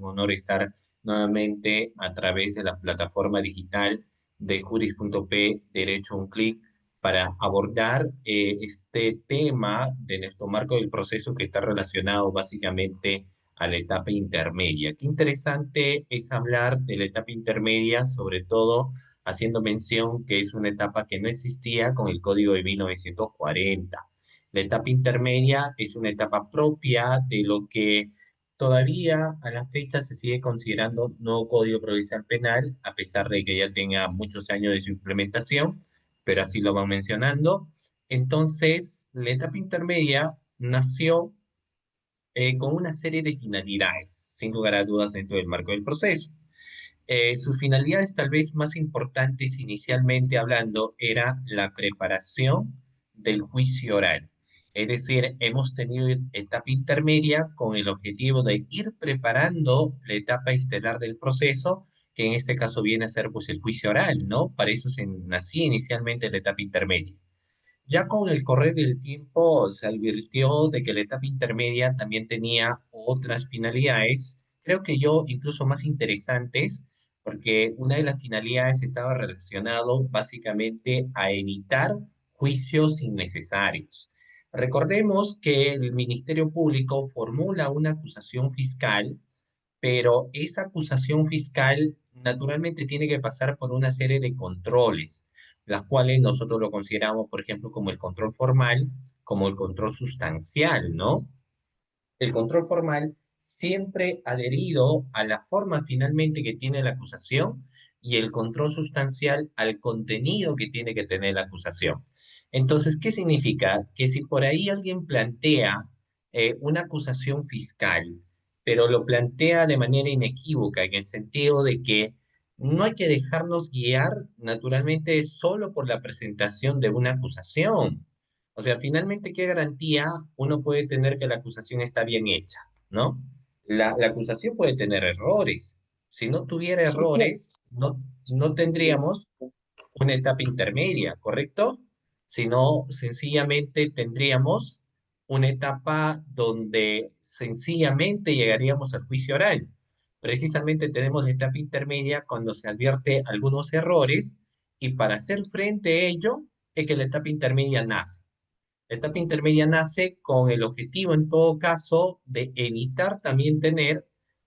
un honor estar nuevamente a través de la plataforma digital de Juris.p, Derecho a un clic, para abordar este tema de nuestro marco del proceso que está relacionado básicamente a la etapa intermedia. Qué interesante es hablar de la etapa intermedia, sobre todo haciendo mención que es una etapa que no existía con el Código de 1940. La etapa intermedia es una etapa propia de lo que todavía a la fecha se sigue considerando nuevo Código Procesal Penal, a pesar de que ya tenga muchos años de su implementación, pero así lo van mencionando. Entonces, la etapa intermedia nació con una serie de finalidades, sin lugar a dudas, dentro del marco del proceso. Sus finalidades tal vez más importantes inicialmente hablando era la preparación del juicio oral. Es decir, hemos tenido etapa intermedia con el objetivo de ir preparando la etapa estelar del proceso, que en este caso viene a ser pues el juicio oral, ¿no? Para eso se nacía inicialmente la etapa intermedia. Ya con el correr del tiempo se advirtió de que la etapa intermedia también tenía otras finalidades, creo que yo incluso más interesantes, porque una de las finalidades estaba relacionado básicamente a evitar juicios innecesarios. Recordemos que el Ministerio Público formula una acusación fiscal, pero esa acusación fiscal naturalmente tiene que pasar por una serie de controles, las cuales nosotros lo consideramos, por ejemplo, como el control formal, como el control sustancial, ¿no? El control formal siempre adherido a la forma finalmente que tiene la acusación y el control sustancial al contenido que tiene que tener la acusación. Entonces, ¿qué significa? Que si por ahí alguien plantea una acusación fiscal, pero lo plantea de manera inequívoca, en el sentido de que no hay que dejarnos guiar naturalmente solo por la presentación de una acusación. O sea, finalmente, ¿qué garantía uno puede tener que la acusación está bien hecha, ¿no? La acusación puede tener errores. Si no tuviera Sí, claro. errores, no tendríamos una etapa intermedia, ¿correcto? Sino sencillamente tendríamos una etapa donde sencillamente llegaríamos al juicio oral. Precisamente tenemos la etapa intermedia cuando se advierte algunos errores y para hacer frente a ello es que la etapa intermedia nace. La etapa intermedia nace con el objetivo, en todo caso, de evitar también tener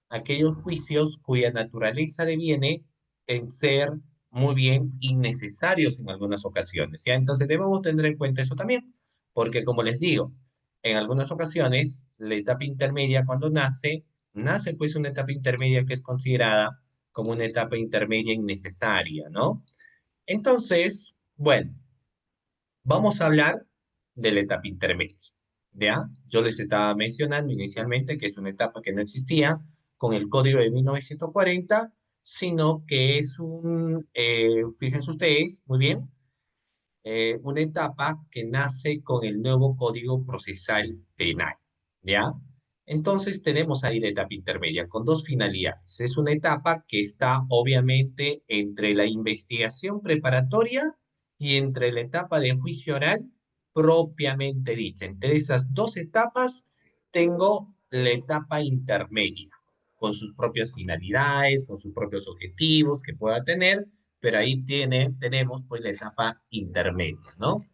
aquellos juicios cuya naturaleza deviene en ser muy bien innecesarios en algunas ocasiones, ¿ya? Entonces debemos tener en cuenta eso también, porque como les digo, en algunas ocasiones la etapa intermedia cuando nace pues una etapa intermedia que es considerada como una etapa intermedia innecesaria, ¿no? Entonces, bueno. Vamos a hablar de la etapa intermedia. ¿Ya? Yo les estaba mencionando inicialmente que es una etapa que no existía con el Código de 1940, sino que es fíjense ustedes, muy bien, una etapa que nace con el nuevo Código Procesal Penal. ¿Ya? Entonces tenemos ahí la etapa intermedia con dos finalidades. Es una etapa que está obviamente entre la investigación preparatoria y entre la etapa de juicio oral propiamente dicha. Entre esas dos etapas tengo la etapa intermedia, con sus propias finalidades, con sus propios objetivos que pueda tener, pero ahí tenemos pues la etapa intermedia, ¿no?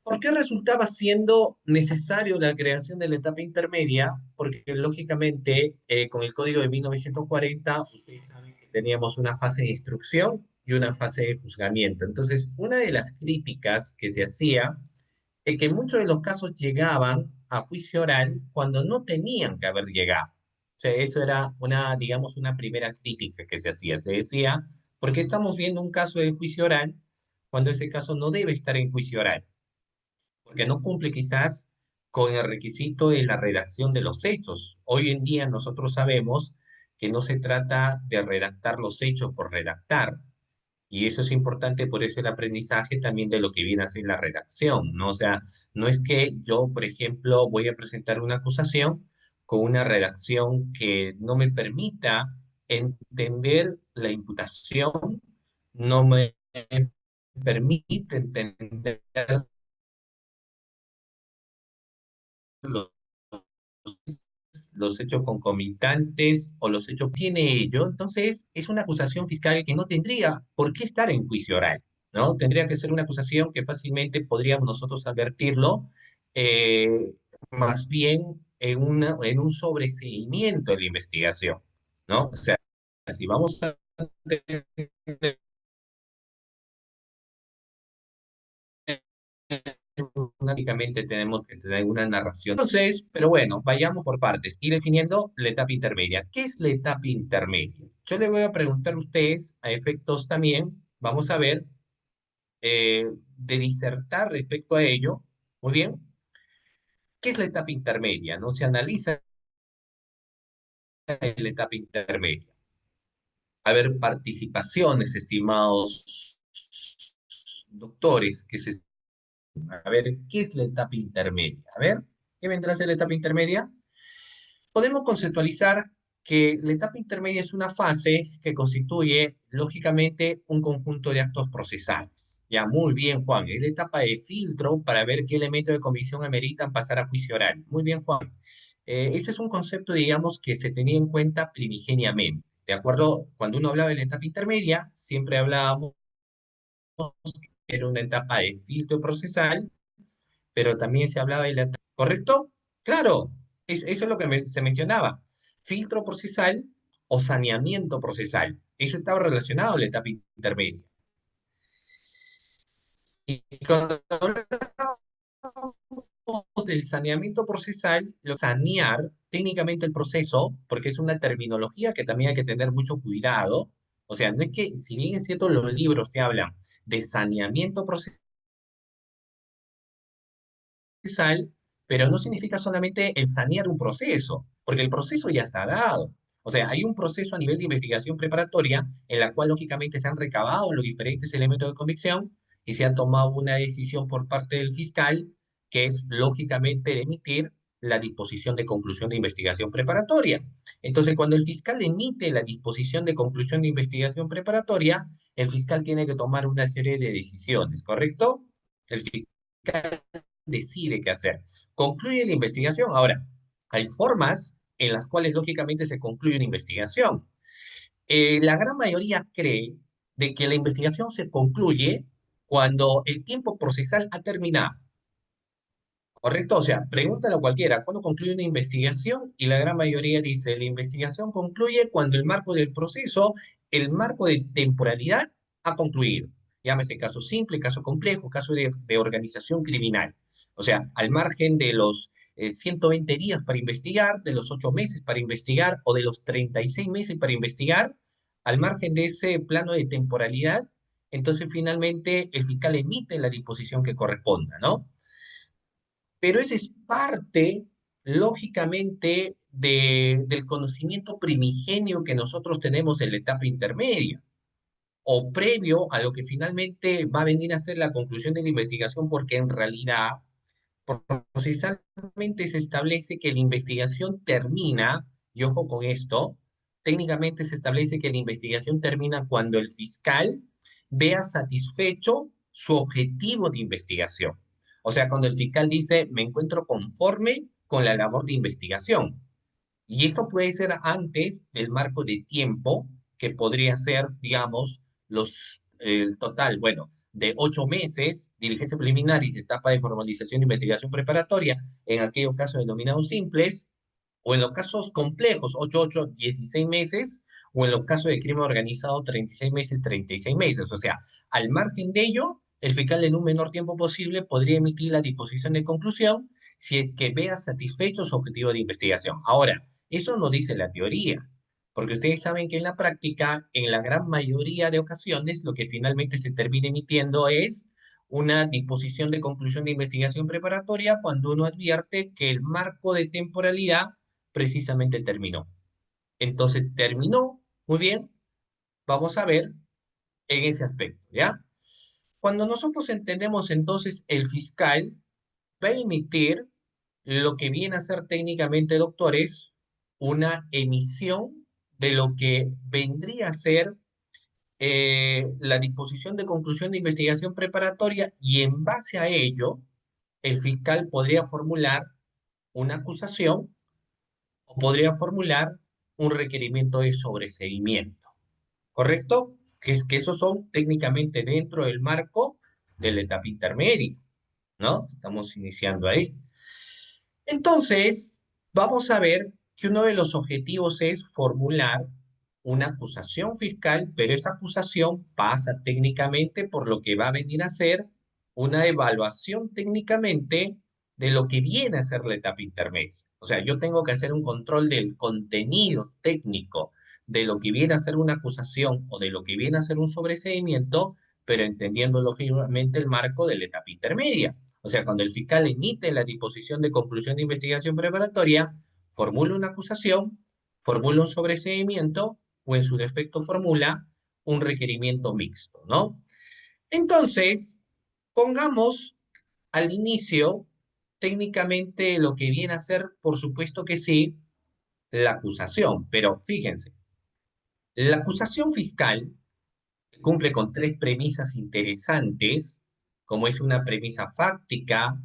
¿Por qué resultaba siendo necesario la creación de la etapa intermedia? Porque lógicamente con el Código de 1940 ustedes saben que teníamos una fase de instrucción y una fase de juzgamiento. Entonces, una de las críticas que se hacía es que muchos de los casos llegaban a juicio oral cuando no tenían que haber llegado. O sea, eso era una, digamos, una primera crítica que se hacía. Se decía, ¿por qué estamos viendo un caso de juicio oral cuando ese caso no debe estar en juicio oral? Porque no cumple quizás con el requisito de la redacción de los hechos. Hoy en día nosotros sabemos que no se trata de redactar los hechos por redactar, y eso es importante, por eso el aprendizaje también de lo que viene a ser la redacción, ¿no? O sea, no es que yo, por ejemplo, voy a presentar una acusación con una redacción que no me permita entender la imputación, no me permite entender los los hechos concomitantes o los hechos que tiene ello, entonces es una acusación fiscal que no tendría por qué estar en juicio oral, ¿no? Tendría que ser una acusación que fácilmente podríamos nosotros advertirlo, eh, más bien en un sobreseimiento de la investigación, ¿no? O sea, si vamos a tener únicamente tenemos que tener una narración. Entonces, pero bueno, vayamos por partes y definiendo la etapa intermedia. ¿Qué es la etapa intermedia? Yo le voy a preguntar a ustedes, a efectos también, vamos a ver, de disertar respecto a ello. Muy bien, ¿qué es la etapa intermedia? No se analiza la etapa intermedia. A ver, participaciones, estimados doctores, a ver, ¿qué es la etapa intermedia? A ver, ¿qué vendrá a ser la etapa intermedia? Podemos conceptualizar que la etapa intermedia es una fase que constituye, lógicamente, un conjunto de actos procesales. Ya, muy bien, Juan. Es la etapa de filtro para ver qué elementos de comisión ameritan pasar a juicio oral. Muy bien, Juan. Ese es un concepto, digamos, que se tenía en cuenta primigeniamente. ¿De acuerdo? Cuando uno hablaba de la etapa intermedia, siempre hablábamos que era una etapa de filtro procesal, pero también se hablaba de la... ¿Correcto? Claro, eso es lo que se mencionaba. Filtro procesal o saneamiento procesal. Eso estaba relacionado a la etapa intermedia. Y cuando hablamos del saneamiento procesal, sanear técnicamente el proceso, porque es una terminología que también hay que tener mucho cuidado. O sea, no es que, si bien es cierto, los libros se hablan de saneamiento procesal, procesal, pero no significa solamente el sanear un proceso, porque el proceso ya está dado. O sea, hay un proceso a nivel de investigación preparatoria en la cual lógicamente se han recabado los diferentes elementos de convicción y se ha tomado una decisión por parte del fiscal que es lógicamente emitir la disposición de conclusión de investigación preparatoria. Entonces, cuando el fiscal emite la disposición de conclusión de investigación preparatoria, el fiscal tiene que tomar una serie de decisiones, ¿correcto? El fiscal decide qué hacer. Concluye la investigación. Ahora, hay formas en las cuales lógicamente se concluye una investigación. La gran mayoría cree de que la investigación se concluye cuando el tiempo procesal ha terminado. ¿Correcto? O sea, pregúntale a cualquiera, ¿cuándo concluye una investigación? Y la gran mayoría dice, la investigación concluye cuando el marco del proceso, el marco de temporalidad ha concluido. Llámese caso simple, caso complejo, caso de organización criminal. O sea, al margen de los 120 días para investigar, de los 8 meses para investigar o de los 36 meses para investigar, al margen de ese plano de temporalidad, entonces finalmente el fiscal emite la disposición que corresponda, ¿no? Pero ese es parte, lógicamente, del conocimiento primigenio que nosotros tenemos en la etapa intermedia, o previo a lo que finalmente va a venir a ser la conclusión de la investigación, porque en realidad, procesalmente se establece que la investigación termina, y ojo con esto, técnicamente se establece que la investigación termina cuando el fiscal vea satisfecho su objetivo de investigación. O sea, cuando el fiscal dice, me encuentro conforme con la labor de investigación. Y esto puede ser antes del marco de tiempo, que podría ser, digamos, el total, bueno, de 8 meses, diligencia preliminar y etapa de formalización de investigación preparatoria, en aquellos casos denominados simples, o en los casos complejos, 16 meses, o en los casos de crimen organizado, 36 meses, 36 meses. O sea, al margen de ello, el fiscal en un menor tiempo posible podría emitir la disposición de conclusión si es que vea satisfecho su objetivo de investigación. Ahora, eso no dice la teoría, porque ustedes saben que en la práctica, en la gran mayoría de ocasiones, lo que finalmente se termina emitiendo es una disposición de conclusión de investigación preparatoria cuando uno advierte que el marco de temporalidad precisamente terminó. Entonces, terminó, muy bien, vamos a ver en ese aspecto, ¿ya? Cuando nosotros entendemos entonces el fiscal va a emitir lo que viene a ser técnicamente, doctores, una emisión de lo que vendría a ser la disposición de conclusión de investigación preparatoria y en base a ello, el fiscal podría formular una acusación o podría formular un requerimiento de sobreseimiento, ¿correcto? Que esos son técnicamente dentro del marco de la etapa intermedia, ¿no? Estamos iniciando ahí. Entonces, vamos a ver que uno de los objetivos es formular una acusación fiscal, pero esa acusación pasa técnicamente por lo que va a venir a ser una evaluación técnicamente de lo que viene a ser la etapa intermedia. O sea, yo tengo que hacer un control del contenido técnico de lo que viene a ser una acusación o de lo que viene a ser un sobreseimiento, pero entendiendo lógicamente el marco de la etapa intermedia. O sea, cuando el fiscal emite la disposición de conclusión de investigación preparatoria, formula una acusación, formula un sobreseimiento o en su defecto formula un requerimiento mixto, ¿no? Entonces, pongamos al inicio técnicamente lo que viene a ser, por supuesto que sí, la acusación, pero fíjense, la acusación fiscal cumple con tres premisas interesantes, como es una premisa fáctica,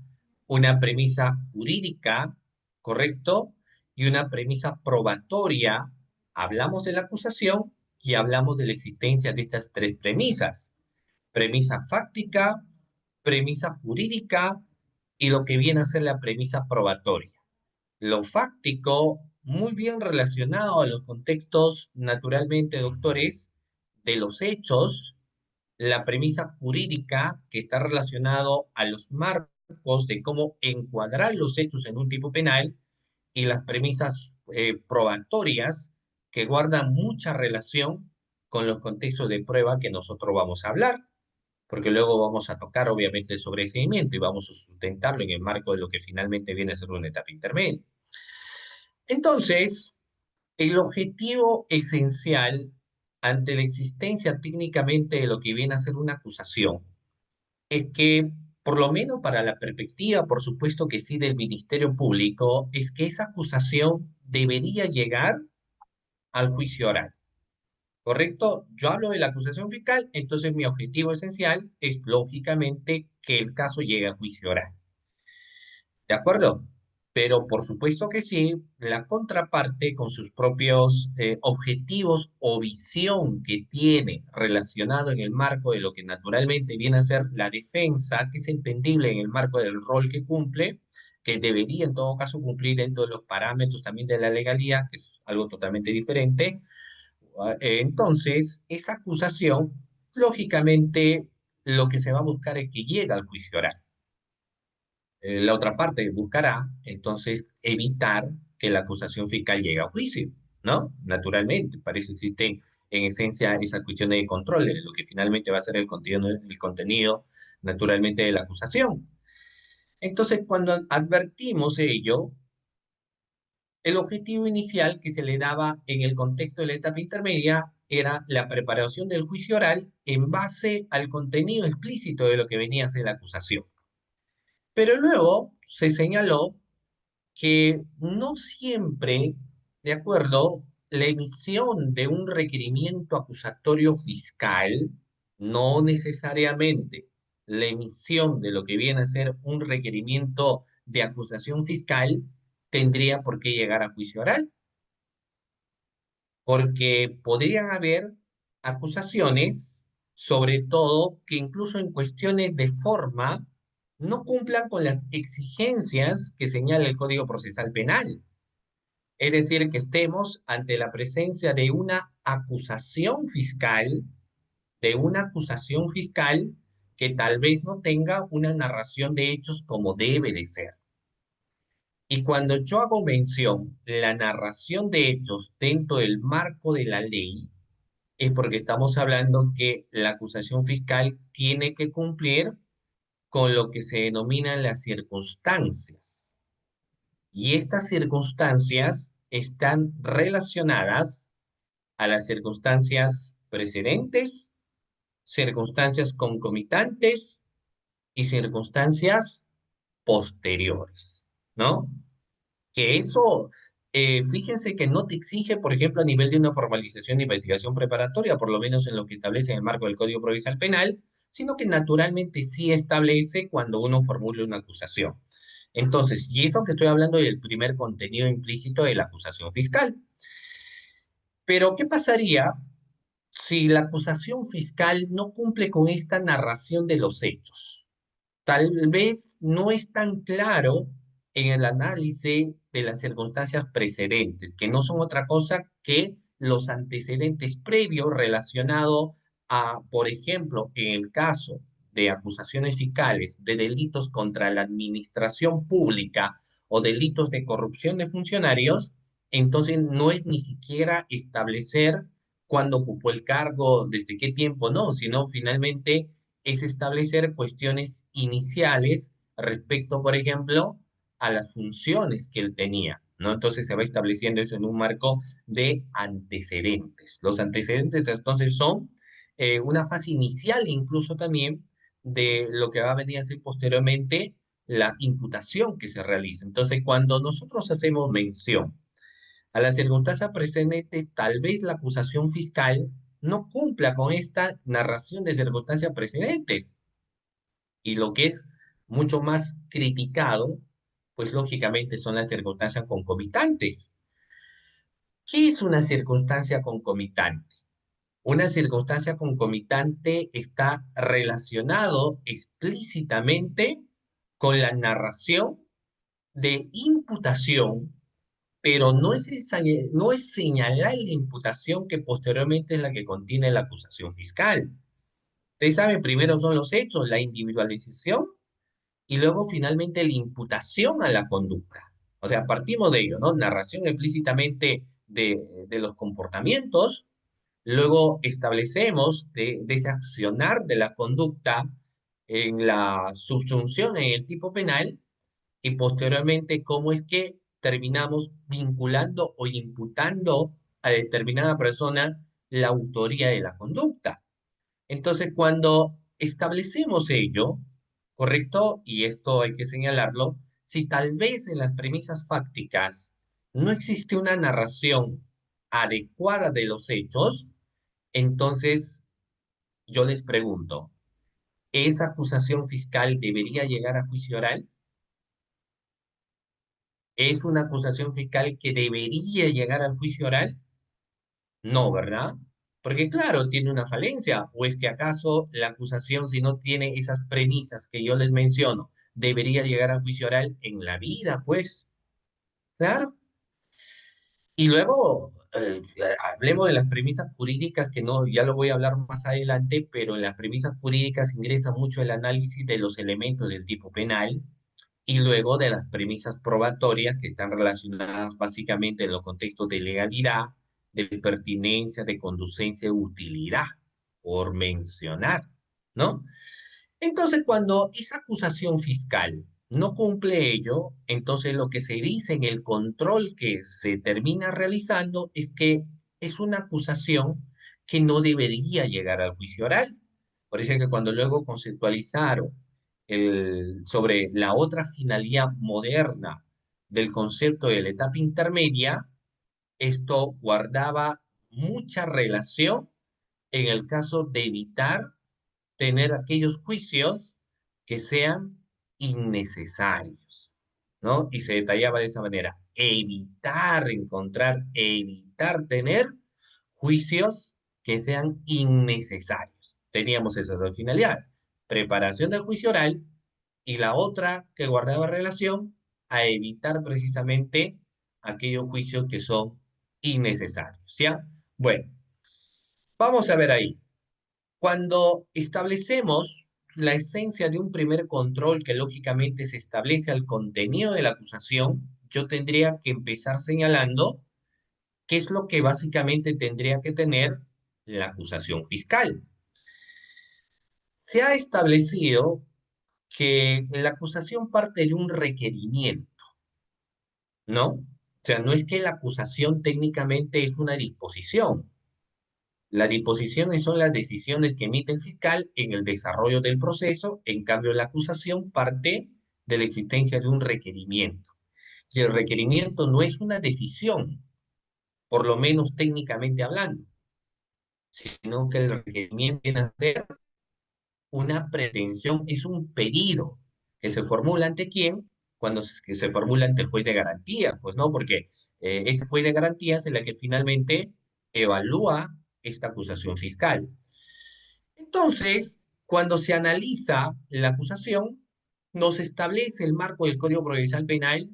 una premisa jurídica, ¿correcto? Y una premisa probatoria. Hablamos de la acusación y hablamos de la existencia de estas tres premisas. Premisa fáctica, premisa jurídica y lo que viene a ser la premisa probatoria. Lo fáctico, muy bien relacionado a los contextos, naturalmente, doctores, de los hechos, la premisa jurídica que está relacionado a los marcos de cómo encuadrar los hechos en un tipo penal y las premisas probatorias que guardan mucha relación con los contextos de prueba que nosotros vamos a hablar, porque luego vamos a tocar obviamente el sobreseimiento y vamos a sustentarlo en el marco de lo que finalmente viene a ser una etapa intermedia. Entonces, el objetivo esencial ante la existencia técnicamente de lo que viene a ser una acusación es que, por lo menos para la perspectiva, por supuesto que sí, del Ministerio Público, es que esa acusación debería llegar al juicio oral, ¿correcto? Yo hablo de la acusación fiscal, entonces mi objetivo esencial es, lógicamente, que el caso llegue a juicio oral. ¿De acuerdo? Pero por supuesto que sí, la contraparte con sus propios objetivos o visión que tiene relacionado en el marco de lo que naturalmente viene a ser la defensa, que es entendible en el marco del rol que cumple, que debería en todo caso cumplir dentro de los parámetros también de la legalidad, que es algo totalmente diferente. Entonces, esa acusación, lógicamente, lo que se va a buscar es que llegue al juicio oral. La otra parte buscará entonces evitar que la acusación fiscal llegue a juicio, ¿no? Naturalmente, para eso existen en esencia esas cuestiones de control, de lo que finalmente va a ser el contenido naturalmente de la acusación. Entonces, cuando advertimos ello, el objetivo inicial que se le daba en el contexto de la etapa intermedia era la preparación del juicio oral en base al contenido explícito de lo que venía a ser la acusación. Pero luego se señaló que no siempre, de acuerdo, la emisión de un requerimiento acusatorio fiscal, no necesariamente la emisión de lo que viene a ser un requerimiento de acusación fiscal, tendría por qué llegar a juicio oral, porque podrían haber acusaciones, sobre todo que incluso en cuestiones de forma no cumplan con las exigencias que señala el Código Procesal Penal. Es decir, que estemos ante la presencia de una acusación fiscal que tal vez no tenga una narración de hechos como debe de ser. Y cuando yo hago mención la narración de hechos dentro del marco de la ley, es porque estamos hablando que la acusación fiscal tiene que cumplir con lo que se denominan las circunstancias. Y estas circunstancias están relacionadas a las circunstancias precedentes, circunstancias concomitantes y circunstancias posteriores, ¿no? Que eso, fíjense que no te exige, por ejemplo, a nivel de una formalización de investigación preparatoria, por lo menos en lo que establece en el marco del Código Procesal Penal, sino que naturalmente sí establece cuando uno formule una acusación. Entonces, y eso que estoy hablando del primer contenido implícito de la acusación fiscal. Pero, ¿qué pasaría si la acusación fiscal no cumple con esta narración de los hechos? Tal vez no es tan claro en el análisis de las circunstancias precedentes, que no son otra cosa que los antecedentes previos relacionados a, por ejemplo, en el caso de acusaciones fiscales de delitos contra la administración pública o delitos de corrupción de funcionarios, entonces no es ni siquiera establecer cuándo ocupó el cargo, desde qué tiempo, no, sino finalmente es establecer cuestiones iniciales respecto, por ejemplo, a las funciones que él tenía, ¿no? Entonces se va estableciendo eso en un marco de antecedentes. Los antecedentes entonces son una fase inicial incluso también de lo que va a venir a ser posteriormente la imputación que se realiza. Entonces, cuando nosotros hacemos mención a la circunstancia precedente, tal vez la acusación fiscal no cumpla con esta narración de circunstancias precedentes. Y lo que es mucho más criticado, pues lógicamente son las circunstancias concomitantes. ¿Qué es una circunstancia concomitante? Una circunstancia concomitante está relacionado explícitamente con la narración de imputación, pero no es señalar la imputación que posteriormente es la que contiene la acusación fiscal. Ustedes saben, primero son los hechos, la individualización y luego finalmente la imputación a la conducta. O sea, partimos de ello, ¿no? Narración explícitamente de los comportamientos, luego establecemos de ese accionar de la conducta en la subsunción en el tipo penal y posteriormente cómo es que terminamos vinculando o imputando a determinada persona la autoría de la conducta. Entonces, cuando establecemos ello, ¿correcto? Y esto hay que señalarlo, si tal vez en las premisas fácticas no existe una narración adecuada de los hechos, entonces yo les pregunto, ¿esa acusación fiscal debería llegar a juicio oral? ¿Es una acusación fiscal que debería llegar al juicio oral? No, ¿verdad? Porque claro, tiene una falencia. ¿O es que acaso la acusación, si no tiene esas premisas que yo les menciono, debería llegar a juicio oral en la vida? Pues, claro. Y luego, hablemos de las premisas jurídicas, que no, ya lo voy a hablar más adelante, pero en las premisas jurídicas ingresa mucho el análisis de los elementos del tipo penal y luego de las premisas probatorias que están relacionadas básicamente en los contextos de legalidad, de pertinencia, de conducencia, utilidad, por mencionar, ¿no? Entonces, cuando esa acusación fiscal no cumple ello, entonces lo que se dice en el control que se termina realizando es que es una acusación que no debería llegar al juicio oral. Por eso es que cuando luego conceptualizaron sobre la otra finalidad moderna del concepto de la etapa intermedia, esto guardaba mucha relación en el caso de evitar tener aquellos juicios que sean innecesarios, ¿no? Y se detallaba de esa manera, evitar tener juicios que sean innecesarios. Teníamos esas dos finalidades, preparación del juicio oral y la otra que guardaba relación a evitar precisamente aquellos juicios que son innecesarios, ¿ya? Bueno, vamos a ver ahí. Cuando establecemos la esencia de un primer control que lógicamente se establece al contenido de la acusación, yo tendría que empezar señalando qué es lo que básicamente tendría que tener la acusación fiscal. Se ha establecido que la acusación parte de un requerimiento, ¿no? O sea, no es que la acusación técnicamente es una disposición. Las disposiciones son las decisiones que emite el fiscal en el desarrollo del proceso, en cambio la acusación parte de la existencia de un requerimiento. Y el requerimiento no es una decisión, por lo menos técnicamente hablando, sino que el requerimiento viene a ser una pretensión, es un pedido que se formula ante quién, cuando que se formula ante el juez de garantía, pues no, porque ese juez de garantía es el que finalmente evalúa esta acusación fiscal. Entonces, cuando se analiza la acusación, nos establece el marco del Código Procesal Penal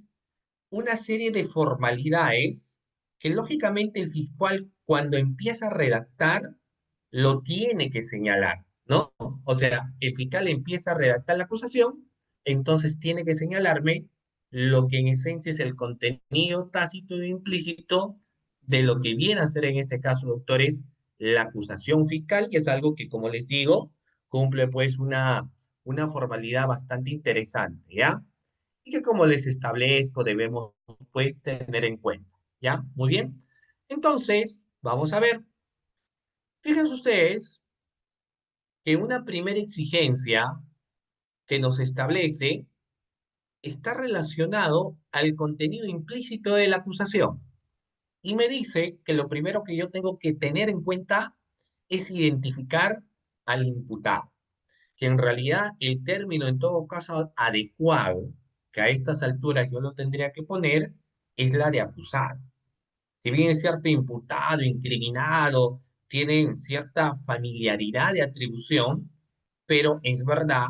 una serie de formalidades que lógicamente el fiscal cuando empieza a redactar lo tiene que señalar, ¿no? O sea, el fiscal empieza a redactar la acusación, entonces tiene que señalarme lo que en esencia es el contenido tácito e implícito de lo que viene a ser en este caso, doctores, la acusación fiscal, que es algo que, como les digo, cumple pues una formalidad bastante interesante, ¿ya? Y que como les establezco debemos pues tener en cuenta, ¿ya? Muy bien. Entonces, vamos a ver. Fíjense ustedes que una primera exigencia que nos establece está relacionado al contenido implícito de la acusación y me dice que lo primero que yo tengo que tener en cuenta es identificar al imputado, que en realidad el término en todo caso adecuado, que a estas alturas yo lo tendría que poner, es la de acusado. Si bien es cierto, imputado, incriminado, tienen cierta familiaridad de atribución, pero es verdad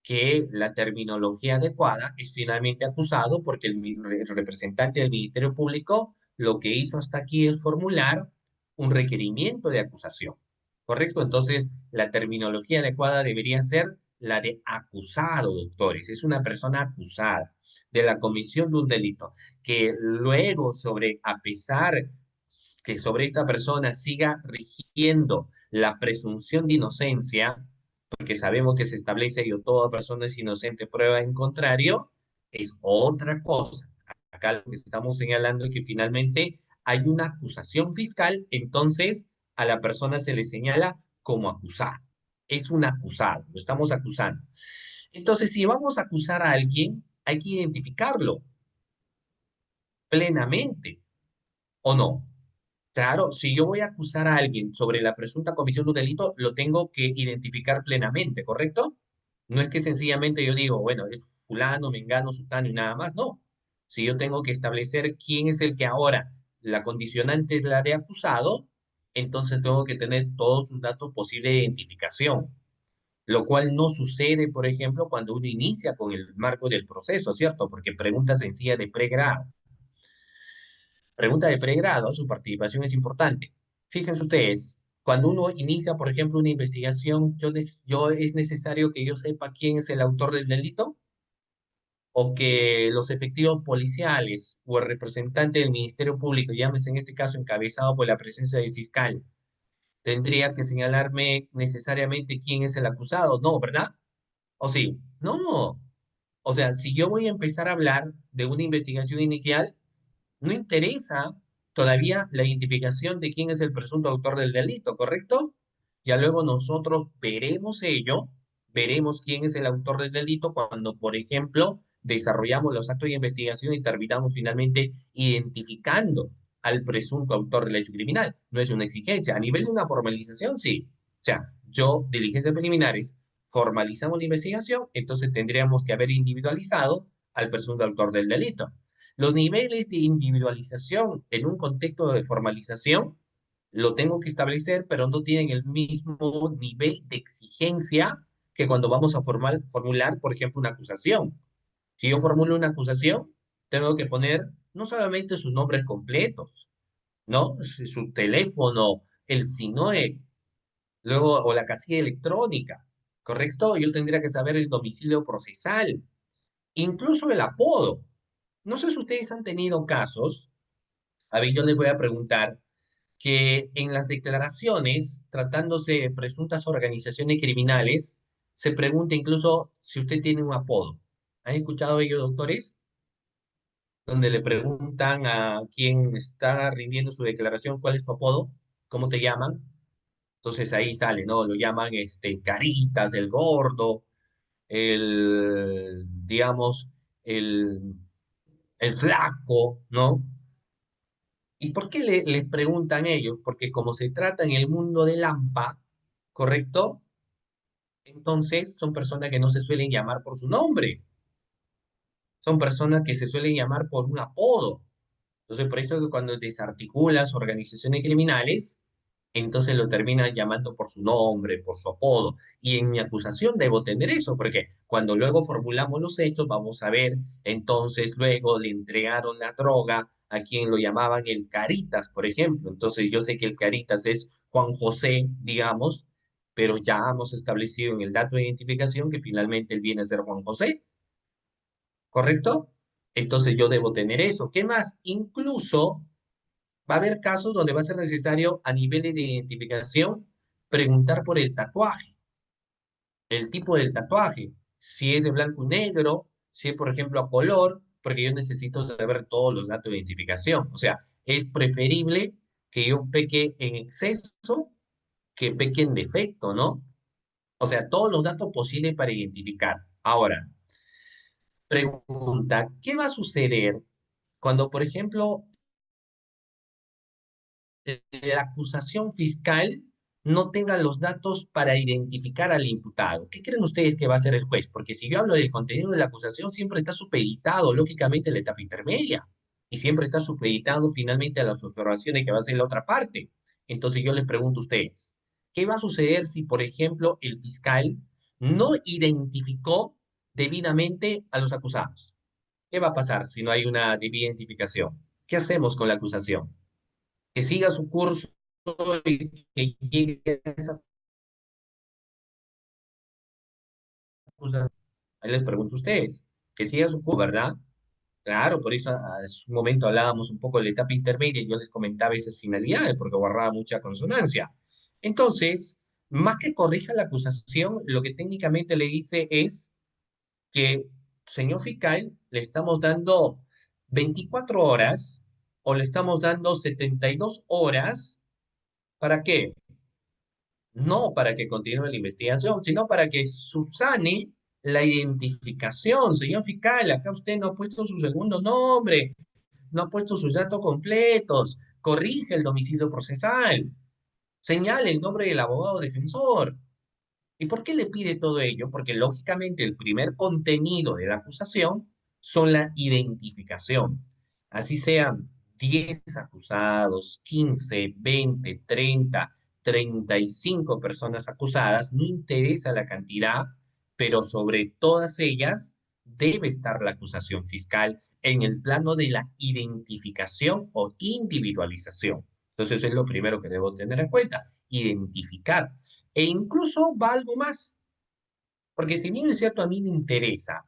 que la terminología adecuada es finalmente acusado porque el representante del Ministerio Público lo que hizo hasta aquí es formular un requerimiento de acusación, ¿correcto? Entonces, la terminología adecuada debería ser la de acusado, doctores. Es una persona acusada de la comisión de un delito que luego a pesar que sobre esta persona siga rigiendo la presunción de inocencia, porque sabemos que se establece que toda persona es inocente, prueba en contrario, es otra cosa. Acá lo que estamos señalando es que finalmente hay una acusación fiscal, entonces a la persona se le señala como acusado. Es un acusado, lo estamos acusando. Entonces, si vamos a acusar a alguien, hay que identificarlo plenamente, ¿o no? Claro, si yo voy a acusar a alguien sobre la presunta comisión de un delito, lo tengo que identificar plenamente, ¿correcto? No es que sencillamente yo digo, bueno, es fulano, mengano, sutano y nada más, no. Si yo tengo que establecer quién es el que ahora la condicionante es la de acusado, entonces tengo que tener todos sus datos posibles de identificación, lo cual no sucede, por ejemplo, cuando uno inicia con el marco del proceso, ¿cierto? Porque pregunta sencilla de pregrado. Pregunta de pregrado, su participación es importante. Fíjense ustedes, cuando uno inicia, por ejemplo, una investigación, yo es necesario que yo sepa quién es el autor del delito o que los efectivos policiales o el representante del Ministerio Público, llámese en este caso encabezado por la presencia del fiscal, tendría que señalarme necesariamente quién es el acusado. No, ¿verdad? ¿O sí? No. O sea, si yo voy a empezar a hablar de una investigación inicial, no interesa todavía la identificación de quién es el presunto autor del delito, ¿correcto? Ya luego nosotros veremos ello, veremos quién es el autor del delito cuando, por ejemplo, desarrollamos los actos de investigación y terminamos finalmente identificando al presunto autor del hecho criminal. No es una exigencia. A nivel de una formalización, sí. O sea, yo, diligencias preliminares, formalizamos la investigación, entonces tendríamos que haber individualizado al presunto autor del delito. Los niveles de individualización en un contexto de formalización lo tengo que establecer, pero no tienen el mismo nivel de exigencia que cuando vamos a formular, por ejemplo, una acusación. Si yo formulo una acusación, tengo que poner no solamente sus nombres completos, ¿no? Su teléfono, el SINOE, luego, o la casilla electrónica, ¿correcto? Yo tendría que saber el domicilio procesal, incluso el apodo. No sé si ustedes han tenido casos, a ver, yo les voy a preguntar, que en las declaraciones, tratándose de presuntas organizaciones criminales, se pregunta incluso si usted tiene un apodo. ¿Han escuchado ello, doctores? Donde le preguntan a quien está rindiendo su declaración cuál es tu apodo, cómo te llaman. Entonces ahí sale, ¿no? Lo llaman Caritas, el gordo, digamos, el, el flaco, ¿no? ¿Y por qué les preguntan ellos? Porque como se trata en el mundo del AMPA, ¿correcto? Entonces son personas que no se suelen llamar por su nombre. Son personas que se suelen llamar por un apodo. Entonces, por eso que cuando desarticulas organizaciones criminales, entonces lo terminan llamando por su nombre, por su apodo. Y en mi acusación debo tener eso, porque cuando luego formulamos los hechos, vamos a ver, entonces luego le entregaron la droga a quien lo llamaban el Caritas, por ejemplo. Entonces yo sé que el Caritas es Juan José, digamos, pero ya hemos establecido en el dato de identificación que finalmente él viene a ser Juan José, ¿correcto? Entonces yo debo tener eso. ¿Qué más? Incluso va a haber casos donde va a ser necesario a niveles de identificación preguntar por el tatuaje, el tipo del tatuaje, si es de blanco y negro, si es, por ejemplo, a color, porque yo necesito saber todos los datos de identificación. O sea, es preferible que yo peque en exceso que peque en defecto, ¿no? O sea, todos los datos posibles para identificar. Ahora, pregunta, ¿qué va a suceder cuando, por ejemplo, la acusación fiscal no tenga los datos para identificar al imputado? ¿Qué creen ustedes que va a hacer el juez? Porque si yo hablo del contenido de la acusación, siempre está supeditado, lógicamente, a la etapa intermedia y siempre está supeditado finalmente a las observaciones que va a hacer la otra parte. Entonces yo les pregunto a ustedes, ¿qué va a suceder si, por ejemplo, el fiscal no identificó debidamente a los acusados? ¿Qué va a pasar si no hay una debida identificación? ¿Qué hacemos con la acusación? ¿Que siga su curso y que llegue a esa acusación? Ahí les pregunto a ustedes, que siga su curso, ¿verdad? Claro, por eso hace un momento hablábamos un poco de la etapa intermedia y yo les comentaba esas finalidades porque guardaba mucha consonancia. Entonces, más que corrija la acusación, lo que técnicamente le dice es que, señor fiscal, le estamos dando 24 horas o le estamos dando 72 horas. ¿Para qué? No para que continúe la investigación, sino para que subsane la identificación. Señor fiscal, acá usted no ha puesto su segundo nombre, no ha puesto sus datos completos, corrige el domicilio procesal, señale el nombre del abogado defensor. ¿Y por qué le pide todo ello? Porque lógicamente el primer contenido de la acusación son la identificación. Así sean 10 acusados, 15, 20, 30, 35 personas acusadas, no interesa la cantidad, pero sobre todas ellas debe estar la acusación fiscal en el plano de la identificación o individualización. Entonces, eso es lo primero que debo tener en cuenta, identificar. E incluso va algo más, porque si bien es cierto, a mí me interesa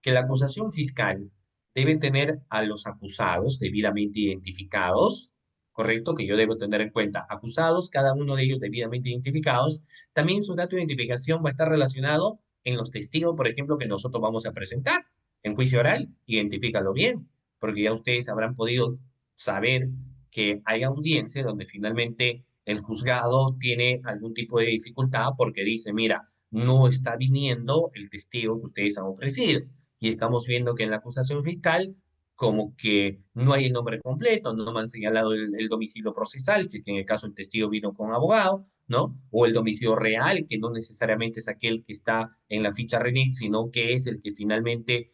que la acusación fiscal debe tener a los acusados debidamente identificados, correcto, que yo debo tener en cuenta acusados, cada uno de ellos debidamente identificados, también su dato de identificación va a estar relacionado en los testigos, por ejemplo, que nosotros vamos a presentar en juicio oral, identifícalo bien, porque ya ustedes habrán podido saber que hay audiencia donde finalmente el juzgado tiene algún tipo de dificultad porque dice, mira, no está viniendo el testigo que ustedes han ofrecido. Y estamos viendo que en la acusación fiscal, como que no hay el nombre completo, no me han señalado el domicilio procesal, si que en el caso el testigo vino con abogado, ¿no? O el domicilio real, que no necesariamente es aquel que está en la ficha RENIC, sino que es el que finalmente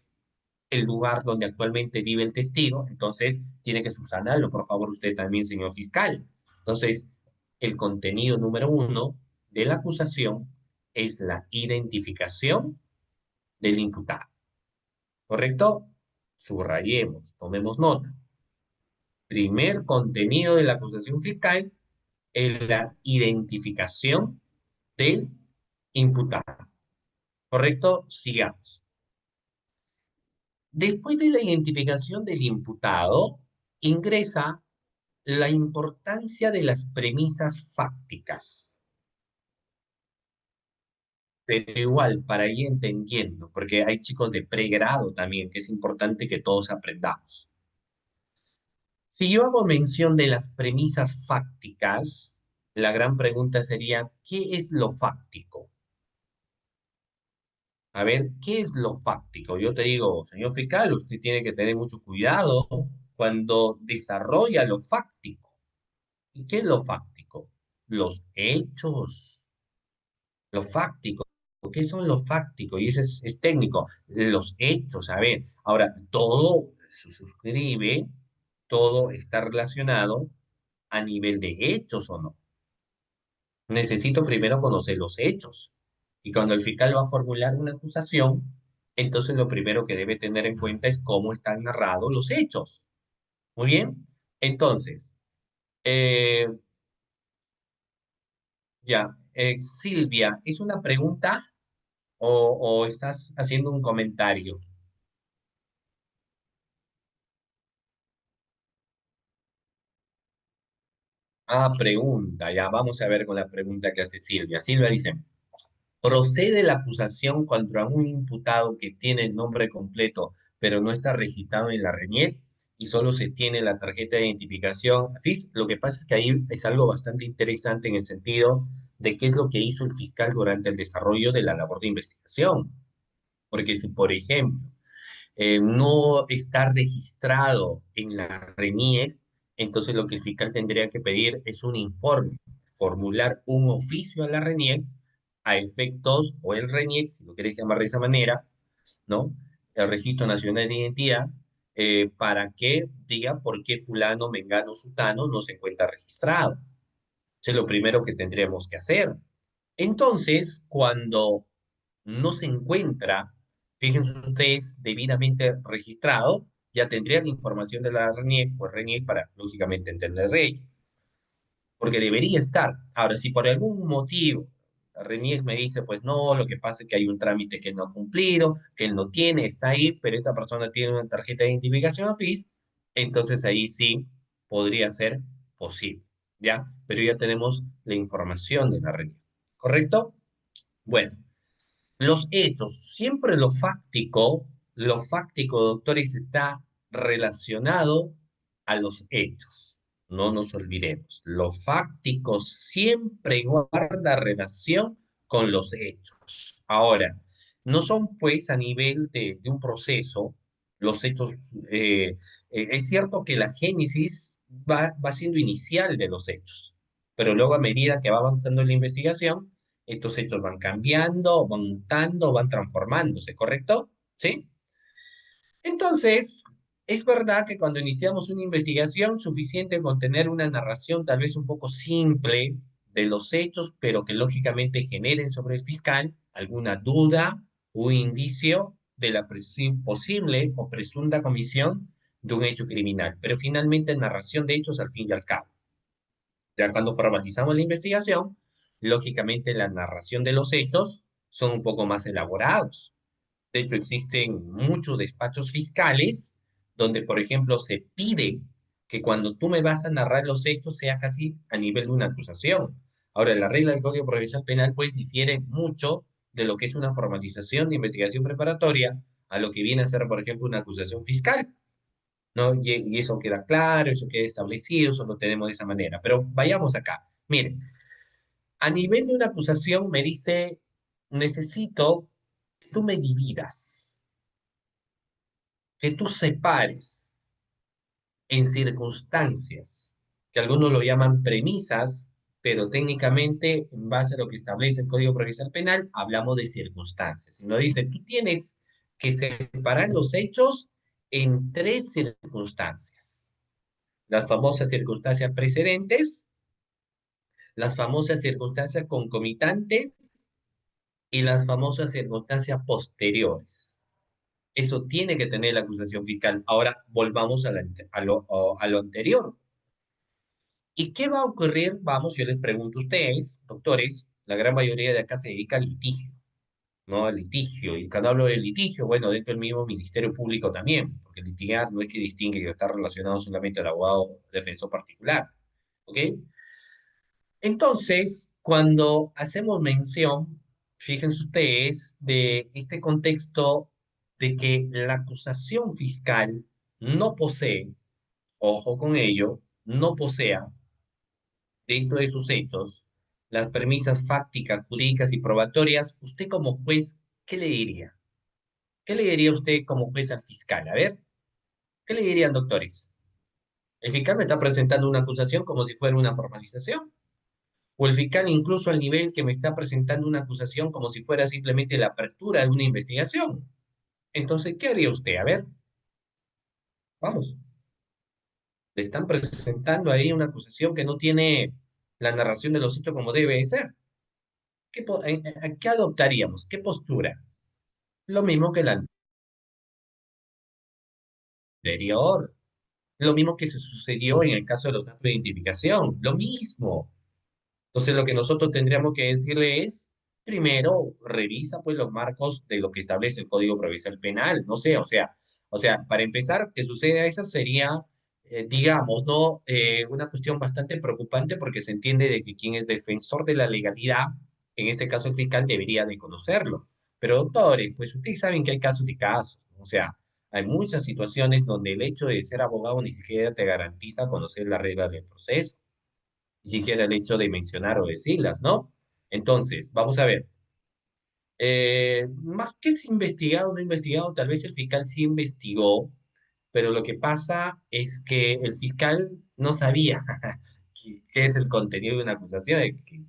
el lugar donde actualmente vive el testigo, entonces tiene que subsanarlo, por favor, usted también, señor fiscal. Entonces, el contenido número uno de la acusación es la identificación del imputado, ¿correcto? Subrayemos, tomemos nota. Primer contenido de la acusación fiscal es la identificación del imputado, ¿correcto? Sigamos. Después de la identificación del imputado, ingresa la importancia de las premisas fácticas. Pero igual, para ir entendiendo, porque hay chicos de pregrado también, que es importante que todos aprendamos. Si yo hago mención de las premisas fácticas, la gran pregunta sería, ¿qué es lo fáctico? A ver, ¿qué es lo fáctico? Yo te digo, señor fiscal, usted tiene que tener mucho cuidado cuando desarrolla lo fáctico. ¿Y qué es lo fáctico? Los hechos, lo fáctico. ¿Qué son los fácticos? Y eso es técnico. Los hechos, a ver, ahora, todo se suscribe, todo está relacionado a nivel de hechos o no. Necesito primero conocer los hechos. Y cuando el fiscal va a formular una acusación, entonces lo primero que debe tener en cuenta es cómo están narrados los hechos. Muy bien. Entonces, eh, ya, Silvia, ¿es una pregunta o estás haciendo un comentario? Ah, pregunta, ya vamos a ver con la pregunta que hace Silvia. Silvia dice, ¿procede la acusación contra un imputado que tiene el nombre completo, pero no está registrado en la RENIEC y solo se tiene la tarjeta de identificación FIS? Lo que pasa es que ahí es algo bastante interesante en el sentido de qué es lo que hizo el fiscal durante el desarrollo de la labor de investigación. Porque si, por ejemplo, no está registrado en la RENIEC, entonces lo que el fiscal tendría que pedir es un informe, formular un oficio a la RENIEC a efectos, o el RENIEC, si lo queréis llamar de esa manera, ¿no? El Registro Nacional de Identidad, para que diga por qué fulano, mengano, sutano no se encuentra registrado. Eso es lo primero que tendremos que hacer. Entonces, cuando no se encuentra, fíjense ustedes, debidamente registrado, ya tendría la información de la RENIEC, pues RENIEC para, lógicamente, entender de ello, porque debería estar. Ahora, si por algún motivo la RENIEC me dice, pues no, lo que pasa es que hay un trámite que no ha cumplido, que él no tiene, está ahí, pero esta persona tiene una tarjeta de identificación FIS, entonces ahí sí podría ser posible, ¿ya? Pero ya tenemos la información de la RENIEC, ¿correcto? Bueno. Los hechos, siempre lo fáctico, doctores, está relacionado a los hechos. No nos olvidemos. Lo fáctico siempre guarda relación con los hechos. Ahora, no son pues a nivel de un proceso, los hechos, es cierto que la génesis va siendo inicial de los hechos, pero luego a medida que va avanzando la investigación, estos hechos van cambiando, van mutando, van transformándose, ¿correcto? ¿Sí? Entonces, es verdad que cuando iniciamos una investigación, suficiente con tener una narración tal vez un poco simple de los hechos, pero que lógicamente generen sobre el fiscal alguna duda o indicio de la posible o presunta comisión de un hecho criminal. Pero finalmente, narración de hechos al fin y al cabo. Ya cuando formatizamos la investigación, lógicamente la narración de los hechos son un poco más elaborados. De hecho, existen muchos despachos fiscales donde, por ejemplo, se pide que cuando tú me vas a narrar los hechos sea casi a nivel de una acusación. Ahora, la regla del Código Procesal Penal pues difiere mucho de lo que es una formalización de investigación preparatoria a lo que viene a ser, por ejemplo, una acusación fiscal. ¿No? Y eso queda claro, eso queda establecido, eso lo tenemos de esa manera. Pero vayamos acá. Miren, a nivel de una acusación me dice, necesito que tú me dividas, que tú separes en circunstancias, que algunos lo llaman premisas, pero técnicamente, en base a lo que establece el Código Procesal Penal, hablamos de circunstancias. Y nos dice, tú tienes que separar los hechos en tres circunstancias: las famosas circunstancias precedentes, las famosas circunstancias concomitantes y las famosas circunstancias posteriores. Eso tiene que tener la acusación fiscal. Ahora volvamos a lo anterior. ¿Y qué va a ocurrir? Vamos, yo les pregunto a ustedes, doctores, la gran mayoría de acá se dedica al litigio, ¿no? Al litigio. Y cuando hablo de litigio, bueno, dentro del mismo Ministerio Público también, porque litigar no es que distingue que está relacionado solamente al abogado defensor particular, ¿ok? Entonces, cuando hacemos mención, fíjense ustedes, de este contexto de que la acusación fiscal no posee, ojo con ello, no posea dentro de sus hechos las premisas fácticas, jurídicas y probatorias, usted como juez, ¿qué le diría? ¿Qué le diría usted como juez al fiscal? A ver, ¿qué le dirían, doctores? El fiscal me está presentando una acusación como si fuera una formalización. o el fiscal incluso al nivel que me está presentando una acusación como si fuera simplemente la apertura de una investigación. Entonces, ¿qué haría usted? A ver, vamos, le están presentando ahí una acusación que no tiene la narración de los hechos como debe de ser. ¿Qué adoptaríamos? ¿Qué postura? Lo mismo que la anterior, lo mismo que se sucedió en el caso de los datos de identificación, lo mismo. Entonces, lo que nosotros tendríamos que decirle es, primero, revisa pues los marcos de lo que establece el Código Procesal Penal, no sé, o sea, para empezar, que suceda eso sería, digamos, ¿no? Una cuestión bastante preocupante porque se entiende de que quien es defensor de la legalidad, en este caso el fiscal, debería de conocerlo. Pero doctores, pues ustedes saben que hay casos y casos, ¿no? O sea, hay muchas situaciones donde el hecho de ser abogado ni siquiera te garantiza conocer las reglas del proceso ni siquiera el hecho de mencionar o decirlas, ¿no? Entonces, vamos a ver. Más que es investigado o no investigado, tal vez el fiscal sí investigó, pero lo que pasa es que el fiscal no sabía qué es el contenido de una acusación,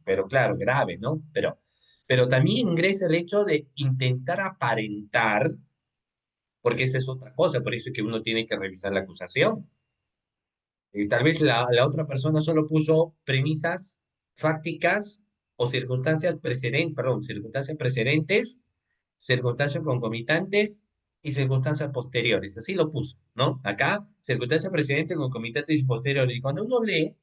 pero claro, grave, ¿no? Pero también ingresa el hecho de intentar aparentar, porque esa es otra cosa, por eso es que uno tiene que revisar la acusación. Tal vez la otra persona solo puso premisas fácticas o circunstancias precedentes, perdón, circunstancias precedentes, circunstancias concomitantes y circunstancias posteriores. Así lo puso, ¿no? Acá, circunstancias precedentes, concomitantes y posteriores. Y cuando uno lee,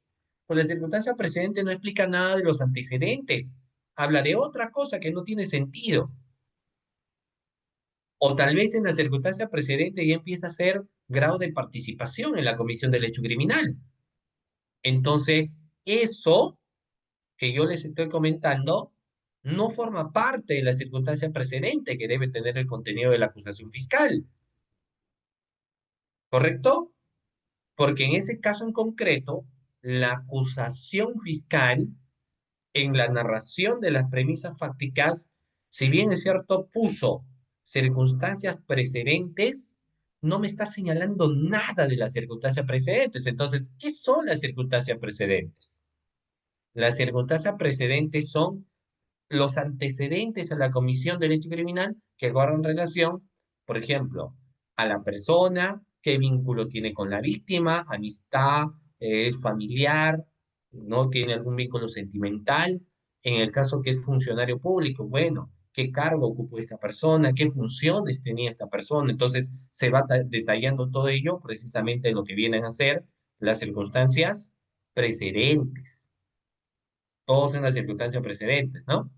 pues la circunstancia precedente no explica nada de los antecedentes. Habla de otra cosa que no tiene sentido. O tal vez en la circunstancia precedente ya empieza a ser grado de participación en la comisión del hecho criminal. Entonces, eso que yo les estoy comentando no forma parte de la circunstancia precedente que debe tener el contenido de la acusación fiscal, ¿correcto? Porque en ese caso en concreto, la acusación fiscal en la narración de las premisas fácticas, si bien es cierto, puso circunstancias precedentes, no me está señalando nada de las circunstancias precedentes. Entonces, ¿qué son las circunstancias precedentes? Las circunstancias precedentes son los antecedentes a la comisión del hecho criminal que guardan relación, por ejemplo, a la persona, qué vínculo tiene con la víctima, amistad, es familiar, no tiene algún vínculo sentimental. En el caso que es funcionario público, bueno, qué cargo ocupó esta persona, qué funciones tenía esta persona. Entonces se va detallando todo ello, precisamente lo que vienen a ser las circunstancias precedentes, todos en las circunstancias precedentes, ¿no?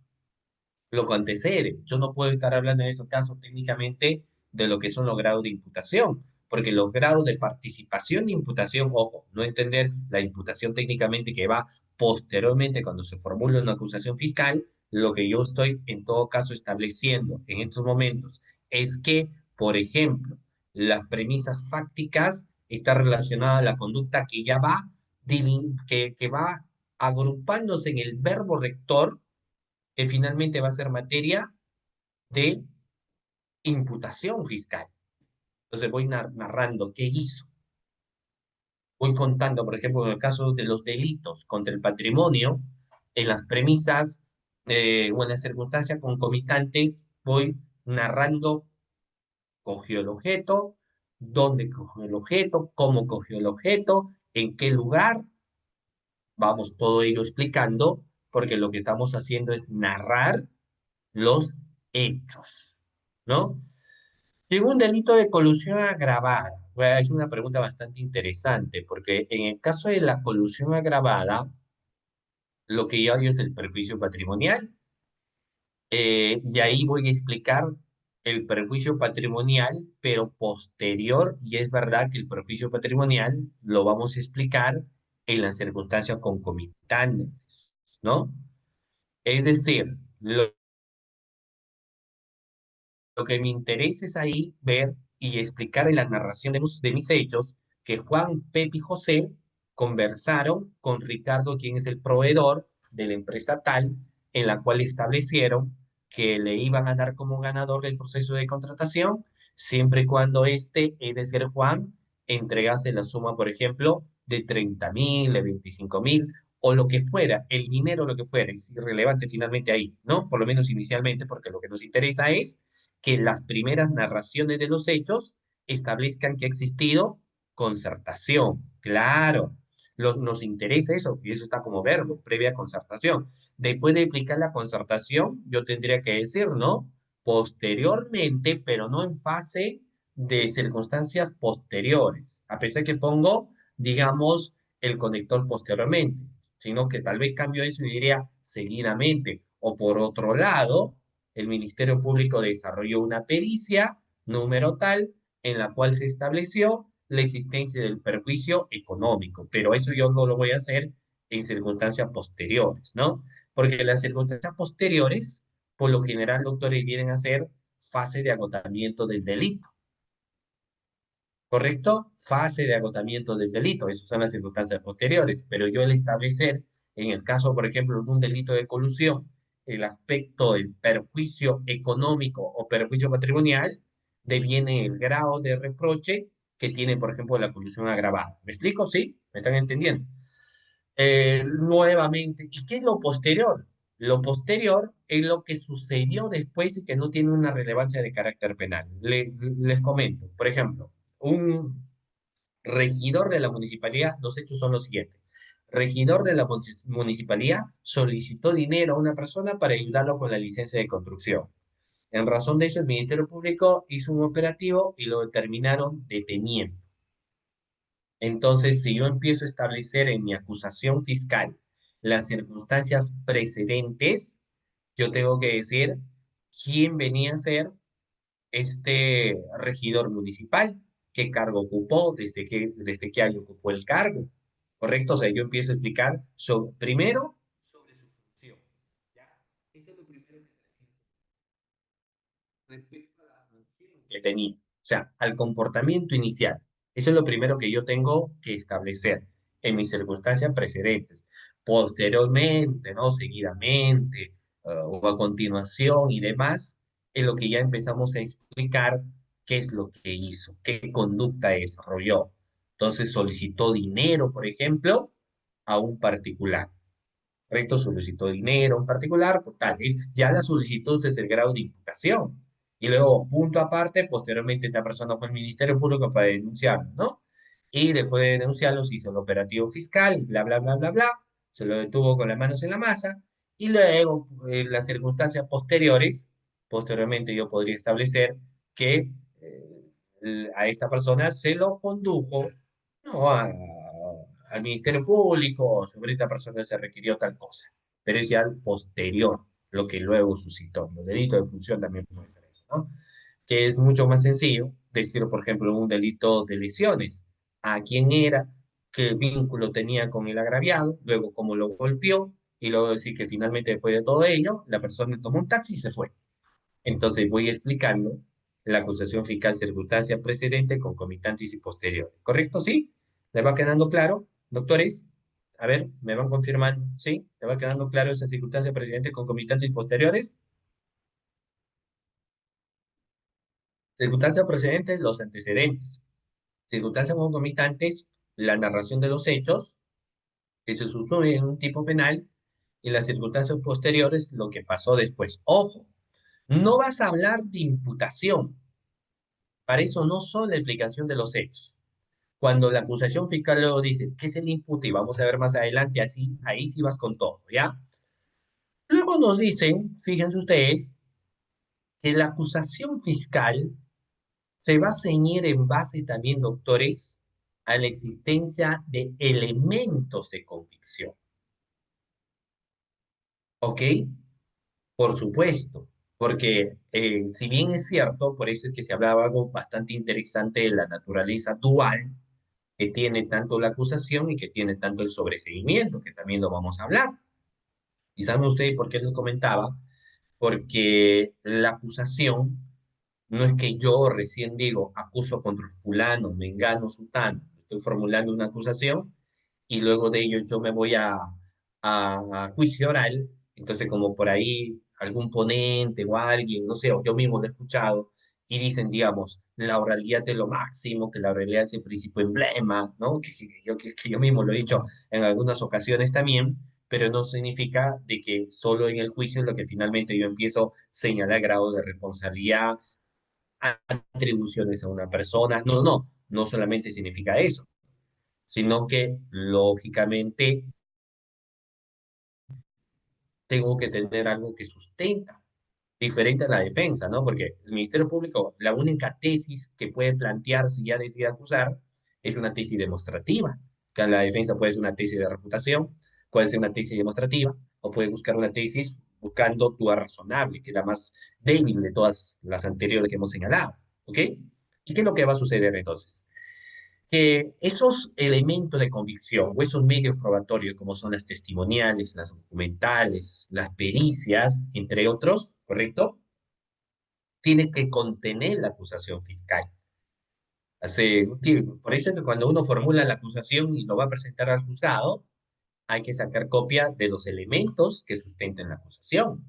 Lo que antecede. Yo no puedo estar hablando en esos casos técnicamente de lo que son los grados de imputación, porque los grados de participación de imputación, ojo, no entender la imputación técnicamente que va posteriormente cuando se formula una acusación fiscal, lo que yo estoy en todo caso estableciendo en estos momentos es que, por ejemplo, las premisas fácticas están relacionadas a la conducta que ya va, que va agrupándose en el verbo rector que finalmente va a ser materia de imputación fiscal. Entonces voy narrando qué hizo. Voy contando, por ejemplo, en el caso de los delitos contra el patrimonio, en las premisas o en las circunstancias concomitantes, voy narrando, cogió el objeto, dónde cogió el objeto, cómo cogió el objeto, en qué lugar, vamos todo ello explicando, porque lo que estamos haciendo es narrar los hechos, ¿no? Llegó un delito de colusión agravada. Bueno, es una pregunta bastante interesante, porque en el caso de la colusión agravada, lo que yo hago es el perjuicio patrimonial, y ahí voy a explicar el perjuicio patrimonial, pero posterior, y es verdad que el perjuicio patrimonial lo vamos a explicar en las circunstancias concomitantes, ¿no? Es decir, lo que me interesa es ahí ver y explicar en la narración de mis hechos que Juan, Pepe y José conversaron con Ricardo, quien es el proveedor de la empresa tal, en la cual establecieron que le iban a dar como ganador del proceso de contratación, siempre y cuando éste, es decir, Juan, entregase la suma, por ejemplo, de 30.000, de 25.000, o lo que fuera, el dinero, lo que fuera, es irrelevante finalmente ahí, ¿no? Por lo menos inicialmente, porque lo que nos interesa es que las primeras narraciones de los hechos establezcan que ha existido concertación. Claro, nos interesa eso, y eso está como verbo, previa concertación. Después de explicar la concertación, yo tendría que decir, ¿no? Posteriormente, pero no en fase de circunstancias posteriores, a pesar que pongo, digamos, el conector posteriormente, sino que tal vez cambio eso y diría seguidamente. O por otro lado, el Ministerio Público desarrolló una pericia, número tal, en la cual se estableció la existencia del perjuicio económico, pero eso yo no lo voy a hacer en circunstancias posteriores, ¿no? Porque las circunstancias posteriores, por lo general, doctores, vienen a ser fase de agotamiento del delito. ¿Correcto? Fase de agotamiento del delito, esas son las circunstancias posteriores, pero yo al establecer, en el caso, por ejemplo, de un delito de colusión, el aspecto del perjuicio económico o perjuicio patrimonial, deviene el grado de reproche que tiene, por ejemplo, la colusión agravada. ¿Me explico? ¿Sí? ¿Me están entendiendo? Nuevamente, ¿y qué es lo posterior? Lo posterior es lo que sucedió después y que no tiene una relevancia de carácter penal. Les comento, por ejemplo, un regidor de la municipalidad, los hechos son los siguientes. Regidor de la municipalidad solicitó dinero a una persona para ayudarlo con la licencia de construcción. En razón de eso, el Ministerio Público hizo un operativo y lo terminaron deteniendo. Entonces, si yo empiezo a establecer en mi acusación fiscal las circunstancias precedentes, yo tengo que decir quién venía a ser este regidor municipal, qué cargo ocupó, desde qué año ocupó el cargo, ¿correcto? O sea, yo empiezo a explicar primero sobre su función, ¿ya? Eso es lo primero que respecto a la función que tenía, o sea, al comportamiento inicial. Eso es lo primero que yo tengo que establecer en mis circunstancias precedentes. Posteriormente, ¿no? Seguidamente, o a continuación y demás, es lo que ya empezamos a explicar qué es lo que hizo, qué conducta desarrolló. Entonces solicitó dinero, por ejemplo, a un particular. Recto solicitó dinero en particular, por tal vez ya la solicitud es el grado de imputación. Y luego, punto aparte, posteriormente esta persona fue al Ministerio Público para denunciarlo, ¿no? Y después de denunciarlo se hizo el operativo fiscal, y bla, bla, bla, bla, bla, se lo detuvo con las manos en la masa, y luego, en las circunstancias posteriores, posteriormente yo podría establecer que a esta persona se lo condujo, ¿no? Al Ministerio Público, sobre esta persona se requirió tal cosa, pero es ya posterior, lo que luego suscitó. Los delitos de función también puede ser eso, ¿no? Que es mucho más sencillo decir, por ejemplo, un delito de lesiones, a quién era, qué vínculo tenía con el agraviado, luego cómo lo golpeó, y luego decir que finalmente después de todo ello, la persona tomó un taxi y se fue. Entonces voy explicando la acusación fiscal, circunstancia precedente, concomitantes y posteriores. ¿Correcto? ¿Sí? ¿Le va quedando claro, doctores? A ver, me van confirmando, ¿sí? ¿Le va quedando claro esa circunstancia precedente, concomitantes y posteriores? Circunstancias precedentes, los antecedentes. Circunstancias concomitantes, la narración de los hechos, que se sucede en un tipo penal, y las circunstancias posteriores, lo que pasó después. Ojo, no vas a hablar de imputación. Para eso no son la explicación de los hechos. Cuando la acusación fiscal luego dice que se le imputa, y vamos a ver más adelante, así, ahí sí vas con todo, ¿ya? Luego nos dicen, fíjense ustedes, que la acusación fiscal se va a ceñir en base también, doctores, a la existencia de elementos de convicción, ¿ok? Por supuesto, porque si bien es cierto, por eso es que se hablaba algo bastante interesante de la naturaleza dual que tiene tanto la acusación y que tiene tanto el sobreseguimiento, que también lo vamos a hablar. ¿Y saben ustedes por qué les comentaba? Porque la acusación no es que yo recién digo acuso contra fulano, mengano, sutano, estoy formulando una acusación y luego de ello yo me voy a juicio oral, entonces como por ahí algún ponente o alguien, no sé, o yo mismo lo he escuchado, y dicen, digamos, la oralidad es lo máximo, que la oralidad es el principio emblema, ¿no? Que yo mismo lo he dicho en algunas ocasiones también, pero no significa de que solo en el juicio es lo que finalmente yo empiezo a señalar grado de responsabilidad, atribuciones a una persona. No, no, no solamente significa eso, sino que lógicamente tengo que tener algo que sustenta, diferente a la defensa, ¿no? Porque el Ministerio Público, la única tesis que puede plantear si ya decide acusar es una tesis demostrativa. Que la defensa puede ser una tesis de refutación, puede ser una tesis demostrativa, o puede buscar una tesis buscando duda razonable, que es la más débil de todas las anteriores que hemos señalado, ¿ok? ¿Y qué es lo que va a suceder entonces? Que esos elementos de convicción o esos medios probatorios, como son las testimoniales, las documentales, las pericias, entre otros, ¿correcto? Tiene que contener la acusación fiscal. Por eso es que cuando uno formula la acusación y lo va a presentar al juzgado, hay que sacar copia de los elementos que sustenten la acusación,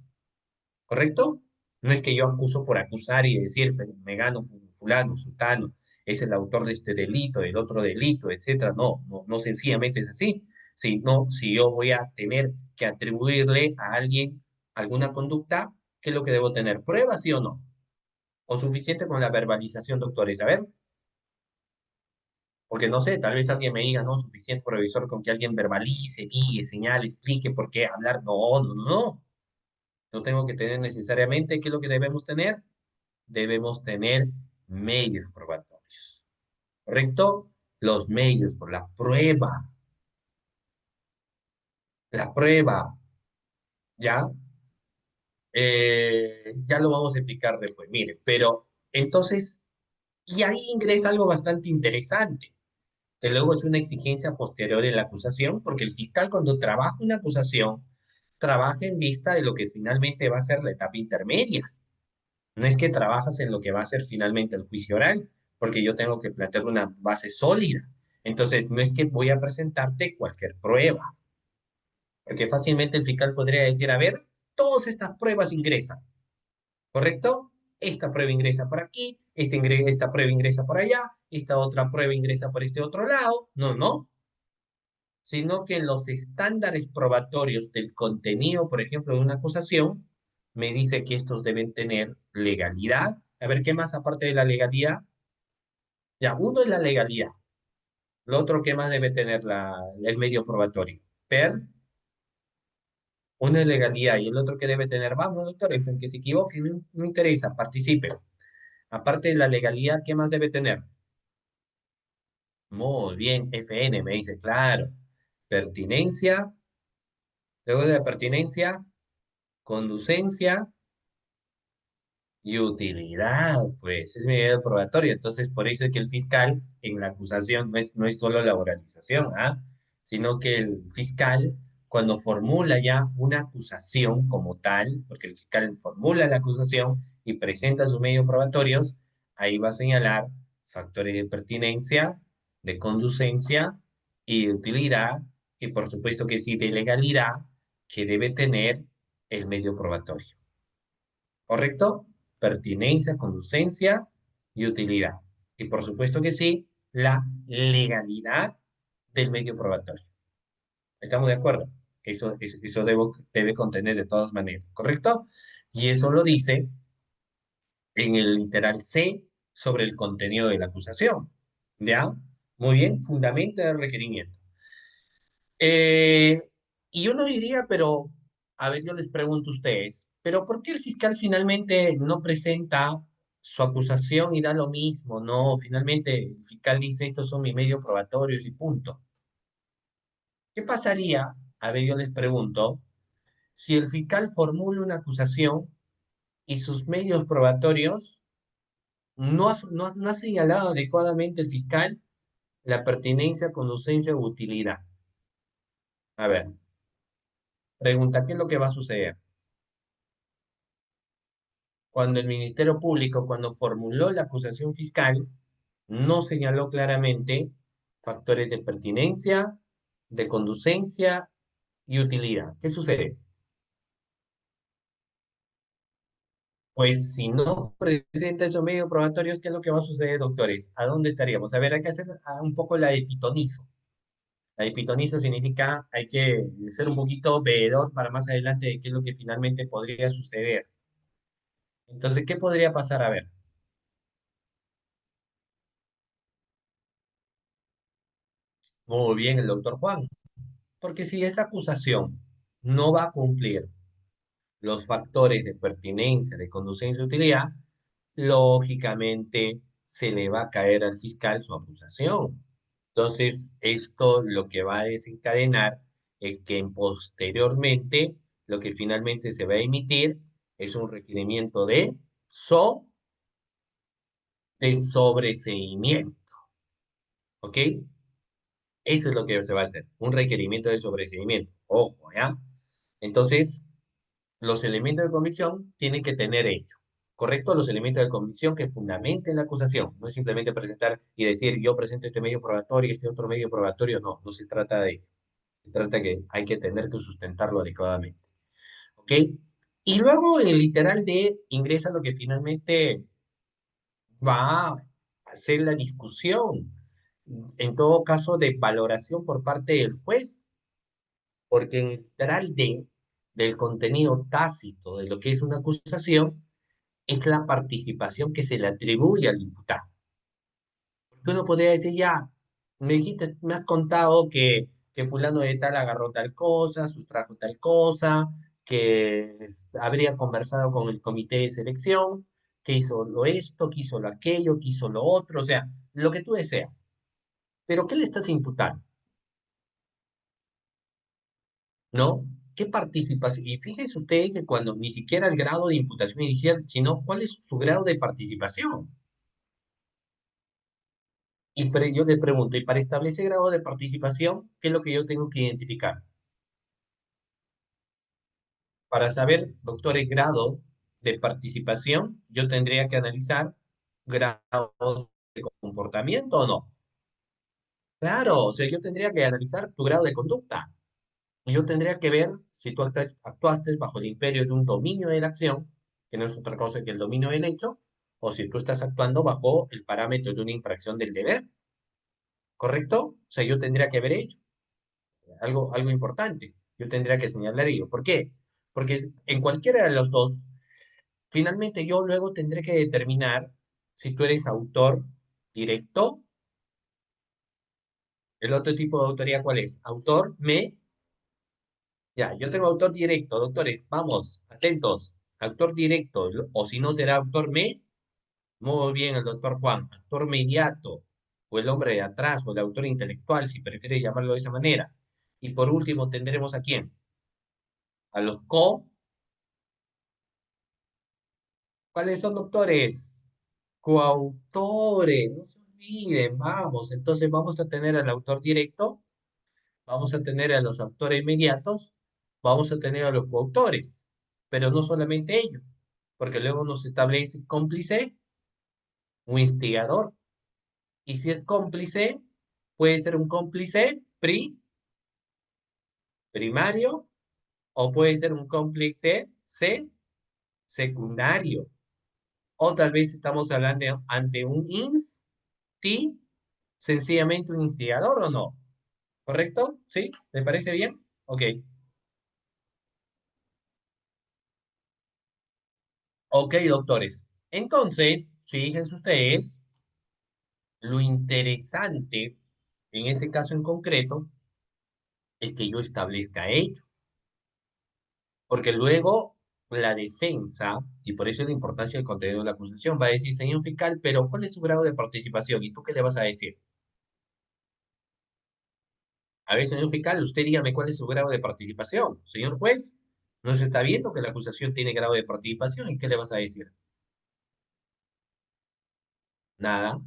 ¿correcto? No es que yo acuso por acusar y decir, Megano, fulano, sutano, es el autor de este delito, del otro delito, etcétera. No, no, no sencillamente es así. Sino si yo voy a tener que atribuirle a alguien alguna conducta, ¿qué es lo que debo tener? ¿Pruebas, sí o no? O suficiente con la verbalización, doctores. A ver, porque no sé, tal vez alguien me diga, no, suficiente, profesor, con que alguien verbalice, guíe, señale, explique por qué hablar. No, no, no, no. No tengo que tener necesariamente, ¿qué es lo que debemos tener? Debemos tener medios probatorios, ¿correcto? Los medios por la prueba, ¿ya? Ya lo vamos a explicar después, mire, pero entonces, y ahí ingresa algo bastante interesante, que luego es una exigencia posterior en la acusación, porque el fiscal cuando trabaja una acusación, trabaja en vista de lo que finalmente va a ser la etapa intermedia. No es que trabajas en lo que va a ser finalmente el juicio oral, porque yo tengo que plantear una base sólida. Entonces, no es que voy a presentarte cualquier prueba, porque fácilmente el fiscal podría decir, a ver, todas estas pruebas ingresan, ¿correcto? Esta prueba ingresa por aquí, esta prueba ingresa por allá, esta otra prueba ingresa por este otro lado. No, no, sino que los estándares probatorios del contenido, por ejemplo, de una acusación, me dice que estos deben tener legalidad. A ver, ¿qué más aparte de la legalidad? Ya, uno es la legalidad. Lo otro, ¿qué más debe tener el medio probatorio? Per, uno es legalidad y el otro que debe tener, vamos, doctores, en que se equivoque, no, no interesa, participe. Aparte de la legalidad, ¿qué más debe tener? Muy bien, FN me dice, claro. Pertinencia, luego de la pertinencia, conducencia y utilidad, pues es medida probatoria. Entonces, por eso es que el fiscal en la acusación no es solo la oralización, ¿ah? Sino que el fiscal, cuando formula ya una acusación como tal, porque el fiscal formula la acusación y presenta sus medios probatorios, ahí va a señalar factores de pertinencia, de conducencia y de utilidad, y por supuesto que sí, de legalidad que debe tener el medio probatorio. ¿Correcto? Pertinencia, conducencia y utilidad. Y por supuesto que sí, la legalidad del medio probatorio. ¿Estamos de acuerdo? Eso debe contener de todas maneras, ¿correcto? Y eso lo dice en el literal C sobre el contenido de la acusación. ¿Ya? Muy bien, fundamento del requerimiento. Eh, y uno diría, pero, a ver, yo les pregunto a ustedes, pero ¿por qué el fiscal finalmente no presenta su acusación y da lo mismo? No, finalmente el fiscal dice, estos son mis medios probatorios y punto. ¿Qué pasaría, a ver, yo les pregunto, si el fiscal formula una acusación y sus medios probatorios no ha señalado adecuadamente el fiscal la pertinencia, conducencia u utilidad? A ver, pregunta, ¿qué es lo que va a suceder? Cuando el Ministerio Público, cuando formuló la acusación fiscal, no señaló claramente factores de pertinencia, de conducencia y utilidad. ¿Qué sucede? Pues si no presenta esos medios probatorios, ¿qué es lo que va a suceder, doctores? ¿A dónde estaríamos? A ver, hay que hacer un poco la epitonizo. La epitonizo significa hay que ser un poquito veedor para más adelante de qué es lo que finalmente podría suceder. Entonces, ¿qué podría pasar? A ver, muy bien el doctor Juan, porque si esa acusación no va a cumplir los factores de pertinencia, de conducencia y utilidad, lógicamente se le va a caer al fiscal su acusación. Entonces, esto lo que va a desencadenar es que posteriormente lo que finalmente se va a emitir es un requerimiento de sobreseimiento, ¿ok? Eso es lo que se va a hacer, un requerimiento de sobreseimiento. Ojo, ¿ya? Entonces, los elementos de convicción tienen que tener hecho, ¿correcto? Los elementos de convicción que fundamenten la acusación. No es simplemente presentar y decir, yo presento este medio probatorio y este otro medio probatorio. No, no se trata de. Se trata que hay que tener que sustentarlo adecuadamente. ¿Ok? Y luego el literal de ingresa lo que finalmente va a hacer la discusión, en todo caso de valoración por parte del juez, porque en el literal del contenido tácito de lo que es una acusación es la participación que se le atribuye al imputado. Porque uno podría decir, ya, me dijiste, me has contado que fulano de tal agarró tal cosa, sustrajo tal cosa, que habría conversado con el comité de selección, que hizo lo esto, que hizo lo aquello, que hizo lo otro, o sea, lo que tú deseas. Pero ¿qué le estás imputando? ¿No? ¿Qué participación? Y fíjense ustedes que cuando ni siquiera el grado de imputación inicial, sino cuál es su grado de participación. Yo les pregunto, y para establecer grado de participación, ¿qué es lo que yo tengo que identificar? Para saber, doctores, grado de participación, yo tendría que analizar grado de comportamiento o no. Claro, o sea, yo tendría que analizar tu grado de conducta. Y yo tendría que ver si tú actuaste bajo el imperio de un dominio de la acción, que no es otra cosa que el dominio del hecho, o si tú estás actuando bajo el parámetro de una infracción del deber, ¿correcto? O sea, yo tendría que ver ello. Algo importante. Yo tendría que señalar ello. ¿Por qué? Porque en cualquiera de los dos, finalmente yo luego tendré que determinar si tú eres autor directo. El otro tipo de autoría, ¿cuál es? Autor, ya, yo tengo autor directo, doctores, vamos, atentos. Autor directo, o si no será autor muy bien el doctor Juan, autor mediato, o el hombre de atrás, o el autor intelectual, si prefiere llamarlo de esa manera. Y por último, tendremos a quién? A los ¿cuáles son, doctores? Coautores, no se olviden, vamos. Entonces vamos a tener al autor directo, vamos a tener a los autores inmediatos, vamos a tener a los coautores, pero no solamente ellos, porque luego nos establece cómplice o instigador. Y si es cómplice, puede ser un cómplice primario o puede ser un cómplice secundario. O tal vez estamos hablando ante un sencillamente un instigador o no. ¿Correcto? ¿Sí? ¿Le parece bien? Ok. Ok, doctores. Entonces, fíjense ustedes, lo interesante en ese caso en concreto es que yo establezca hecho, porque luego la defensa, y por eso es la importancia del contenido de la acusación, va a decir, señor fiscal, pero ¿cuál es su grado de participación? ¿Y tú qué le vas a decir? A ver, señor fiscal, usted dígame cuál es su grado de participación. Señor juez, no se está viendo que la acusación tiene grado de participación, ¿y qué le vas a decir? Nada.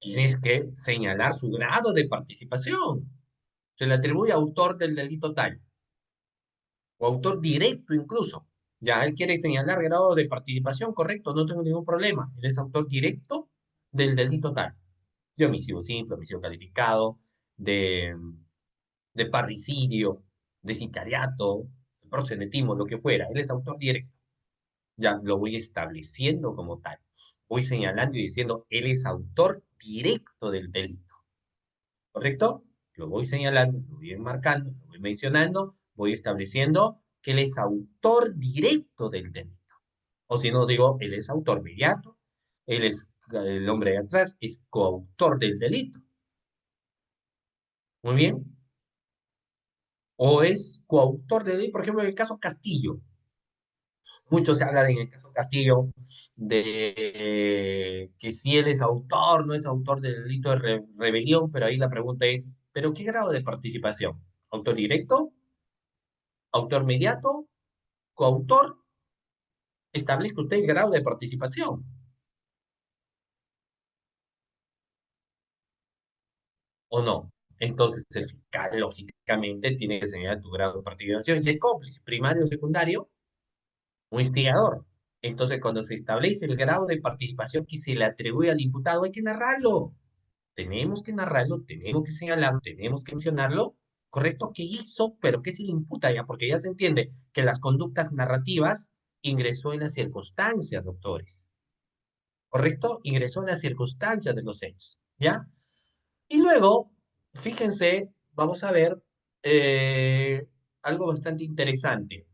Tienes que señalar su grado de participación. Se le atribuye a autor del delito tal, o autor directo incluso. Ya, él quiere señalar grado de participación, correcto, no tengo ningún problema. Él es autor directo del delito tal. De homicidio simple, homicidio calificado, de, de parricidio, de sicariato, proxenetismo, lo que fuera, él es autor directo. Ya lo voy estableciendo como tal. Voy señalando y diciendo, él es autor directo del delito. ¿Correcto? Lo voy señalando, lo voy enmarcando, lo voy mencionando, voy estableciendo que él es autor directo del delito. O si no, digo, él es autor mediato, él es el hombre de atrás, es coautor del delito. Muy bien. O es coautor del delito, por ejemplo, en el caso Castillo. Mucho se habla en el caso Castillo de que si él es autor, no es autor del delito de rebelión, pero ahí la pregunta es, ¿pero qué grado de participación? ¿Autor directo? ¿Autor mediato? ¿Coautor? Establezca usted el grado de participación, ¿o no? Entonces, el fiscal, lógicamente, tiene que señalar tu grado de participación y el cómplice, primario o secundario, un instigador. Entonces, cuando se establece el grado de participación que se le atribuye al imputado, hay que narrarlo. Tenemos que narrarlo, tenemos que señalarlo, tenemos que mencionarlo, ¿correcto? ¿Qué hizo? Pero ¿qué se le imputa ya? Porque ya se entiende que las conductas narrativas ingresó en las circunstancias, doctores, ¿correcto? Ingresó en las circunstancias de los hechos, ¿ya? Y luego, fíjense, vamos a ver eh, algo bastante interesante.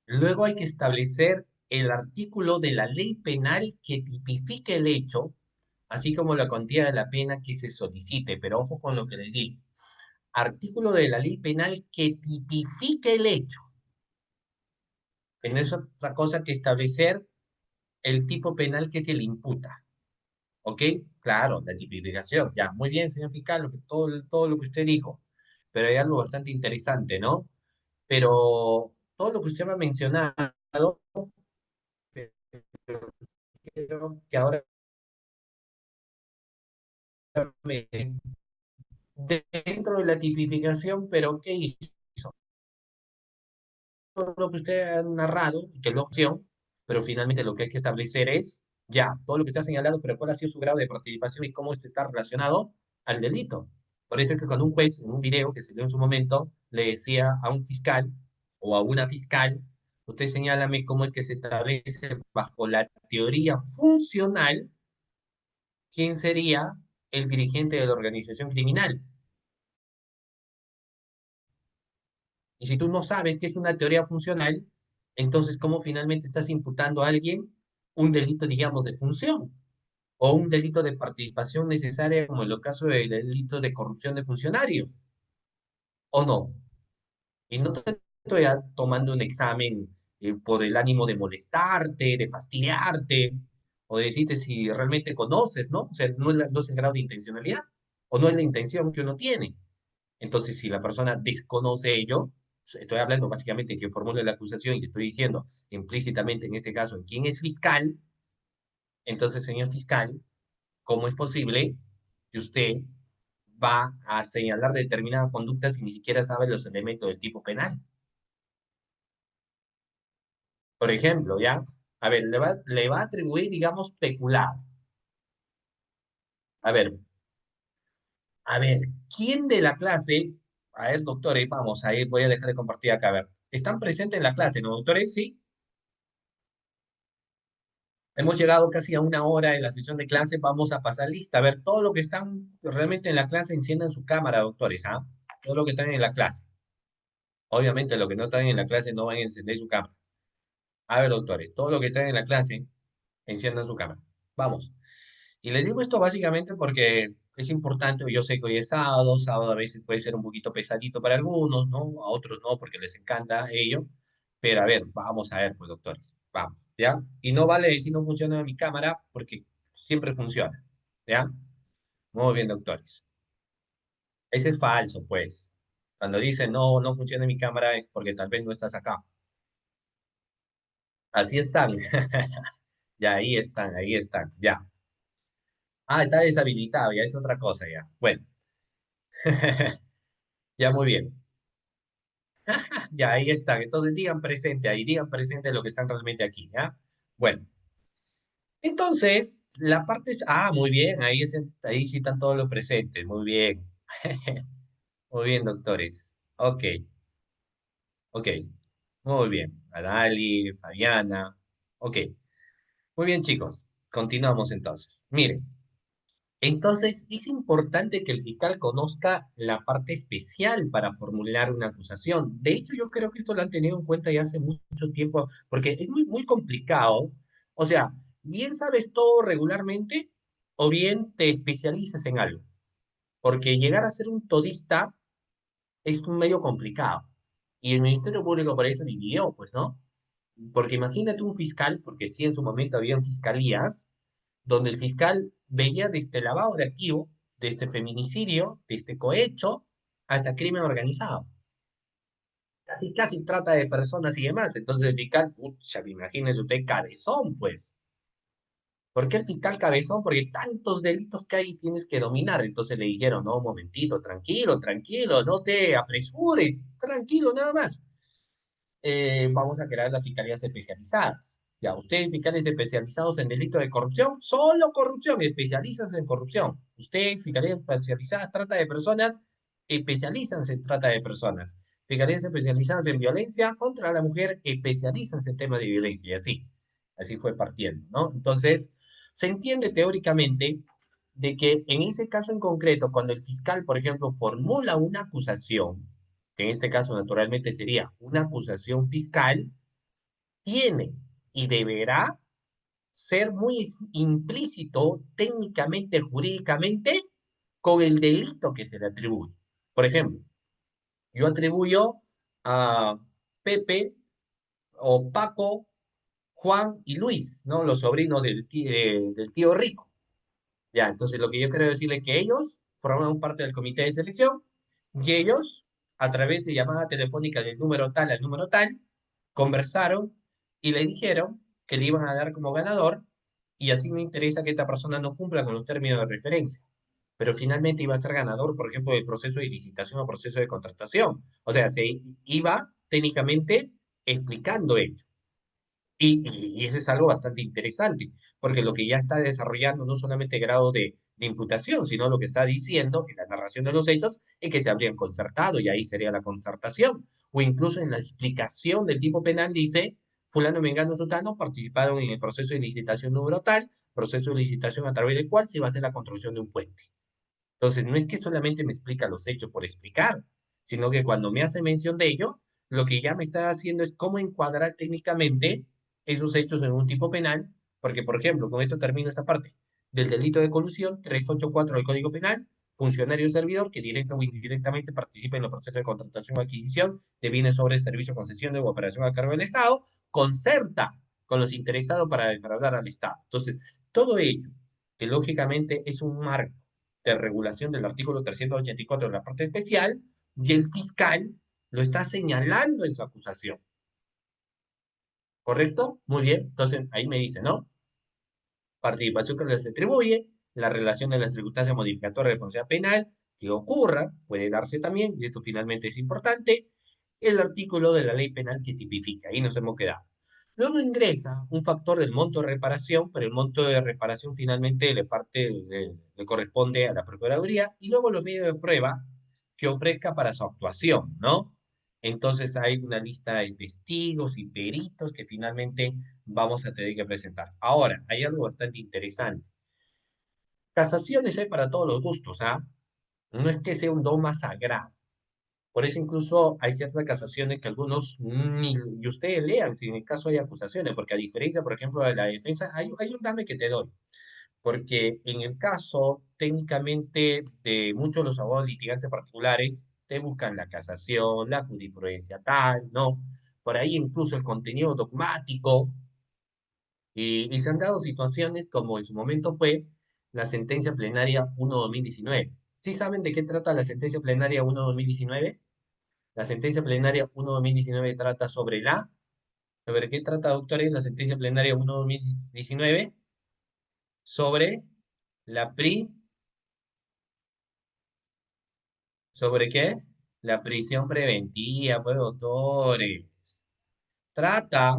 Luego hay que establecer el artículo de la ley penal que tipifique el hecho, así como la cuantía de la pena que se solicite. Pero ojo con lo que les digo. Artículo de la ley penal que tipifique el hecho. Que no es otra cosa que establecer el tipo penal que se le imputa. ¿Ok? Claro, la tipificación. Ya, muy bien, señor fiscal, todo lo que usted dijo. Pero hay algo bastante interesante, ¿no? Pero todo lo que usted me ha mencionado, creo que ahora me dentro de la tipificación, pero ¿qué hizo? Todo lo que usted ha narrado, que es la opción, pero finalmente lo que hay que establecer es, ya, todo lo que está señalado, pero cuál ha sido su grado de participación y cómo este está relacionado al delito. Por eso es que cuando un juez, en un video que se dio en su momento, le decía a un fiscal o a una fiscal, usted señálame cómo es que se establece bajo la teoría funcional quién sería el dirigente de la organización criminal. Y si tú no sabes qué es una teoría funcional, entonces, ¿cómo finalmente estás imputando a alguien un delito, digamos, de función o un delito de participación necesaria, como en el caso del delito de corrupción de funcionarios, o no? Y no te estoy tomando un examen por el ánimo de molestarte, de fastidiarte, o de decirte si realmente conoces, ¿no? O sea, no es el grado de intencionalidad, o no es la intención que uno tiene. Entonces, si la persona desconoce ello, estoy hablando básicamente de que formule la acusación y estoy diciendo implícitamente en este caso quién es fiscal, entonces, señor fiscal, ¿cómo es posible que usted va a señalar determinada conducta si ni siquiera sabe los elementos del tipo penal? Por ejemplo, ¿ya? A ver, le va a atribuir, digamos, peculado. A ver, a ver, ¿quién de la clase? A ver, doctores, vamos a ir, voy a dejar de compartir acá. A ver, ¿están presentes en la clase, no, doctores? Sí. Hemos llegado casi a una hora en la sesión de clase, vamos a pasar lista. A ver, todo lo que están realmente en la clase, enciendan su cámara, doctores, ¿ah? Todo lo que están en la clase. Obviamente, los que no están en la clase no van a encender su cámara. A ver, doctores, todo lo que están en la clase, enciendan su cámara. Vamos. Y les digo esto básicamente porque es importante, yo sé que hoy es sábado, sábado a veces puede ser un poquito pesadito para algunos, ¿no? A otros no, porque les encanta ello. Pero a ver, vamos a ver, pues, doctores, vamos, ¿ya? Y no vale decir no funciona mi cámara, porque siempre funciona, ¿ya? Muy bien, doctores. Ese es falso, pues. Cuando dicen no, no funciona mi cámara es porque tal vez no estás acá. Así están. Ya, ahí están, ya. Ah, está deshabilitado, ya es otra cosa, ya. Bueno, ya muy bien. Ya, ahí están. Entonces digan presente lo que están realmente aquí, ¿ya? Bueno, entonces, la parte... Ah, muy bien, ahí sí están todos los presentes, muy bien. Muy bien, doctores. Ok. Ok, muy bien. Adali, Fabiana. Ok, muy bien, chicos. Continuamos entonces. Miren, entonces es importante que el fiscal conozca la parte especial para formular una acusación. De hecho, yo creo que esto lo han tenido en cuenta ya hace mucho tiempo, porque es muy complicado. O sea, bien sabes todo regularmente o bien te especializas en algo, porque llegar a ser un todista es un medio complicado. Y el Ministerio Público por eso dividió, pues, ¿no? Porque imagínate un fiscal, porque sí en su momento habían fiscalías, donde el fiscal veía desde lavado de activo, desde feminicidio, desde cohecho, hasta crimen organizado. Casi trata de personas y demás. Entonces el fiscal, pucha, imagínese usted cabezón, pues. ¿Por qué el fiscal cabezón? Porque tantos delitos que hay tienes que dominar. Entonces le dijeron, no, un momentito, tranquilo, no te apresure, tranquilo, nada más. Vamos a crear las fiscalías especializadas. Ya, ustedes, fiscales especializados en delitos de corrupción, solo corrupción, especializan en corrupción. Ustedes, fiscalías especializadas, trata de personas, especializan en trata de personas. Fiscalías especializadas en violencia contra la mujer, especializan en temas de violencia, y así fue partiendo, ¿no? Entonces, se entiende teóricamente de que en ese caso en concreto, cuando el fiscal, por ejemplo, formula una acusación, que en este caso naturalmente sería una acusación fiscal, tiene y deberá ser muy implícito técnicamente, jurídicamente, con el delito que se le atribuye. Por ejemplo, yo atribuyo a Pepe o Paco, Juan y Luis, ¿no? Los sobrinos del tío Rico. Ya, entonces lo que yo quiero decirle es que ellos forman parte del comité de selección y ellos, a través de llamada telefónica del número tal al número tal, conversaron y le dijeron que le iban a dar como ganador y así me interesa que esta persona no cumpla con los términos de referencia. Pero finalmente iba a ser ganador, por ejemplo, del proceso de licitación o proceso de contratación. O sea, se iba técnicamente explicando esto. Y eso es algo bastante interesante, porque lo que ya está desarrollando no solamente grado de imputación, sino lo que está diciendo en la narración de los hechos es que se habrían concertado y ahí sería la concertación. O incluso en la explicación del tipo penal dice, fulano, mengano, sutano participaron en el proceso de licitación número tal, proceso de licitación a través del cual se va a hacer la construcción de un puente. Entonces, no es que solamente me explica los hechos por explicar, sino que cuando me hace mención de ello, lo que ya me está haciendo es cómo encuadrar técnicamente esos hechos en un tipo penal, porque, por ejemplo, con esto termino esta parte, del delito de colusión, 384 del Código Penal, funcionario o servidor que directa o indirectamente participa en los procesos de contratación o adquisición de bienes sobre servicio, concesión de operación a cargo del Estado, concerta con los interesados para defraudar al Estado. Entonces, todo ello, que lógicamente es un marco de regulación del artículo 384 de la parte especial, y el fiscal lo está señalando en su acusación. ¿Correcto? Muy bien. Entonces, ahí me dice, ¿no? Participación que les atribuye, la relación de las circunstancias modificatorias de responsabilidad penal que ocurra, puede darse también, y esto finalmente es importante, el artículo de la ley penal que tipifica. Ahí nos hemos quedado. Luego ingresa un factor del monto de reparación, pero el monto de reparación finalmente le corresponde a la Procuraduría, y luego los medios de prueba que ofrezca para su actuación, ¿no? Entonces hay una lista de testigos y peritos que finalmente vamos a tener que presentar. Ahora, hay algo bastante interesante. Casaciones hay para todos los gustos, ¿ah? No es que sea un dogma sagrado. Por eso incluso hay ciertas casaciones que algunos ni y ustedes lean si en el caso hay acusaciones, porque a diferencia, por ejemplo, de la defensa, hay un dame que te doy. Porque en el caso técnicamente de muchos de los abogados litigantes particulares, te buscan la casación, la jurisprudencia tal, ¿no? Por ahí incluso el contenido dogmático, y se han dado situaciones como en su momento fue la sentencia plenaria 1/2019. ¿Sí saben de qué trata la sentencia plenaria 1/2019? La sentencia plenaria 1/2019 trata ¿sobre qué trata, doctores, la sentencia plenaria 1/2019? Sobre la ¿sobre qué? La prisión preventiva, pues, doctores. Trata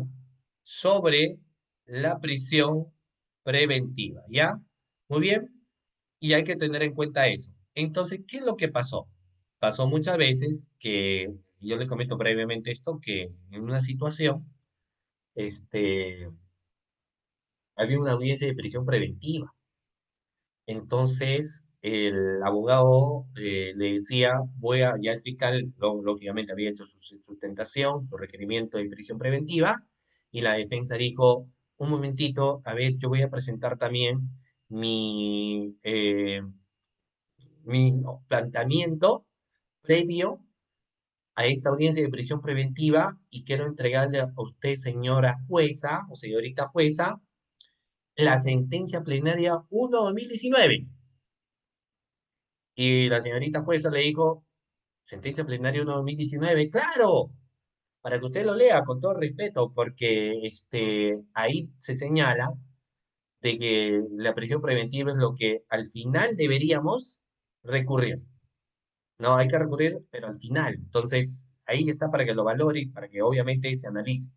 sobre la prisión preventiva, ¿ya? Muy bien. Y hay que tener en cuenta eso. Entonces, ¿qué es lo que pasó? Pasó muchas veces que yo le comento brevemente esto, que en una situación, este, había una audiencia de prisión preventiva. Entonces, el abogado le decía, ya el fiscal, lógicamente había hecho su sustentación, su requerimiento de prisión preventiva, y la defensa dijo, un momentito, a ver, yo voy a presentar también mi, eh, mi planteamiento previo a esta audiencia de prisión preventiva y quiero entregarle a usted, señora jueza o señorita jueza, la sentencia plenaria 1/2019. Y la señorita jueza le dijo, sentencia plenaria 1/2019, claro, para que usted lo lea con todo respeto, porque ahí se señala de que la prisión preventiva es lo que al final deberíamos recurrir. No, hay que recurrir, pero al final. Entonces, ahí está para que lo valore y para que obviamente se analice.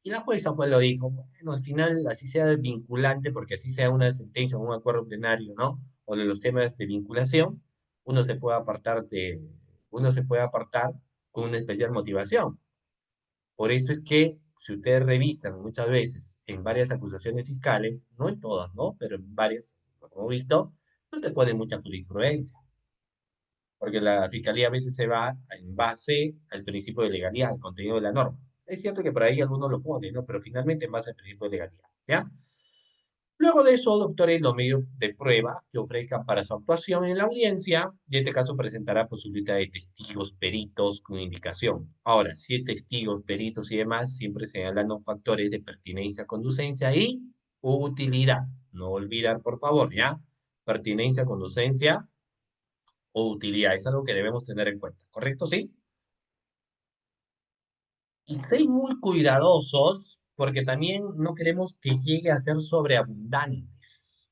Y la jueza pues lo dijo, bueno, al final así sea vinculante, porque así sea una sentencia o un acuerdo plenario, ¿no? O de los temas de vinculación, uno se puede apartar uno se puede apartar con una especial motivación. Por eso es que si ustedes revisan muchas veces en varias acusaciones fiscales, no en todas, ¿no? Pero en varias, como hemos visto, no te pone mucha jurisprudencia porque la fiscalía a veces se va en base al principio de legalidad, al contenido de la norma. Es cierto que por ahí algunos lo ponen, ¿no? Pero finalmente en base al principio de legalidad, ¿ya? Luego de eso, doctores, los medios de prueba que ofrezcan para su actuación en la audiencia, y en este caso presentará pues, su lista de testigos, peritos con indicación. Ahora, si hay testigos, peritos y demás, siempre señalando factores de pertinencia, conducencia y utilidad. No olvidar, por favor, ¿ya? Pertinencia, conducencia o utilidad. Es algo que debemos tener en cuenta, ¿correcto? ¿Sí? Y ser muy cuidadosos porque también no queremos que llegue a ser sobreabundantes.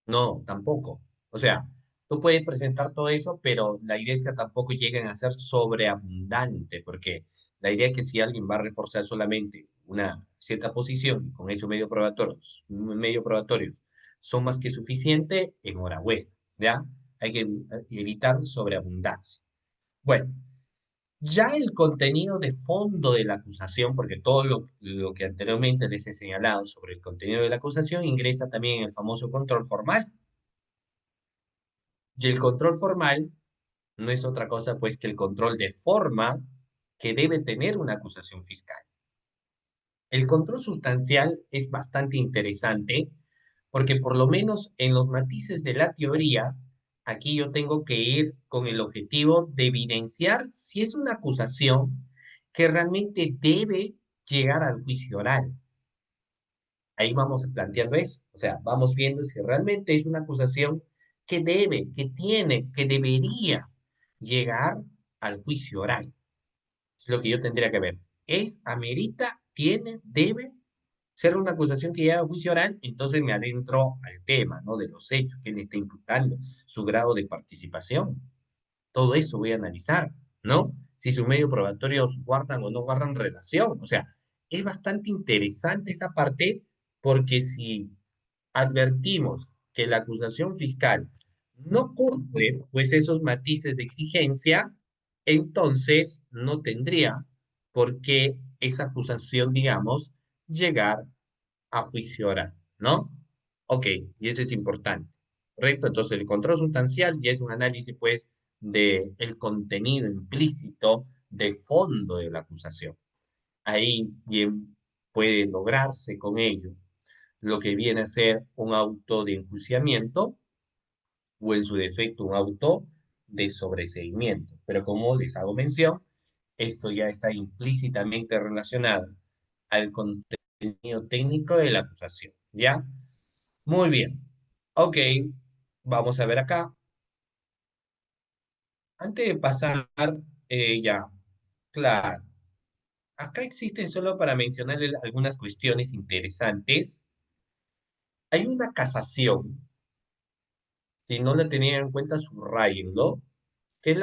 No, tampoco. O sea, tú puedes presentar todo eso, pero la idea es que tampoco lleguen a ser sobreabundante, porque la idea es que si alguien va a reforzar solamente una cierta posición y con medio probatorio son más que suficiente, enhorabuena, ¿ya? Hay que evitar sobreabundancia. Bueno, ya el contenido de fondo de la acusación, porque todo lo que anteriormente les he señalado sobre el contenido de la acusación ingresa también en el famoso control formal. Y el control formal no es otra cosa pues que el control de forma que debe tener una acusación fiscal. El control sustancial es bastante interesante porque por lo menos en los matices de la teoría, aquí yo tengo que ir con el objetivo de evidenciar si es una acusación que realmente debe llegar al juicio oral. Ahí vamos planteando eso, o sea, vamos viendo si realmente es una acusación que debe, que tiene, que debería llegar al juicio oral. Es lo que yo tendría que ver. ¿Es, amerita, tiene, debe ser una acusación que lleva a juicio oral? Entonces me adentro al tema, ¿no? De los hechos que le está imputando, su grado de participación. Todo eso voy a analizar, ¿no? Si sus medios probatorios guardan o no guardan relación. O sea, es bastante interesante esa parte porque si advertimos que la acusación fiscal no cumple pues esos matices de exigencia, entonces no tendría por qué esa acusación, digamos, llegar a juicio oral, ¿no? Ok, y eso es importante, ¿correcto? Entonces el control sustancial ya es un análisis, pues, del contenido implícito de fondo de la acusación. Ahí bien puede lograrse con ello lo que viene a ser un auto de enjuiciamiento o en su defecto un auto de sobreseimiento. Pero como les hago mención, esto ya está implícitamente relacionado al contenido técnico de la acusación, ¿ya? Muy bien. Ok, vamos a ver acá. Antes de pasar, ya, claro. Acá existen solo para mencionarles algunas cuestiones interesantes. Hay una casación, si no la tenían en cuenta, subrayenlo, que es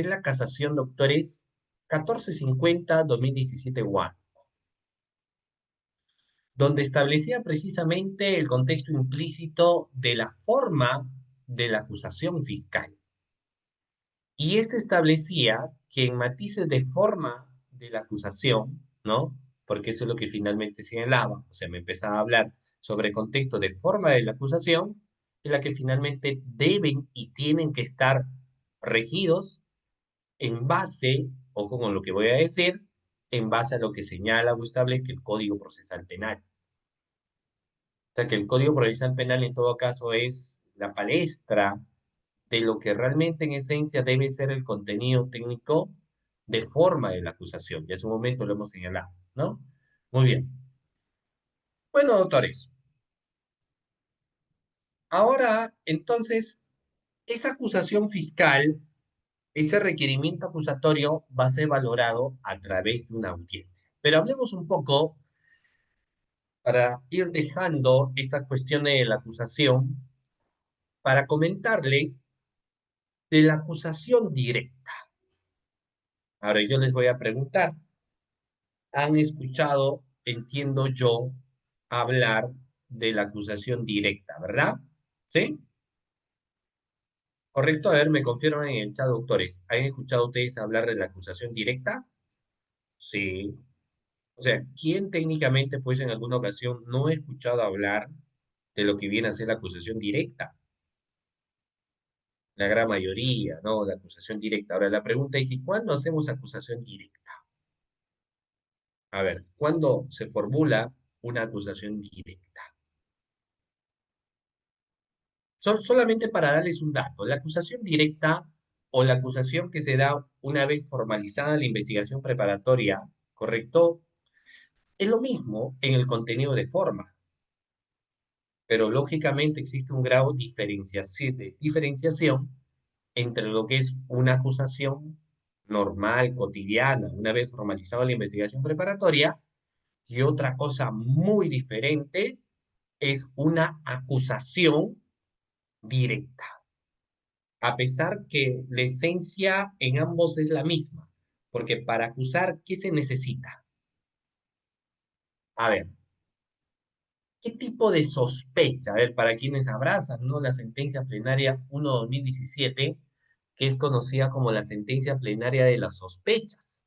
la casación, doctores, 1450-2017 donde establecía precisamente el contexto implícito de la forma de la acusación fiscal. Y este establecía que en matices de forma de la acusación, ¿no? Porque eso es lo que finalmente señalaba, o sea, me empezaba a hablar sobre contexto de forma de la acusación, en la que finalmente deben y tienen que estar regidos en base, ojo con lo que voy a decir, en base a lo que señala o establece el Código Procesal Penal. O sea, que el Código Procesal Penal en todo caso es la palestra de lo que realmente en esencia debe ser el contenido técnico de forma de la acusación. Ya en su momento lo hemos señalado, ¿no? Muy bien. Bueno, doctores, ahora entonces, esa acusación fiscal, ese requerimiento acusatorio va a ser valorado a través de una audiencia. Pero hablemos un poco para ir dejando estas cuestiones de la acusación, para comentarles de la acusación directa. Ahora yo les voy a preguntar, ¿han escuchado, entiendo yo, hablar de la acusación directa, verdad? ¿Sí? Correcto, a ver, me confirman en el chat, doctores. ¿Han escuchado ustedes hablar de la acusación directa? Sí. O sea, ¿quién técnicamente, pues, en alguna ocasión no ha escuchado hablar de lo que viene a ser la acusación directa? La gran mayoría, ¿no? La acusación directa. Ahora, la pregunta es, ¿y cuándo hacemos acusación directa? A ver, ¿cuándo se formula una acusación directa? Solamente para darles un dato, la acusación directa o la acusación que se da una vez formalizada la investigación preparatoria, ¿correcto? Es lo mismo en el contenido de forma, pero lógicamente existe un grado de diferenciación entre lo que es una acusación normal, cotidiana, una vez formalizada la investigación preparatoria, y otra cosa muy diferente es una acusación directa, a pesar que la esencia en ambos es la misma, porque para acusar, ¿qué se necesita? A ver, ¿qué tipo de sospecha? A ver, para quienes abrazan, ¿no? La sentencia plenaria 1/2017, que es conocida como la sentencia plenaria de las sospechas.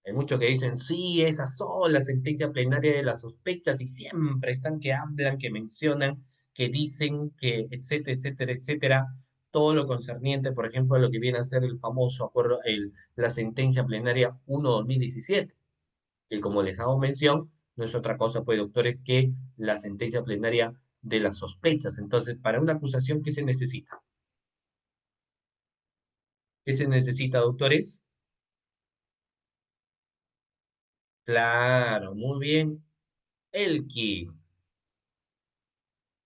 Hay muchos que dicen, sí, esas son la sentencia plenaria de las sospechas, y siempre están que hablan, que mencionan, que dicen, que etcétera, etcétera, etcétera, todo lo concerniente, por ejemplo, a lo que viene a ser el famoso acuerdo, la sentencia plenaria 1/2017, que como les hago mención, no es otra cosa, pues, doctores, que la sentencia plenaria de las sospechas. Entonces, para una acusación, ¿qué se necesita? ¿Qué se necesita, doctores? Claro, muy bien. Elki.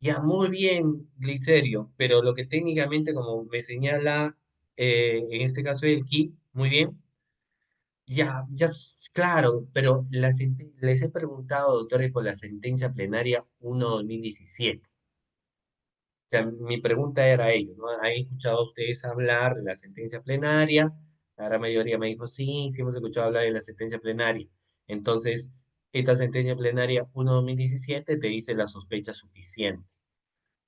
Ya, muy bien, Glicerio, pero lo que técnicamente, como me señala en este caso Elki, muy bien, ya, ya, claro, pero les he preguntado, doctores, por la sentencia plenaria 1/2017. O sea, mi pregunta era a ellos, ¿no? ¿Han escuchado ustedes hablar de la sentencia plenaria? La gran mayoría me dijo, sí, sí hemos escuchado hablar de la sentencia plenaria. Entonces, esta sentencia plenaria 1/2017 te dice la sospecha suficiente.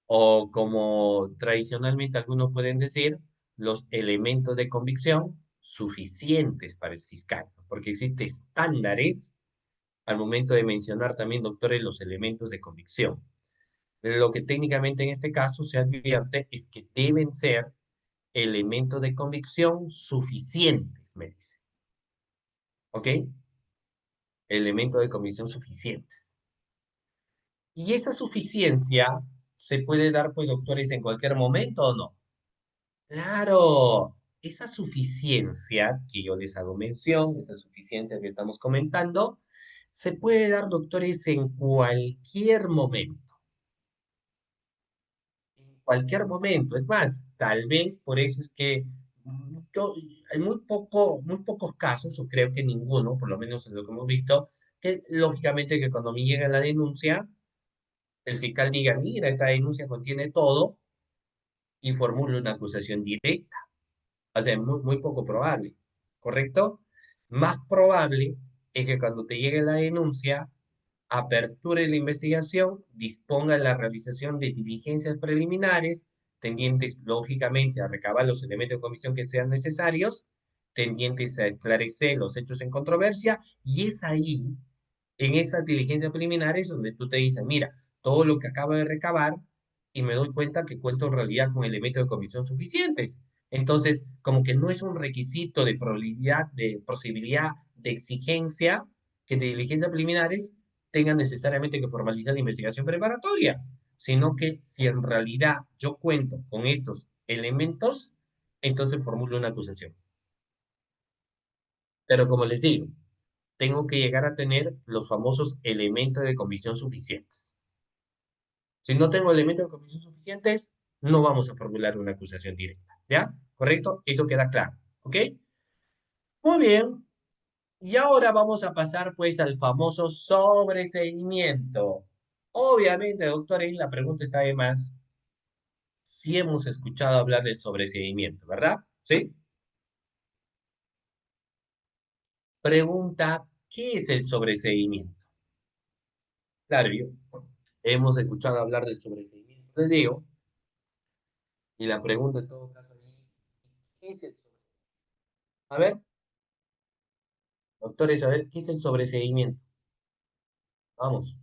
O como tradicionalmente algunos pueden decir, los elementos de convicción suficientes para el fiscal, porque existen estándares al momento de mencionar también, doctores, los elementos de convicción. Lo que técnicamente en este caso se advierte es que deben ser elementos de convicción suficientes, me dice. ¿Ok? Elementos de convicción suficientes. Y esa suficiencia se puede dar, pues, doctores, en cualquier momento o no. Claro, esa suficiencia que yo les hago mención, esa suficiencia que estamos comentando, se puede dar, doctores, en cualquier momento. En cualquier momento. Es más, tal vez por eso es que hay muy pocos casos, o creo que ninguno, por lo menos en lo que hemos visto, que lógicamente que cuando me llega la denuncia, el fiscal diga, mira, esta denuncia contiene todo y formule una acusación directa. O sea, muy poco probable, ¿correcto? Más probable es que cuando te llegue la denuncia, aperture la investigación, disponga la realización de diligencias preliminares, tendientes, lógicamente, a recabar los elementos de comisión que sean necesarios, tendientes a esclarecer los hechos en controversia, y es ahí, en esas diligencias preliminares, donde tú te dices, mira, todo lo que acabo de recabar, y me doy cuenta que cuento en realidad con elementos de comisión suficientes. Entonces, como que no es un requisito de probabilidad, de posibilidad, de exigencia, que de diligencias preliminares tengan necesariamente que formalizar la investigación preparatoria, sino que si en realidad yo cuento con estos elementos, entonces formulo una acusación. Pero como les digo, tengo que llegar a tener los famosos elementos de comisión suficientes. Si no tengo elementos de comisión suficientes, no vamos a formular una acusación directa. ¿Ya? ¿Correcto? Eso queda claro. ¿Ok? Muy bien. Y ahora vamos a pasar pues al famoso sobreseimiento. Obviamente, doctores, la pregunta está de más si hemos escuchado hablar del sobreseimiento, ¿verdad? ¿Sí? Pregunta, ¿qué es el sobreseimiento? Claro, yo hemos escuchado hablar del sobreseimiento, les digo, y la pregunta en todo caso es, ¿qué es el sobreseimiento? A ver, doctores, a ver, ¿qué es el sobreseimiento? Vamos,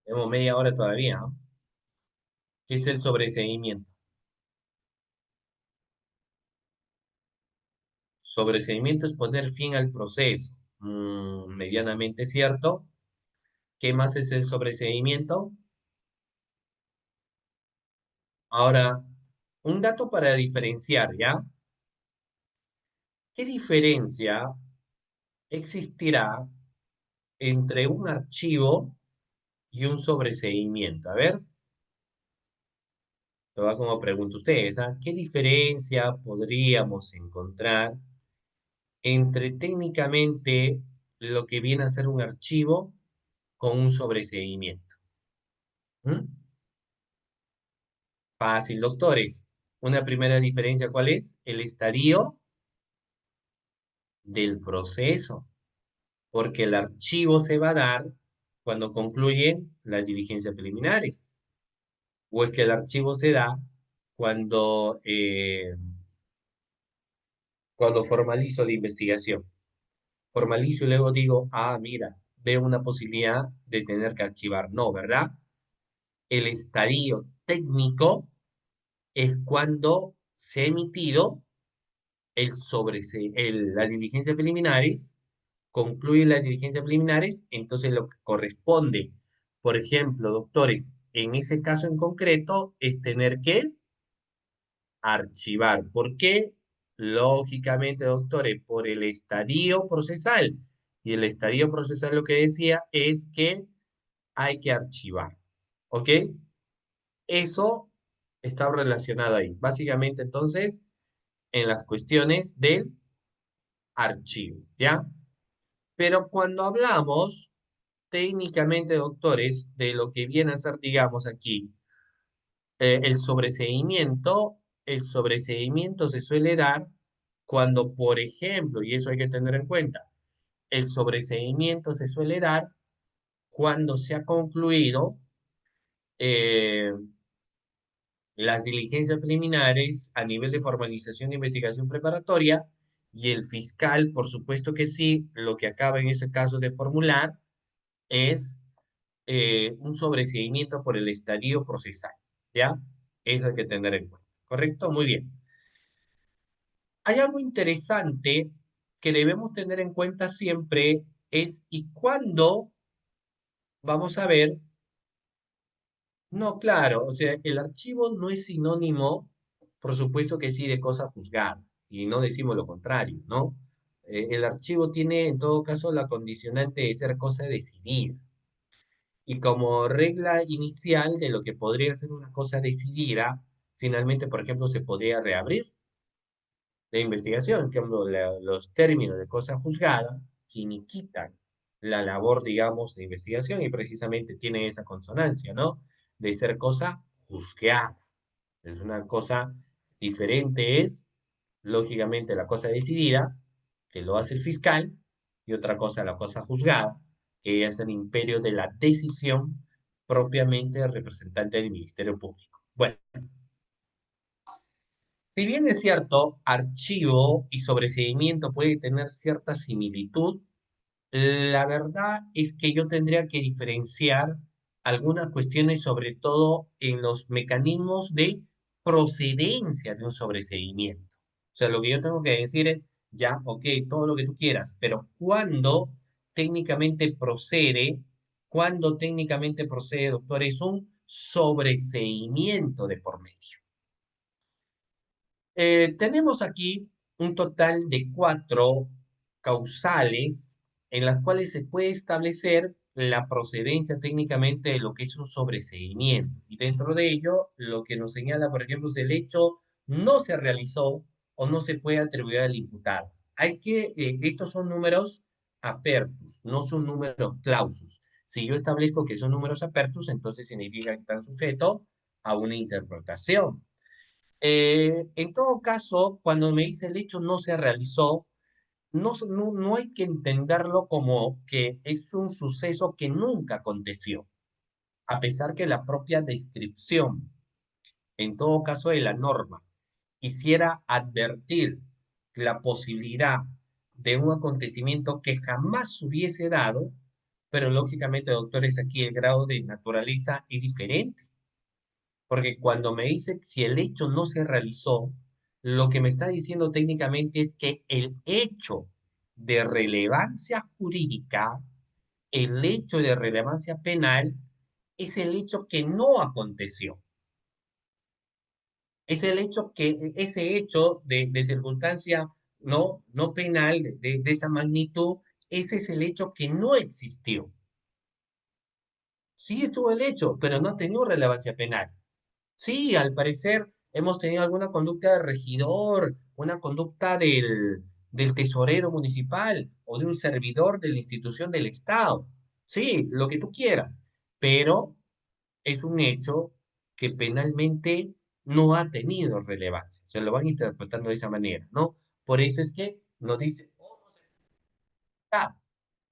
tenemos media hora todavía, ¿no? ¿Qué es el sobreseimiento? Sobreseimiento es poner fin al proceso. Medianamente cierto. ¿Qué más es el sobreseimiento? Ahora, un dato para diferenciar, ¿ya? ¿Qué diferencia existirá entre un archivo y un sobreseimiento? A ver, lo va como pregunta ustedes, ¿ah? ¿Qué diferencia podríamos encontrar entre técnicamente lo que viene a ser un archivo con un sobreseimiento? ¿Mm? Fácil, doctores. Una primera diferencia, ¿cuál es? El estadio del proceso, porque el archivo se va a dar cuando concluyen las diligencias preliminares, o es que el archivo se da cuando, cuando formalizo la investigación. Formalizo y luego digo, ah, mira, veo una posibilidad de tener que archivar. No, ¿verdad? El estadio técnico es cuando se ha emitido las diligencias preliminares, concluye las diligencias preliminares, entonces lo que corresponde, por ejemplo, doctores, en ese caso en concreto, es tener que archivar. ¿Por qué? Lógicamente, doctores, por el estadio procesal. Y el estadio procesal lo que decía es que hay que archivar. ¿Ok? Eso está relacionado ahí. Básicamente, entonces, en las cuestiones del archivo, ¿ya? Pero cuando hablamos técnicamente, doctores, de lo que viene a ser, digamos, aquí, el sobreseimiento se suele dar cuando, por ejemplo, y eso hay que tener en cuenta, el sobreseimiento se suele dar cuando se ha concluido eh, las diligencias preliminares a nivel de formalización de investigación preparatoria y el fiscal, por supuesto que sí, lo que acaba en ese caso de formular es un sobreseimiento por el estadio procesal, ¿ya? Eso hay que tener en cuenta, ¿correcto? Muy bien. Hay algo interesante que debemos tener en cuenta siempre es y cuándo vamos a ver, no, claro, o sea, el archivo no es sinónimo, por supuesto que sí, de cosa juzgada, y no decimos lo contrario, ¿no? El archivo tiene en todo caso la condicionante de ser cosa decidida. Y como regla inicial de lo que podría ser una cosa decidida, finalmente, por ejemplo, se podría reabrir la investigación. En cambio, los términos de cosa juzgada finiquitan la labor, digamos, de investigación y precisamente tiene esa consonancia, ¿no? De ser cosa juzgada. Es una cosa diferente, es, lógicamente, la cosa decidida, que lo hace el fiscal, y otra cosa, la cosa juzgada, que es el imperio de la decisión propiamente del representante del Ministerio Público. Bueno, Si bien es cierto, archivo y sobreseimiento puede tener cierta similitud, la verdad es que yo tendría que diferenciar algunas cuestiones, sobre todo en los mecanismos de procedencia de un sobreseimiento. O sea, lo que yo tengo que decir es, ya, ok, todo lo que tú quieras, pero técnicamente procede, cuándo técnicamente procede, doctor, es un sobreseimiento de por medio. Tenemos aquí un total de cuatro causales en las cuales se puede establecer la procedencia técnicamente de lo que es un sobreseimiento. Y dentro de ello, lo que nos señala, por ejemplo, es el hecho no se realizó o no se puede atribuir al imputado. Estos son números apertus, no son números clausus. Si yo establezco que son números apertus, entonces significa que están sujetos a una interpretación. En todo caso, cuando me dice el hecho no se realizó, no hay que entenderlo como que es un suceso que nunca aconteció, a pesar que la propia descripción, en todo caso de la norma, quisiera advertir la posibilidad de un acontecimiento que jamás hubiese dado, pero lógicamente, doctores, aquí el grado de naturaleza es diferente. Porque cuando me dice si el hecho no se realizó, lo que me está diciendo técnicamente es que el hecho de relevancia jurídica, el hecho de relevancia penal, es el hecho que no aconteció. Es el hecho que, ese hecho de circunstancia no penal de esa magnitud, ese es el hecho que no existió. Sí estuvo el hecho, pero no ha tenido relevancia penal. Sí, al parecer hemos tenido alguna conducta de regidor, una conducta del tesorero municipal o de un servidor de la institución del Estado. Sí, lo que tú quieras, pero es un hecho que penalmente no ha tenido relevancia. Se lo van interpretando de esa manera, ¿no? Por eso es que nos dice, oh, no se está,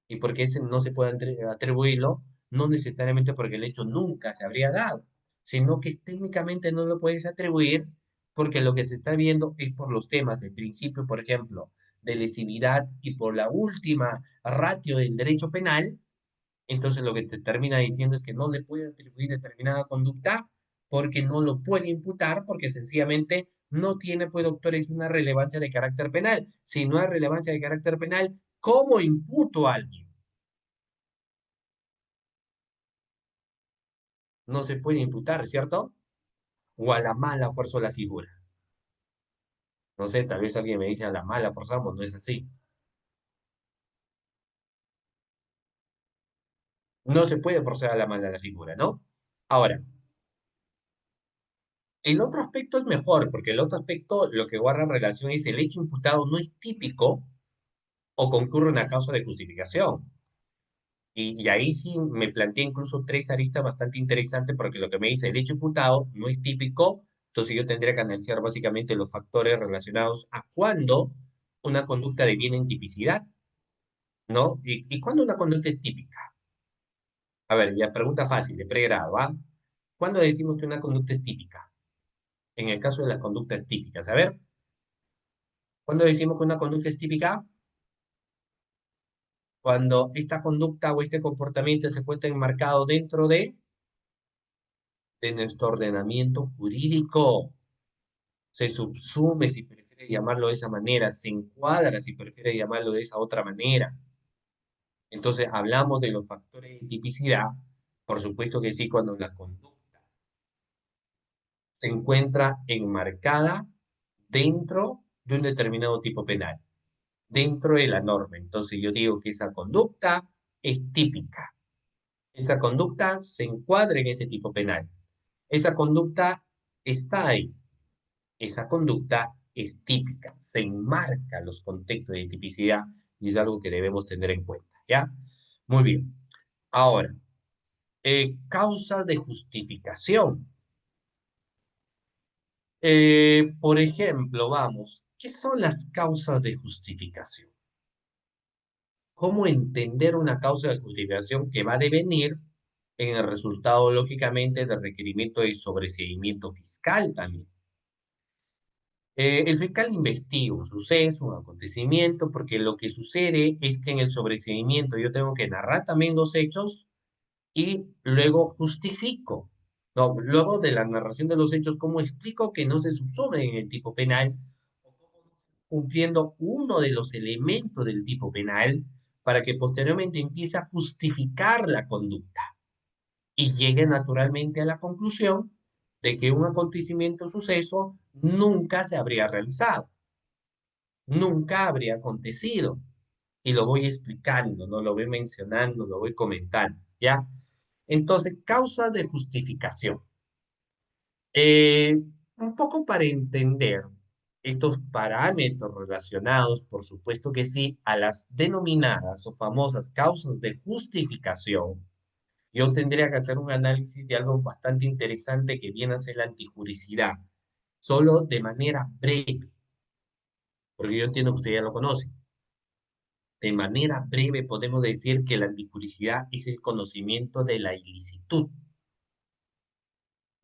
y porque ese no se puede atribuirlo, no necesariamente porque el hecho nunca se habría dado, sino que técnicamente no lo puedes atribuir porque lo que se está viendo es por los temas del principio, por ejemplo, de lesividad y por la última ratio del derecho penal. Entonces lo que te termina diciendo es que no le puede atribuir determinada conducta porque no lo puede imputar, porque sencillamente no tiene, pues, doctores, una relevancia de carácter penal. Si no hay relevancia de carácter penal, ¿cómo imputo a alguien? No se puede imputar, ¿cierto? O a la mala fuerza la figura. No sé, tal vez alguien me dice a la mala forzamos, no es así. No se puede forzar a la mala la figura, ¿no? Ahora, el otro aspecto es mejor, porque el otro aspecto, lo que guarda relación es el hecho imputado no es típico o concurre una causa de justificación. Y ahí sí me planteé incluso tres aristas bastante interesantes, porque lo que me dice el hecho imputado no es típico, entonces yo tendría que analizar básicamente los factores relacionados a cuándo una conducta deviene en tipicidad, ¿no? Y cuándo una conducta es típica. A ver, ya pregunta fácil, de pregrado, ¿ah? ¿Cuándo decimos que una conducta es típica? En el caso de las conductas típicas, a ver, ¿cuándo decimos que una conducta es típica? Cuando esta conducta o este comportamiento se encuentra enmarcado dentro de nuestro ordenamiento jurídico, se subsume, si prefiere llamarlo de esa manera, se encuadra, si prefiere llamarlo de esa otra manera. Entonces, hablamos de los factores de tipicidad, por supuesto que sí, cuando la conducta se encuentra enmarcada dentro de un determinado tipo penal, dentro de la norma. Entonces, yo digo que esa conducta es típica. Esa conducta se encuadra en ese tipo penal. Esa conducta está ahí. Esa conducta es típica, se enmarca los contextos de tipicidad y es algo que debemos tener en cuenta, ¿ya? Muy bien. Ahora, causas de justificación. Por ejemplo, vamos, ¿qué son las causas de justificación? ¿Cómo entender una causa de justificación que va a devenir en el resultado, lógicamente, del requerimiento de sobreseimiento fiscal también? El fiscal investiga un suceso, un acontecimiento, porque lo que sucede es que en el sobreseimiento yo tengo que narrar también los hechos y luego justifico. No, luego de la narración de los hechos, ¿cómo explico que no se subsume en el tipo penal? Cumpliendo uno de los elementos del tipo penal para que posteriormente empiece a justificar la conducta y llegue naturalmente a la conclusión de que un acontecimiento o suceso nunca se habría realizado, nunca habría acontecido. Y lo voy explicando, ¿no? Lo voy mencionando, lo voy comentando, ¿ya? Entonces, causas de justificación. Un poco para entender estos parámetros relacionados, por supuesto que sí, a las denominadas o famosas causas de justificación, yo tendría que hacer un análisis de algo bastante interesante que viene a ser la antijuricidad, solo de manera breve, porque yo entiendo que usted ya lo conoce. De manera breve podemos decir que la antijuricidad es el conocimiento de la ilicitud.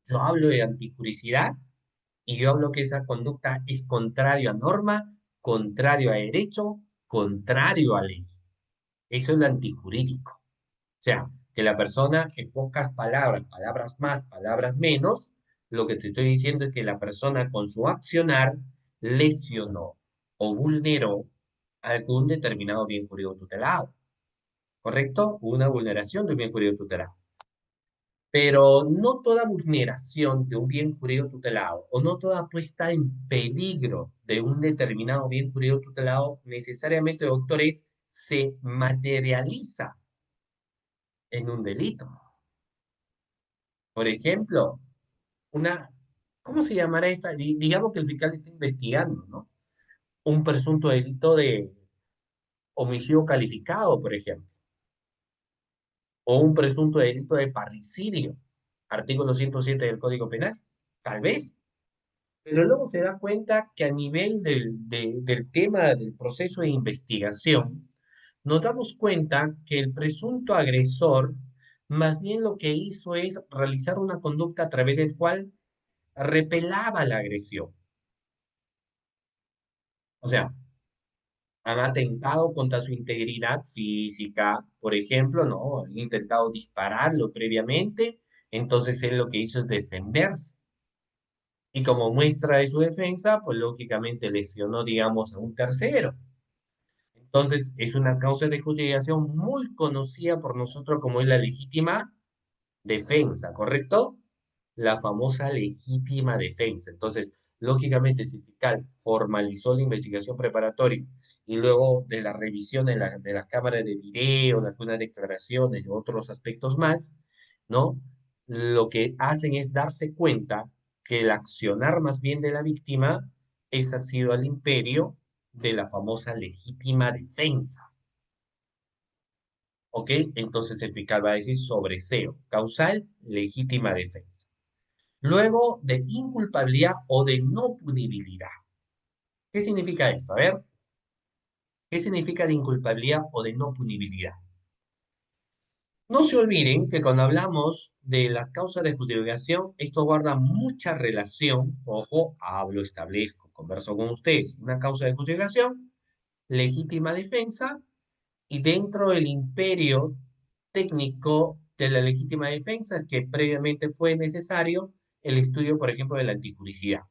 Yo hablo de antijuricidad y yo hablo que esa conducta es contrario a norma, contrario a derecho, contrario a ley. Eso es lo antijurídico. O sea, que la persona, en pocas palabras, palabras más, palabras menos, lo que te estoy diciendo es que la persona con su accionar lesionó o vulneró algún determinado bien jurídico tutelado. ¿Correcto? Una vulneración de un bien jurídico tutelado. Pero no toda vulneración de un bien jurídico tutelado o no toda puesta en peligro de un determinado bien jurídico tutelado necesariamente, doctores, se materializa en un delito. Por ejemplo, una, ¿cómo se llamará esta? Digamos que el fiscal está investigando, ¿no? Un presunto delito de homicidio calificado, por ejemplo, o un presunto delito de parricidio, artículo 107 del Código Penal, tal vez. Pero luego se da cuenta que a nivel del tema del proceso de investigación, nos damos cuenta que el presunto agresor más bien lo que hizo es realizar una conducta a través del cual repelaba la agresión. O sea, han atentado contra su integridad física, por ejemplo, ¿no? Han intentado dispararlo previamente, entonces él lo que hizo es defenderse. Y como muestra de su defensa, pues lógicamente lesionó, digamos, a un tercero. Entonces, es una causa de justificación muy conocida por nosotros como es la legítima defensa, ¿correcto? La famosa legítima defensa. Entonces, lógicamente, si el fiscal formalizó la investigación preparatoria y luego de la revisión de la cámara de video, de algunas declaraciones y otros aspectos más, ¿no? Lo que hacen es darse cuenta que el accionar más bien de la víctima es ha sido al imperio de la famosa legítima defensa. ¿Ok? Entonces el fiscal va a decir sobreseo, causal, legítima defensa. Luego de inculpabilidad o de no punibilidad. ¿Qué significa esto? A ver, ¿qué significa de inculpabilidad o de no punibilidad? No se olviden que cuando hablamos de las causas de justificación, esto guarda mucha relación, ojo, hablo, establezco, converso con ustedes, una causa de justificación, legítima defensa, y dentro del imperio técnico de la legítima defensa es que previamente fue necesario el estudio, por ejemplo, de la antijuricidad.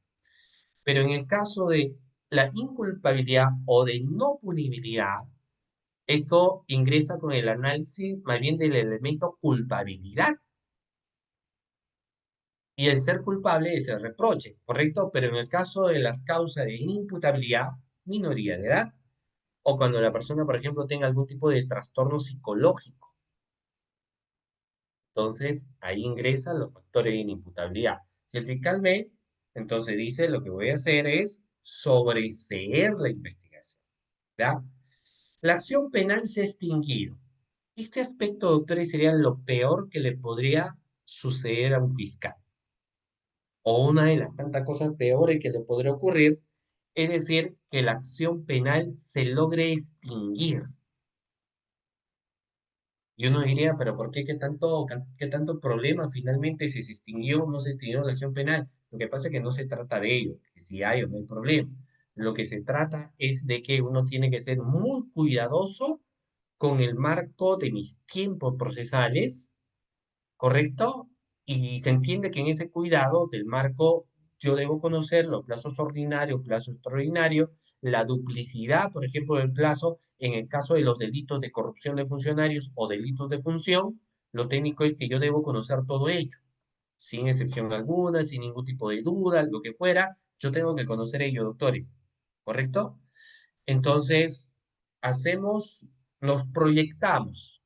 Pero en el caso de la inculpabilidad o de no punibilidad, esto ingresa con el análisis más bien del elemento culpabilidad. Y el ser culpable es el reproche, ¿correcto? Pero en el caso de las causas de inimputabilidad, minoría de edad, o cuando la persona, por ejemplo, tenga algún tipo de trastorno psicológico, entonces ahí ingresan los factores de inimputabilidad. Si el fiscal ve, entonces dice, lo que voy a hacer es sobreseer la investigación, ¿ya? La acción penal se ha extinguido. Este aspecto, doctores, sería lo peor que le podría suceder a un fiscal. O una de las tantas cosas peores que le podría ocurrir, es decir, que la acción penal se logre extinguir. Y uno diría, pero ¿por qué qué tanto problema finalmente si se extinguió o no se extinguió la acción penal? Lo que pasa es que no se trata de ello, que si hay o no hay problema. Lo que se trata es de que uno tiene que ser muy cuidadoso con el marco de mis tiempos procesales, ¿correcto? Y se entiende que en ese cuidado del marco yo debo conocer los plazos ordinarios, plazo extraordinario, la duplicidad, por ejemplo, del plazo en el caso de los delitos de corrupción de funcionarios o delitos de función. Lo técnico es que yo debo conocer todo ello, sin excepción alguna, sin ningún tipo de duda, lo que fuera, yo tengo que conocer ello, doctores, ¿correcto? Entonces, hacemos, nos proyectamos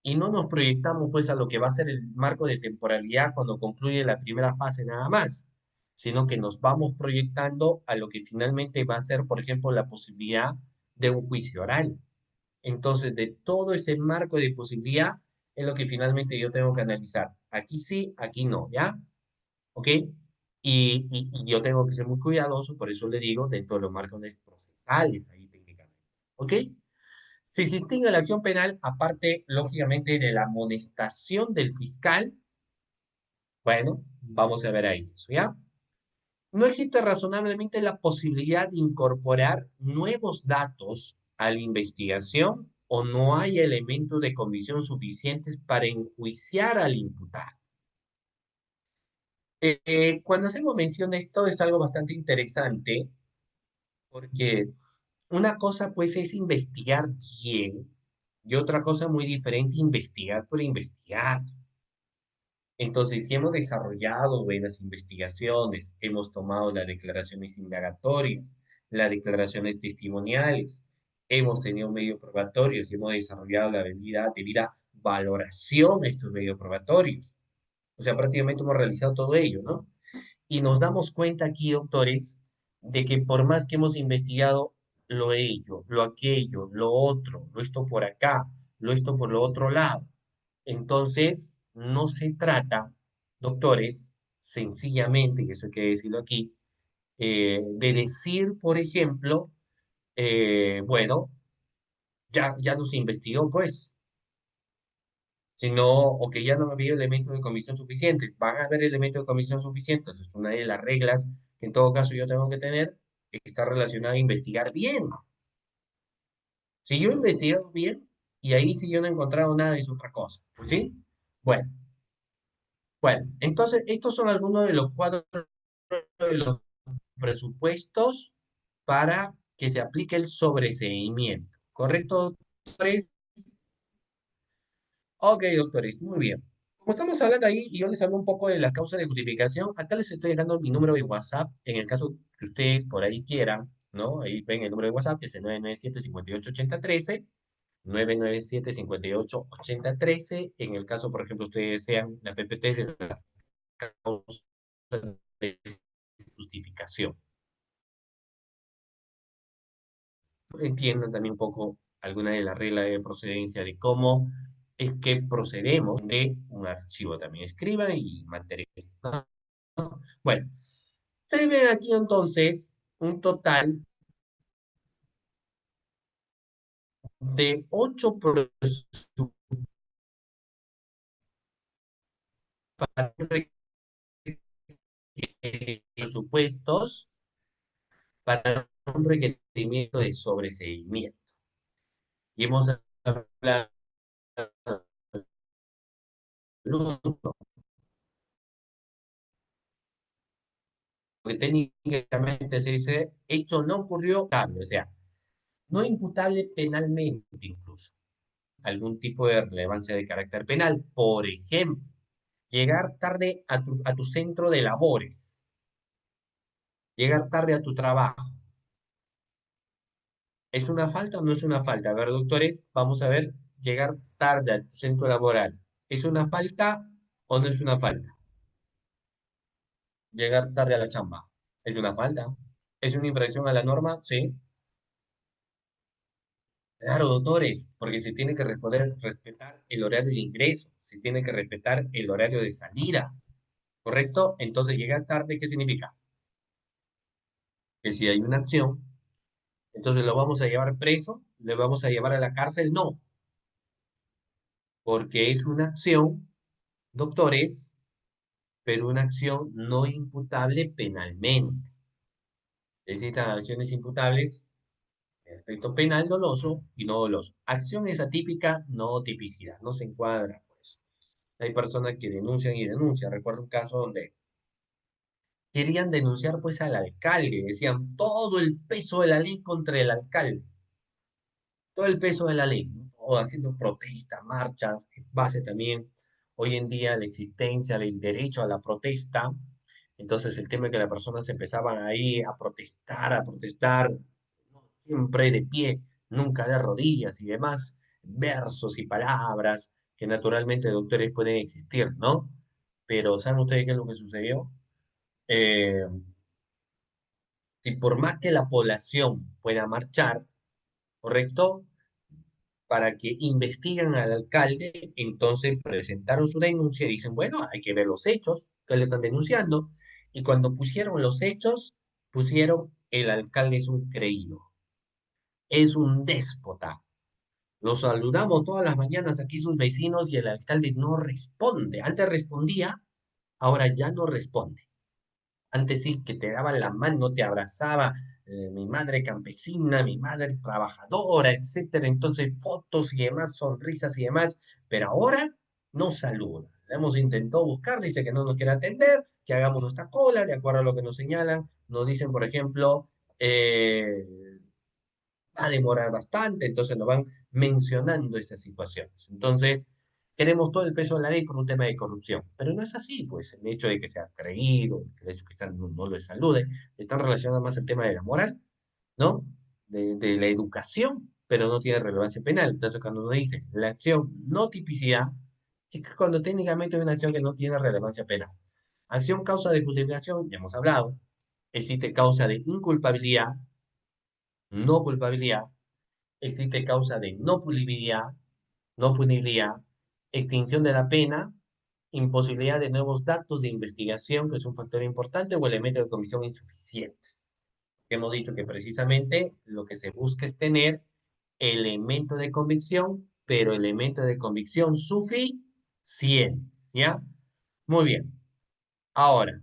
y no nos proyectamos pues a lo que va a ser el marco de temporalidad cuando concluye la primera fase nada más, sino que nos vamos proyectando a lo que finalmente va a ser, por ejemplo, la posibilidad de un juicio oral. Entonces, de todo ese marco de posibilidad es lo que finalmente yo tengo que analizar. Aquí sí, aquí no, ¿ya? ¿Ok? Y yo tengo que ser muy cuidadoso, por eso le digo, dentro de los marcos procesales, ahí técnicamente. ¿Ok? Si se extingue la acción penal, aparte, lógicamente, de la amonestación del fiscal, bueno, vamos a ver ahí eso, ¿ya? No existe razonablemente la posibilidad de incorporar nuevos datos a la investigación o no hay elementos de convicción suficientes para enjuiciar al imputado. Cuando hacemos mención de esto es algo bastante interesante porque una cosa pues es investigar bien y otra cosa muy diferente, investigar por investigar. Entonces, si hemos desarrollado buenas investigaciones, hemos tomado las declaraciones indagatorias, las declaraciones testimoniales, hemos tenido medios probatorios y hemos desarrollado la debida valoración de estos medios probatorios. O sea, prácticamente hemos realizado todo ello, ¿no? Y nos damos cuenta aquí, doctores, de que por más que hemos investigado lo ello, lo aquello, lo otro, lo esto por acá, lo esto por lo otro lado, entonces no se trata, doctores, sencillamente, y eso hay que decirlo aquí, de decir, por ejemplo, bueno, ya nos investigó, pues, sino, o que ya no había elementos de comisión suficientes. Van a haber elementos de comisión suficientes. Es una de las reglas que en todo caso yo tengo que tener, que está relacionada a investigar bien. Si yo he investigado bien y ahí si yo no he encontrado nada es otra cosa. ¿Sí? Bueno, bueno, entonces estos son algunos de los cuadros de los presupuestos para que se aplique el sobreseimiento. ¿Correcto, doctores? Ok, doctores, muy bien. Como estamos hablando ahí, y yo les hablo un poco de las causas de justificación, acá les estoy dejando mi número de WhatsApp, en el caso que ustedes por ahí quieran, ¿no? Ahí ven el número de WhatsApp, que es el 997-588013, 997-588013, en el caso, por ejemplo, ustedes desean la PPT de las causas de justificación. Entiendan también un poco alguna de las reglas de procedencia de cómo es que procedemos de un archivo también. Escriban y material. Bueno, ustedes ven aquí entonces un total de 8 presupuestos para un requerimiento de sobreseimiento. Y hemos hablado que técnicamente se dice hecho no ocurrió, cambio, o sea, no imputable penalmente incluso, algún tipo de relevancia de carácter penal. Por ejemplo, llegar tarde a tu centro de labores, llegar tarde a tu trabajo. ¿Es una falta o no es una falta? A ver, doctores, vamos a ver, llegar tarde a tu centro laboral. ¿Es una falta o no es una falta? Llegar tarde a la chamba. ¿Es una falta? ¿Es una infracción a la norma? Sí. Claro, doctores, porque se tiene que respetar el horario de ingreso, se tiene que respetar el horario de salida, ¿correcto? Entonces, llegar tarde, ¿qué significa? Que si hay una acción, entonces lo vamos a llevar preso, le vamos a llevar a la cárcel, no. porque es una acción, doctores, pero una acción no imputable penalmente. Existen acciones imputables en aspecto penal doloso y no doloso. Acción es atípica, no tipicidad, no se encuadra, pues. Hay personas que denuncian y denuncian. Recuerdo un caso donde querían denunciar pues al alcalde, decían todo el peso de la ley contra el alcalde, todo el peso de la ley, ¿no? O haciendo protestas, marchas, en base también hoy en día a la existencia del derecho a la protesta. Entonces el tema es que las personas empezaban ahí a protestar, ¿no? Siempre de pie, nunca de rodillas y demás, versos y palabras que naturalmente, doctores, pueden existir, ¿no? Pero ¿saben ustedes qué es lo que sucedió? Eh, si por más que la población pueda marchar, ¿correcto? Para que investiguen al alcalde, entonces presentaron su denuncia y dicen, bueno, hay que ver los hechos que le están denunciando. Y cuando pusieron los hechos, pusieron el alcalde es un creído, es un déspota. Lo saludamos todas las mañanas aquí sus vecinos y el alcalde no responde. Antes respondía, ahora ya no responde. Antes sí que te daban la mano, te abrazaba, mi madre campesina, mi madre trabajadora, etcétera. Entonces, fotos y demás, sonrisas y demás. Pero ahora no saluda. Le hemos intentado buscar, dice que no nos quiere atender, que hagamos nuestra cola, de acuerdo a lo que nos señalan. Nos dicen, por ejemplo, va a demorar bastante, entonces nos van mencionando esas situaciones. Entonces, queremos todo el peso de la ley por un tema de corrupción, pero no es así, pues el hecho de que sea creído, el hecho de que no lo salude, están relacionados más al tema de la moral, ¿no? De la educación, pero no tiene relevancia penal. Entonces, cuando uno dice la acción no tipicidad, es que cuando técnicamente es una acción que no tiene relevancia penal. Acción causa de justificación, ya hemos hablado. Existe causa de inculpabilidad, no culpabilidad. Existe causa de no punibilidad, extinción de la pena, imposibilidad de nuevos datos de investigación, que es un factor importante, o elementos de comisión insuficientes. Hemos dicho que precisamente lo que se busca es tener elemento de convicción, pero elemento de convicción suficientes, ¿ya? Muy bien. Ahora,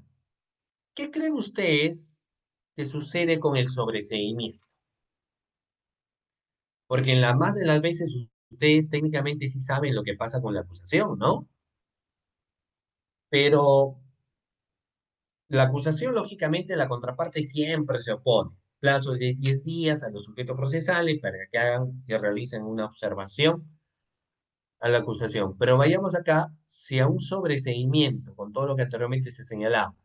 ¿qué creen ustedes que sucede con el sobreseimiento? Porque en la más de las veces ustedes técnicamente sí saben lo que pasa con la acusación, ¿no? Pero la acusación, lógicamente, la contraparte siempre se opone. Plazo de 10 días a los sujetos procesales para que hagan y realicen una observación a la acusación. Pero vayamos acá, si a un sobreseimiento, con todo lo que anteriormente se señalaba,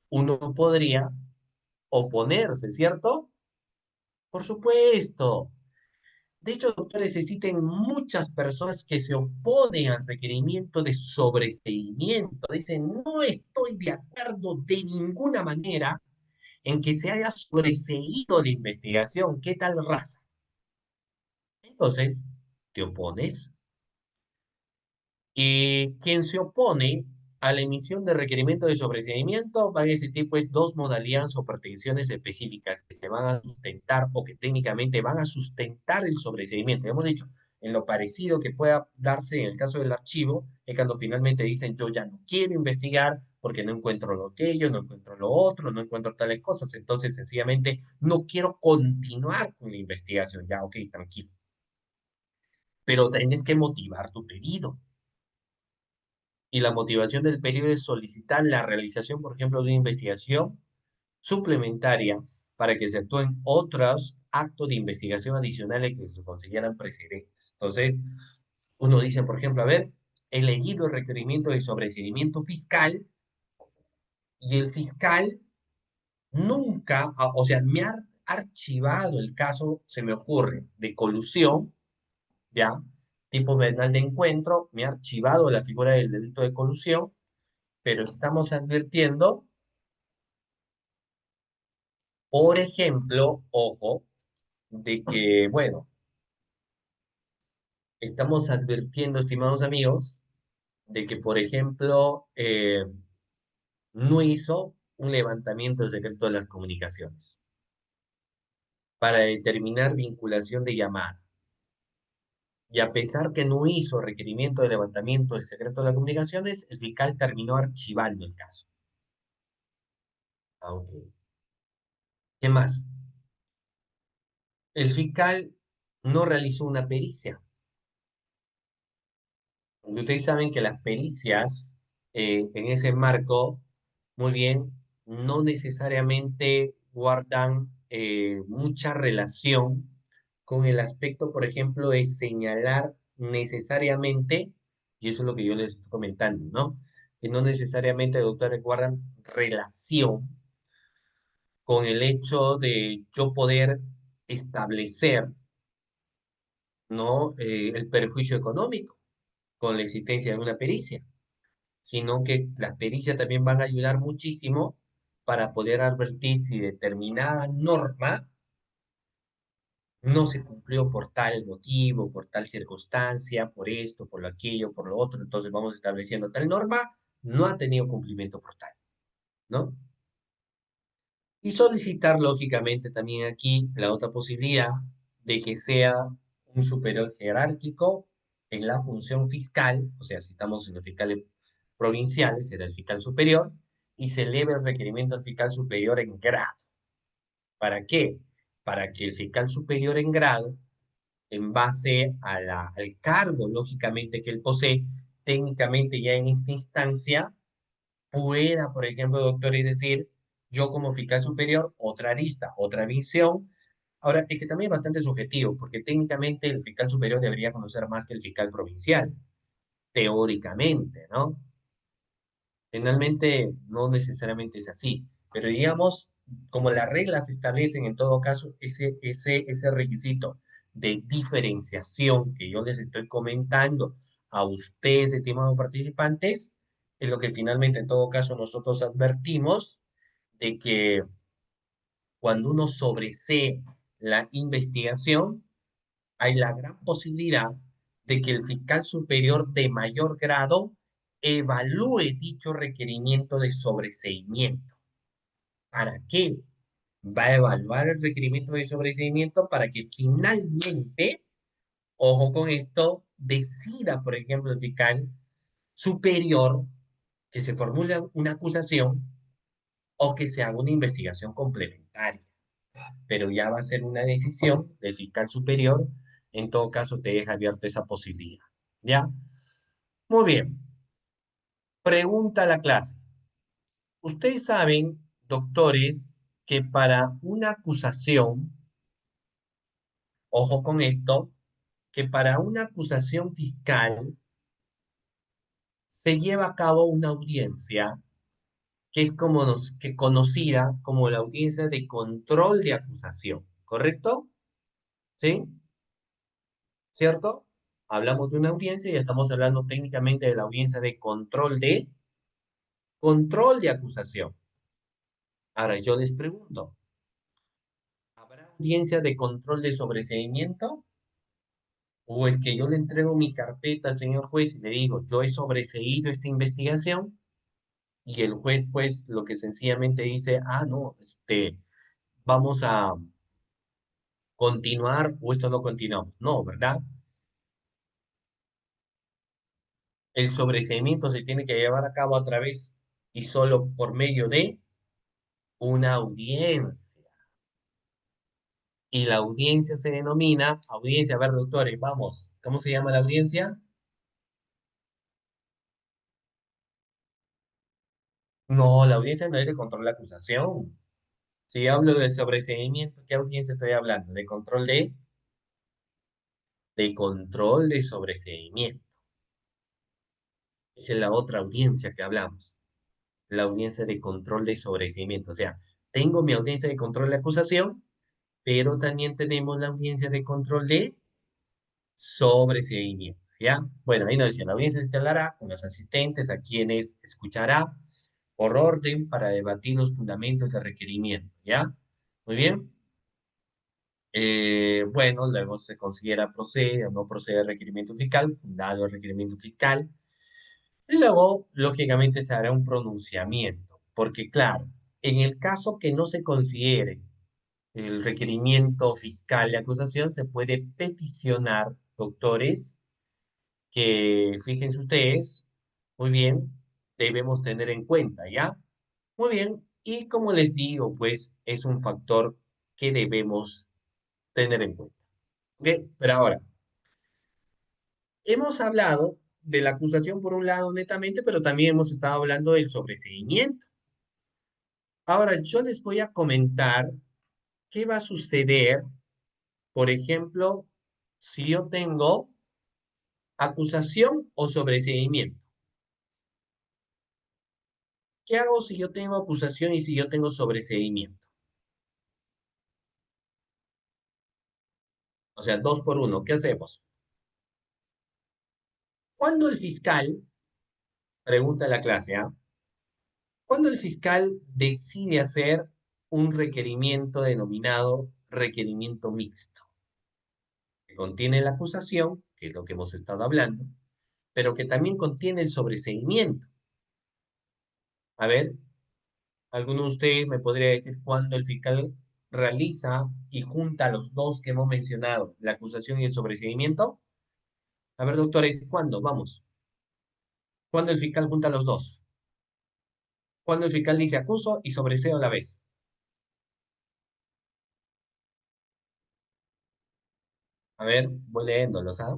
uno podría oponerse, ¿cierto? Por supuesto. De hecho, doctores, existen muchas personas que se oponen al requerimiento de sobreseimiento. Dicen, no estoy de acuerdo de ninguna manera en que se haya sobreseído la investigación. ¿Qué tal raza? Entonces, te opones. Y quien se opone a la emisión de requerimiento de sobreseimiento va a existir pues dos modalidades o pretensiones específicas que se van a sustentar o que técnicamente van a sustentar el sobreseimiento. Hemos dicho, en lo parecido que pueda darse en el caso del archivo, es cuando finalmente dicen yo ya no quiero investigar porque no encuentro lo aquello, no encuentro lo otro, no encuentro tales cosas, entonces sencillamente no quiero continuar con la investigación, ya, ok, tranquilo. Pero tienes que motivar tu pedido. Y la motivación del periodo es solicitar la realización, por ejemplo, de una investigación suplementaria para que se actúen otros actos de investigación adicionales que se consideran precedentes. Entonces, uno dice, por ejemplo, a ver, he leído el requerimiento de sobreseimiento fiscal y el fiscal nunca, o sea, me ha archivado el caso, se me ocurre, de colusión, ¿ya? Tipo penal de encuentro, me ha archivado la figura del delito de colusión, pero estamos advirtiendo, por ejemplo, ojo, de que, bueno, estamos advirtiendo, estimados amigos, de que, por ejemplo, no hizo un levantamiento secreto de las comunicaciones para determinar vinculación de llamada. Y a pesar que no hizo requerimiento de levantamiento del secreto de las comunicaciones, el fiscal terminó archivando el caso. Ah, ok. ¿Qué más? El fiscal no realizó una pericia. Porque ustedes saben que las pericias en ese marco, muy bien, no necesariamente guardan mucha relación con el aspecto, por ejemplo, de señalar necesariamente, y eso es lo que yo les estoy comentando, ¿no? Que no necesariamente, doctores, guardan relación con el hecho de yo poder establecer, ¿no? El perjuicio económico con la existencia de una pericia, sino que las pericias también van a ayudar muchísimo para poder advertir si determinada norma no se cumplió por tal motivo, por tal circunstancia, por esto, por lo aquello, por lo otro. Entonces vamos estableciendo tal norma, no ha tenido cumplimiento por tal, ¿no? Y solicitar, lógicamente, también aquí la otra posibilidad de que sea un superior jerárquico en la función fiscal, o sea, si estamos en los fiscales provinciales, será el fiscal superior, y se eleve el requerimiento al fiscal superior en grado. ¿Para qué? Para que el fiscal superior en grado, en base a al cargo, lógicamente, que él posee, técnicamente ya en esta instancia, pueda, por ejemplo, doctor, es decir, yo como fiscal superior, otra arista, otra visión. Ahora, es que también es bastante subjetivo, porque técnicamente el fiscal superior debería conocer más que el fiscal provincial, teóricamente, ¿no? Finalmente, no necesariamente es así, pero digamos, como las reglas establecen en todo caso ese requisito de diferenciación que yo les estoy comentando a ustedes, estimados participantes, es lo que finalmente en todo caso nosotros advertimos de que cuando uno sobresee la investigación, hay la gran posibilidad de que el fiscal superior de mayor grado evalúe dicho requerimiento de sobreseimiento. ¿Para qué? Va a evaluar el requerimiento de sobreseimiento para que finalmente, ojo con esto, decida, por ejemplo, el fiscal superior que se formule una acusación o que se haga una investigación complementaria. Pero ya va a ser una decisión del fiscal superior. En todo caso, te deja abierta esa posibilidad. ¿Ya? Muy bien. Pregunta a la clase. Ustedes saben, doctores, que para una acusación, ojo con esto, que para una acusación fiscal se lleva a cabo una audiencia que es como que conocida como la audiencia de control de acusación, ¿correcto? ¿Sí? ¿Cierto? Hablamos de una audiencia y estamos hablando técnicamente de la audiencia de control de acusación. Ahora yo les pregunto, ¿habrá audiencia de control de sobreseimiento? ¿O es que yo le entrego mi carpeta al señor juez y le digo, yo he sobreseído esta investigación? Y el juez, pues, lo que sencillamente dice, ah, no, vamos a continuar o esto no continuamos. No, ¿verdad? El sobreseimiento se tiene que llevar a cabo a través y solo por medio de una audiencia. Y la audiencia se denomina audiencia, a ver, doctores, vamos, ¿cómo se llama la audiencia? No, la audiencia no es de control de acusación. Si hablo del sobreseimiento, ¿qué audiencia estoy hablando? De control de sobreseimiento. Esa es la otra audiencia que hablamos. La audiencia de control de sobreseimiento. O sea, tengo mi audiencia de control de acusación, pero también tenemos la audiencia de control de sobreseimiento, ¿ya? Bueno, ahí nos decía, la audiencia se instalará con los asistentes a quienes escuchará por orden para debatir los fundamentos del requerimiento, ¿ya? Muy bien. Bueno, luego se considera procede o no procede el requerimiento fiscal, fundado el requerimiento fiscal, y luego, lógicamente, se hará un pronunciamiento, porque claro, en el caso que no se considere el requerimiento fiscal de acusación, se puede peticionar doctores, que fíjense ustedes, muy bien, debemos tener en cuenta, ¿ya? Muy bien, y como les digo, pues es un factor que debemos tener en cuenta. ¿Ok? Pero ahora, hemos hablado de la acusación por un lado netamente, pero también hemos estado hablando del sobreseimiento. Ahora, yo les voy a comentar qué va a suceder, por ejemplo, si yo tengo acusación o sobreseimiento. ¿Qué hago si yo tengo acusación y si yo tengo sobreseimiento? O sea, dos por uno, ¿qué hacemos? Cuando el fiscal, pregunta la clase, ¿ah? Cuando el fiscal decide hacer un requerimiento denominado requerimiento mixto, que contiene la acusación, que es lo que hemos estado hablando, pero que también contiene el sobreseimiento. A ver, ¿alguno de ustedes me podría decir cuándo el fiscal realiza y junta los dos que hemos mencionado, la acusación y el sobreseimiento? A ver, doctores, ¿cuándo? Vamos. ¿Cuándo el fiscal junta los dos? ¿Cuándo el fiscal dice acuso y sobreseo a la vez? A ver, voy leyéndolos, ¿ah?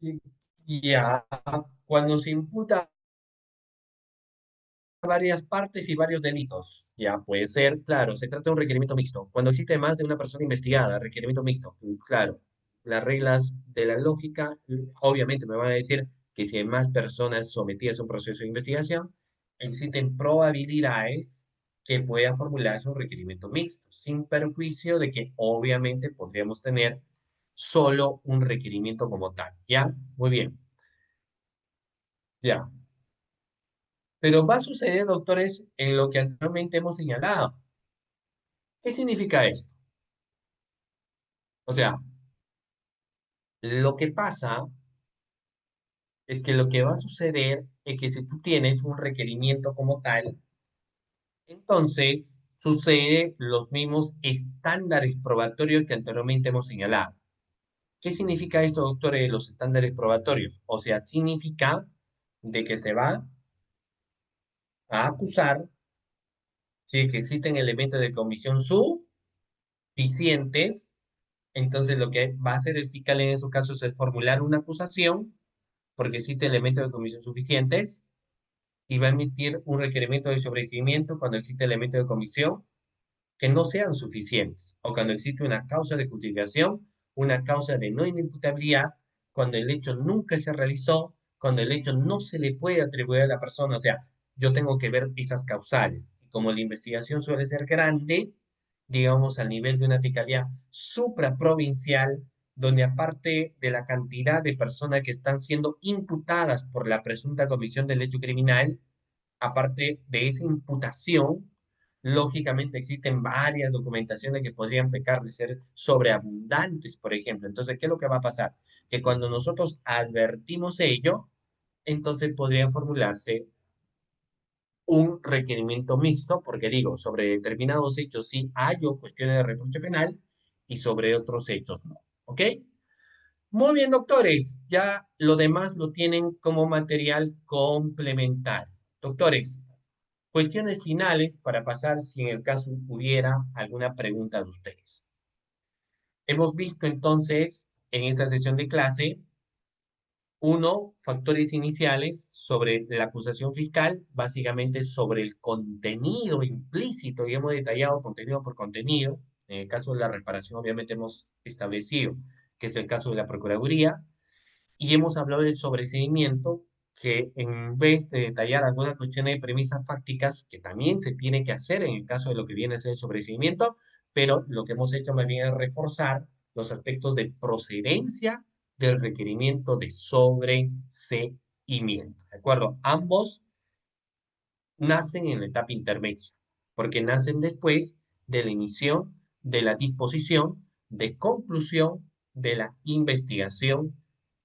Y- Ya, cuando se imputa varias partes y varios delitos. Ya puede ser, claro, se trata de un requerimiento mixto. Cuando existe más de una persona investigada, requerimiento mixto, claro. Las reglas de la lógica, obviamente me van a decir que si hay más personas sometidas a un proceso de investigación, existen probabilidades que pueda formularse un requerimiento mixto, sin perjuicio de que obviamente podríamos tener solo un requerimiento como tal. ¿Ya? Muy bien. Ya. Pero va a suceder, doctores, en lo que anteriormente hemos señalado. ¿Qué significa esto? O sea, lo que pasa es que lo que va a suceder es que si tú tienes un requerimiento como tal, entonces sucede los mismos estándares probatorios que anteriormente hemos señalado. ¿Qué significa esto, doctores, los estándares probatorios? O sea, significa de que se va a acusar si es que existen elementos de comisión suficientes. Entonces, lo que va a hacer el fiscal en esos casos es formular una acusación, porque existe elementos de comisión suficientes, y va a emitir un requerimiento de sobreseimiento cuando existe elementos de comisión que no sean suficientes, o cuando existe una causa de justificación, una causa de no inimputabilidad, cuando el hecho nunca se realizó, cuando el hecho no se le puede atribuir a la persona. O sea, yo tengo que ver esas causales. Y como la investigación suele ser grande, digamos, al nivel de una fiscalía supraprovincial, donde aparte de la cantidad de personas que están siendo imputadas por la presunta comisión del hecho criminal, aparte de esa imputación, lógicamente existen varias documentaciones que podrían pecar de ser sobreabundantes, por ejemplo. Entonces, ¿qué es lo que va a pasar? Que cuando nosotros advertimos ello, entonces podría formularse un requerimiento mixto, porque digo, sobre determinados hechos sí hay cuestiones de reproche penal y sobre otros hechos no. ¿Ok? Muy bien, doctores. Ya lo demás lo tienen como material complementario. Doctores, cuestiones finales para pasar si en el caso hubiera alguna pregunta de ustedes. Hemos visto entonces en esta sesión de clase, uno, factores iniciales sobre la acusación fiscal, básicamente sobre el contenido implícito, y hemos detallado contenido por contenido. En el caso de la reparación, obviamente hemos establecido que es el caso de la Procuraduría, y hemos hablado del sobreseimiento, que en vez de detallar algunas cuestiones de premisas fácticas, que también se tiene que hacer en el caso de lo que viene a ser el sobreseimiento, pero lo que hemos hecho más bien es reforzar los aspectos de procedencia del requerimiento de sobreseimiento. ¿De acuerdo? Ambos nacen en la etapa intermedia, porque nacen después de la emisión de la disposición de conclusión de la investigación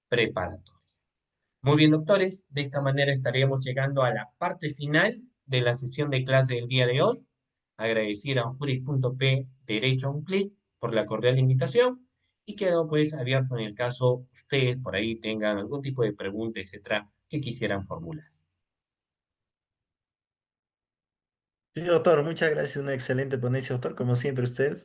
preparatoria. Muy bien, doctores, de esta manera estaríamos llegando a la parte final de la sesión de clase del día de hoy. agradecer a Juris.p derecho a un clic por la cordial invitación y quedo pues abierto en el caso ustedes por ahí tengan algún tipo de pregunta, etcétera, que quisieran formular. Sí, doctor, muchas gracias. Una excelente ponencia, doctor. Como siempre, usted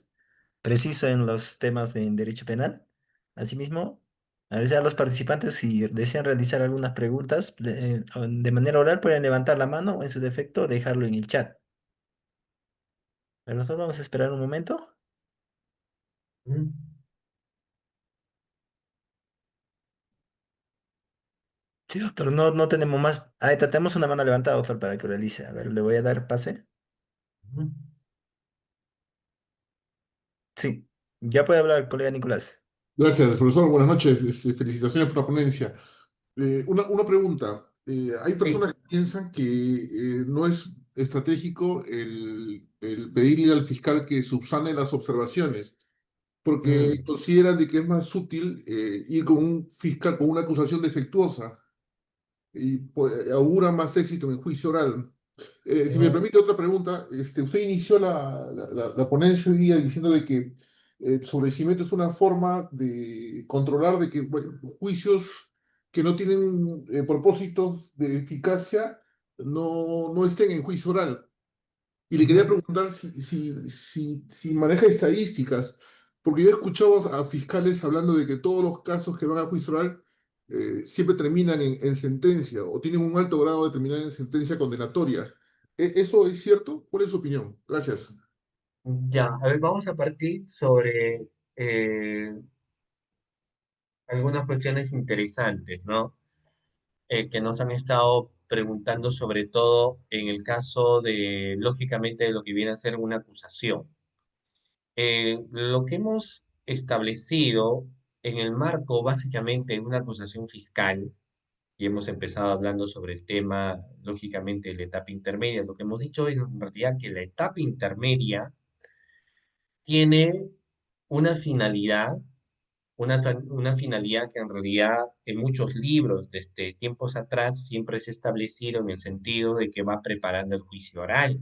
preciso en los temas de derecho penal. Asimismo, avisar a los participantes si desean realizar algunas preguntas de manera oral, pueden levantar la mano o en su defecto dejarlo en el chat. Pero nosotros vamos a esperar un momento. Mm. Sí, doctor, no tenemos más. Ahí tenemos una mano levantada, doctor, para que realice. A ver, le voy a dar pase. Mm. Sí, ya puede hablar, colega Nicolás. Gracias, profesor. Buenas noches. Felicitaciones por la ponencia. Una pregunta. Hay Sí. personas que piensan que no es estratégico el pedirle al fiscal que subsane las observaciones, porque Mm. consideran de que es más útil ir con un fiscal con una acusación defectuosa y pues, augura más éxito en el juicio oral. Si me Mm. permite otra pregunta, usted inició la ponencia hoy día diciendo de que el sobreseimiento es una forma de controlar de que bueno, los juicios que no tienen propósitos de eficacia no estén en juicio oral. Y le quería Ujú. preguntar si maneja estadísticas, porque yo he escuchado a fiscales hablando de que todos los casos que van a juicio oral siempre terminan en sentencia o tienen un alto grado de terminar en sentencia condenatoria. ¿Eso es cierto? ¿Cuál es su opinión? Gracias. Ya, a ver, vamos a partir sobre eh, algunas cuestiones interesantes, ¿no? Que nos han estado preguntando sobre todo en el caso de, lógicamente, de lo que viene a ser una acusación. Lo que hemos establecido en el marco básicamente de una acusación fiscal, y hemos empezado hablando sobre el tema, lógicamente, de la etapa intermedia, lo que hemos dicho es en realidad que la etapa intermedia tiene una finalidad, una finalidad que en realidad en muchos libros desde tiempos atrás siempre se ha establecido en el sentido de que va preparando el juicio oral.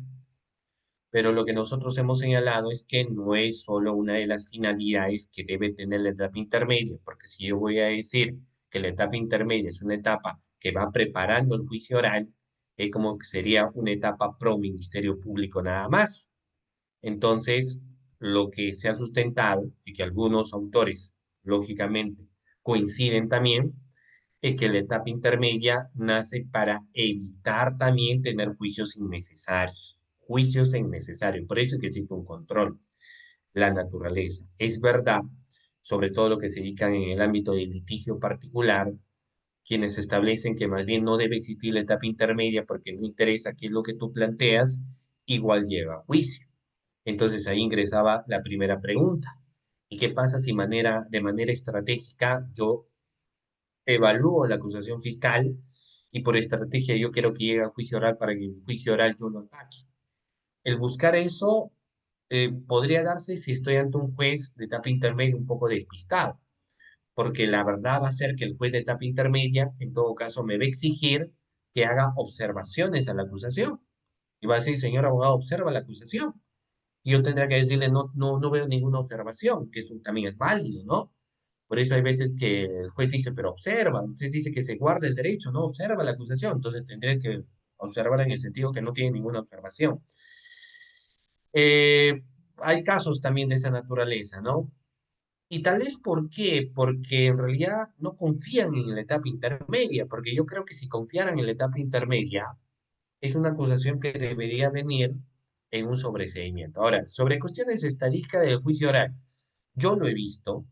Pero lo que nosotros hemos señalado es que no es solo una de las finalidades que debe tener la etapa intermedia, porque si yo voy a decir que la etapa intermedia es una etapa que va preparando el juicio oral, es como que sería una etapa pro Ministerio Público nada más. Entonces, lo que se ha sustentado y que algunos autores, lógicamente, coinciden también, es que la etapa intermedia nace para evitar también tener juicios innecesarios. Por eso es que existe un control, la naturaleza. Es verdad, sobre todo lo que se dedican en el ámbito del litigio particular, quienes establecen que más bien no debe existir la etapa intermedia porque no interesa qué es lo que tú planteas, igual lleva a juicio. Entonces ahí ingresaba la primera pregunta. ¿Y qué pasa si de manera estratégica yo evalúo la acusación fiscal y por estrategia yo quiero que llegue al juicio oral para que en el juicio oral yo lo ataque? El buscar eso podría darse si estoy ante un juez de etapa intermedia un poco despistado, porque la verdad va a ser que el juez de etapa intermedia en todo caso me va a exigir que haga observaciones a la acusación. Y va a decir, señor abogado, observa la acusación. Y yo tendría que decirle, no veo ninguna observación, que eso también es válido, ¿no? Por eso hay veces que el juez dice, pero observa, usted dice que se guarda el derecho, no observa la acusación, entonces tendría que observar en el sentido que no tiene ninguna observación. Eh, Hay casos también de esa naturaleza, ¿no? Y tal vez ¿por qué? Porque en realidad no confían en la etapa intermedia, porque yo creo que si confiaran en la etapa intermedia, es una acusación que debería venir en un sobreseimiento. Ahora, sobre cuestiones estadísticas del juicio oral, yo lo he visto.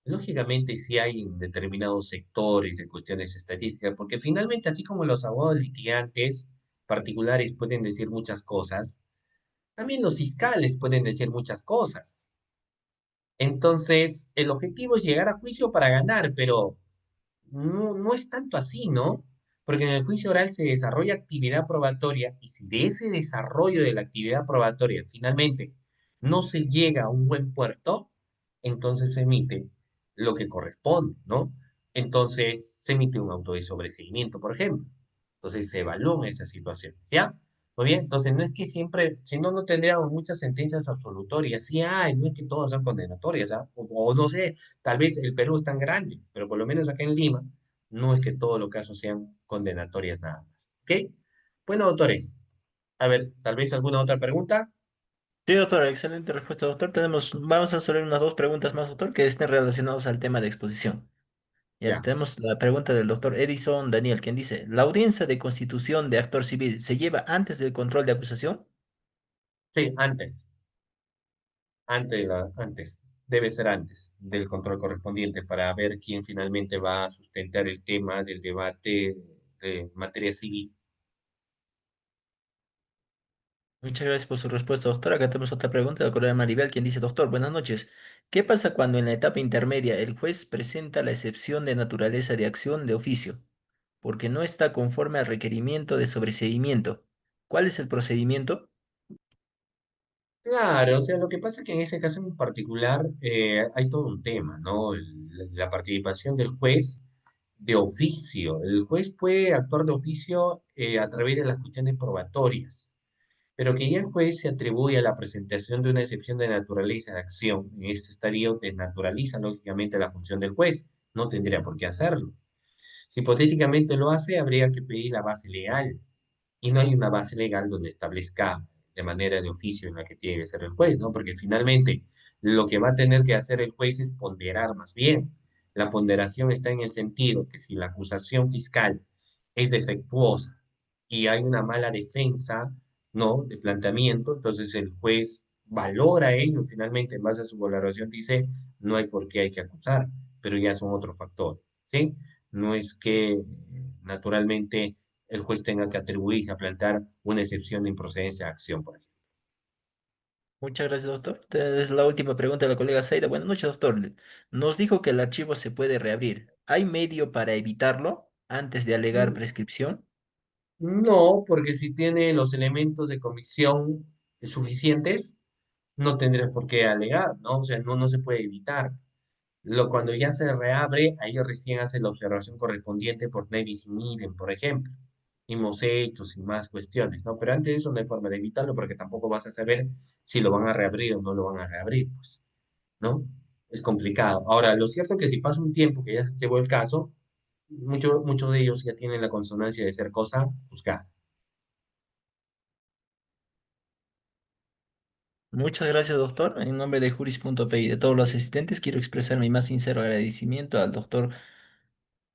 Lógicamente, sí hay en determinados sectores de cuestiones estadísticas, porque finalmente, así como los abogados litigantes particulares pueden decir muchas cosas, también los fiscales pueden decir muchas cosas. Entonces, el objetivo es llegar a juicio para ganar, pero no es tanto así, ¿no? Porque en el juicio oral se desarrolla actividad probatoria y si de ese desarrollo de la actividad probatoria finalmente no se llega a un buen puerto, entonces se emite lo que corresponde, ¿no? Entonces se emite un auto de sobreseimiento, por ejemplo. Entonces se evalúan esas situaciones, ¿ya? Muy bien, entonces no es que siempre, si no, no tendríamos muchas sentencias absolutorias. Sí hay, no es que todas son condenatorias, ¿ah? O no sé, tal vez el Perú es tan grande, pero por lo menos acá en Lima, no es que todos los casos sean condenatorias nada más. ¿Ok? Bueno, doctores, a ver, tal vez alguna otra pregunta. Sí, doctor, excelente respuesta, doctor. Vamos a hacer unas dos preguntas más, doctor, que estén relacionadas al tema de exposición. Ya Ya, tenemos la pregunta del doctor Edison Daniel, quien dice, ¿la audiencia de constitución de actor civil se lleva antes del control de acusación? sí, antes, debe ser antes del control correspondiente para ver quién finalmente va a sustentar el tema del debate de materia civil. Muchas gracias por su respuesta, doctor. Acá tenemos otra pregunta de la colega Maribel, quien dice, doctor, buenas noches. ¿Qué pasa cuando en la etapa intermedia el juez presenta la excepción de naturaleza de acción de oficio, porque no está conforme al requerimiento de sobreseimiento? ¿Cuál es el procedimiento? Claro, o sea, lo que pasa es que en ese caso en particular hay todo un tema, ¿no? La participación del juez de oficio. El juez puede actuar de oficio a través de las cuestiones probatorias, pero que ya el juez se atribuye a la presentación de una excepción de naturaleza de acción. En este estadio desnaturaliza lógicamente la función del juez, no tendría por qué hacerlo. Si hipotéticamente lo hace, habría que pedir la base legal y no hay una base legal donde establezca de manera de oficio en la que tiene que ser el juez, ¿no? Porque finalmente lo que va a tener que hacer el juez es ponderar más bien. La ponderación está en el sentido que si la acusación fiscal es defectuosa y hay una mala defensa, ¿no? De planteamiento, entonces el juez valora ello, finalmente en base a su valoración dice, no hay por qué hay que acusar, pero ya son otros factores, ¿sí? No es que naturalmente el juez tenga que atribuirse a plantear una excepción de improcedencia de acción, por ejemplo. Muchas gracias, doctor. Es la última pregunta de la colega Zaida. Buenas noches, doctor. Nos dijo que el archivo se puede reabrir. ¿Hay medio para evitarlo antes de alegar prescripción? No, porque si tiene los elementos de convicción suficientes, no tendrías por qué alegar, ¿no? O sea, no, no se puede evitar. Cuando ya se reabre, ahí recién hace la observación correspondiente por Nevis y Miden, por ejemplo. Mismos hechos y más cuestiones, ¿no? Pero antes de eso no hay forma de evitarlo porque tampoco vas a saber si lo van a reabrir o no lo van a reabrir, pues. ¿No? Es complicado. Ahora, lo cierto es que si pasa un tiempo que ya se llevó el caso, muchos de ellos ya tienen la consonancia de ser cosa juzgada. Muchas gracias, doctor. En nombre de Juris.p y de todos los asistentes, quiero expresar mi más sincero agradecimiento al doctor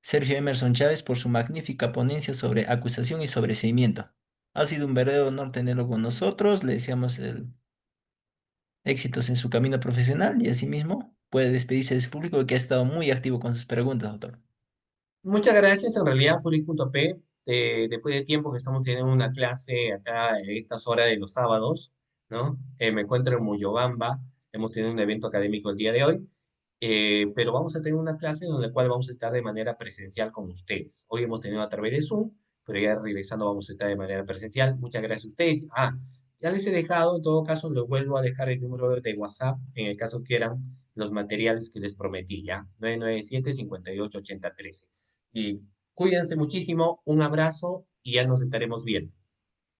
Sergio Emerson Chávez por su magnífica ponencia sobre acusación y sobreseimiento. Ha sido un verdadero honor tenerlo con nosotros. Le deseamos éxitos en su camino profesional y asimismo puede despedirse de su público que ha estado muy activo con sus preguntas, doctor. Muchas gracias, en realidad, Juris.p. Después de tiempo que estamos teniendo una clase acá en estas horas de los sábados, ¿no? Me encuentro en Moyobamba, hemos tenido un evento académico el día de hoy, pero vamos a tener una clase en la cual vamos a estar de manera presencial con ustedes. Hoy hemos tenido a través de Zoom, pero ya regresando vamos a estar de manera presencial. Muchas gracias a ustedes. Ah, ya les he dejado, en todo caso, les vuelvo a dejar el número de WhatsApp en el caso quieran los materiales que les prometí, ¿ya? 997-588013. Y cuídense muchísimo, un abrazo y ya nos estaremos viendo.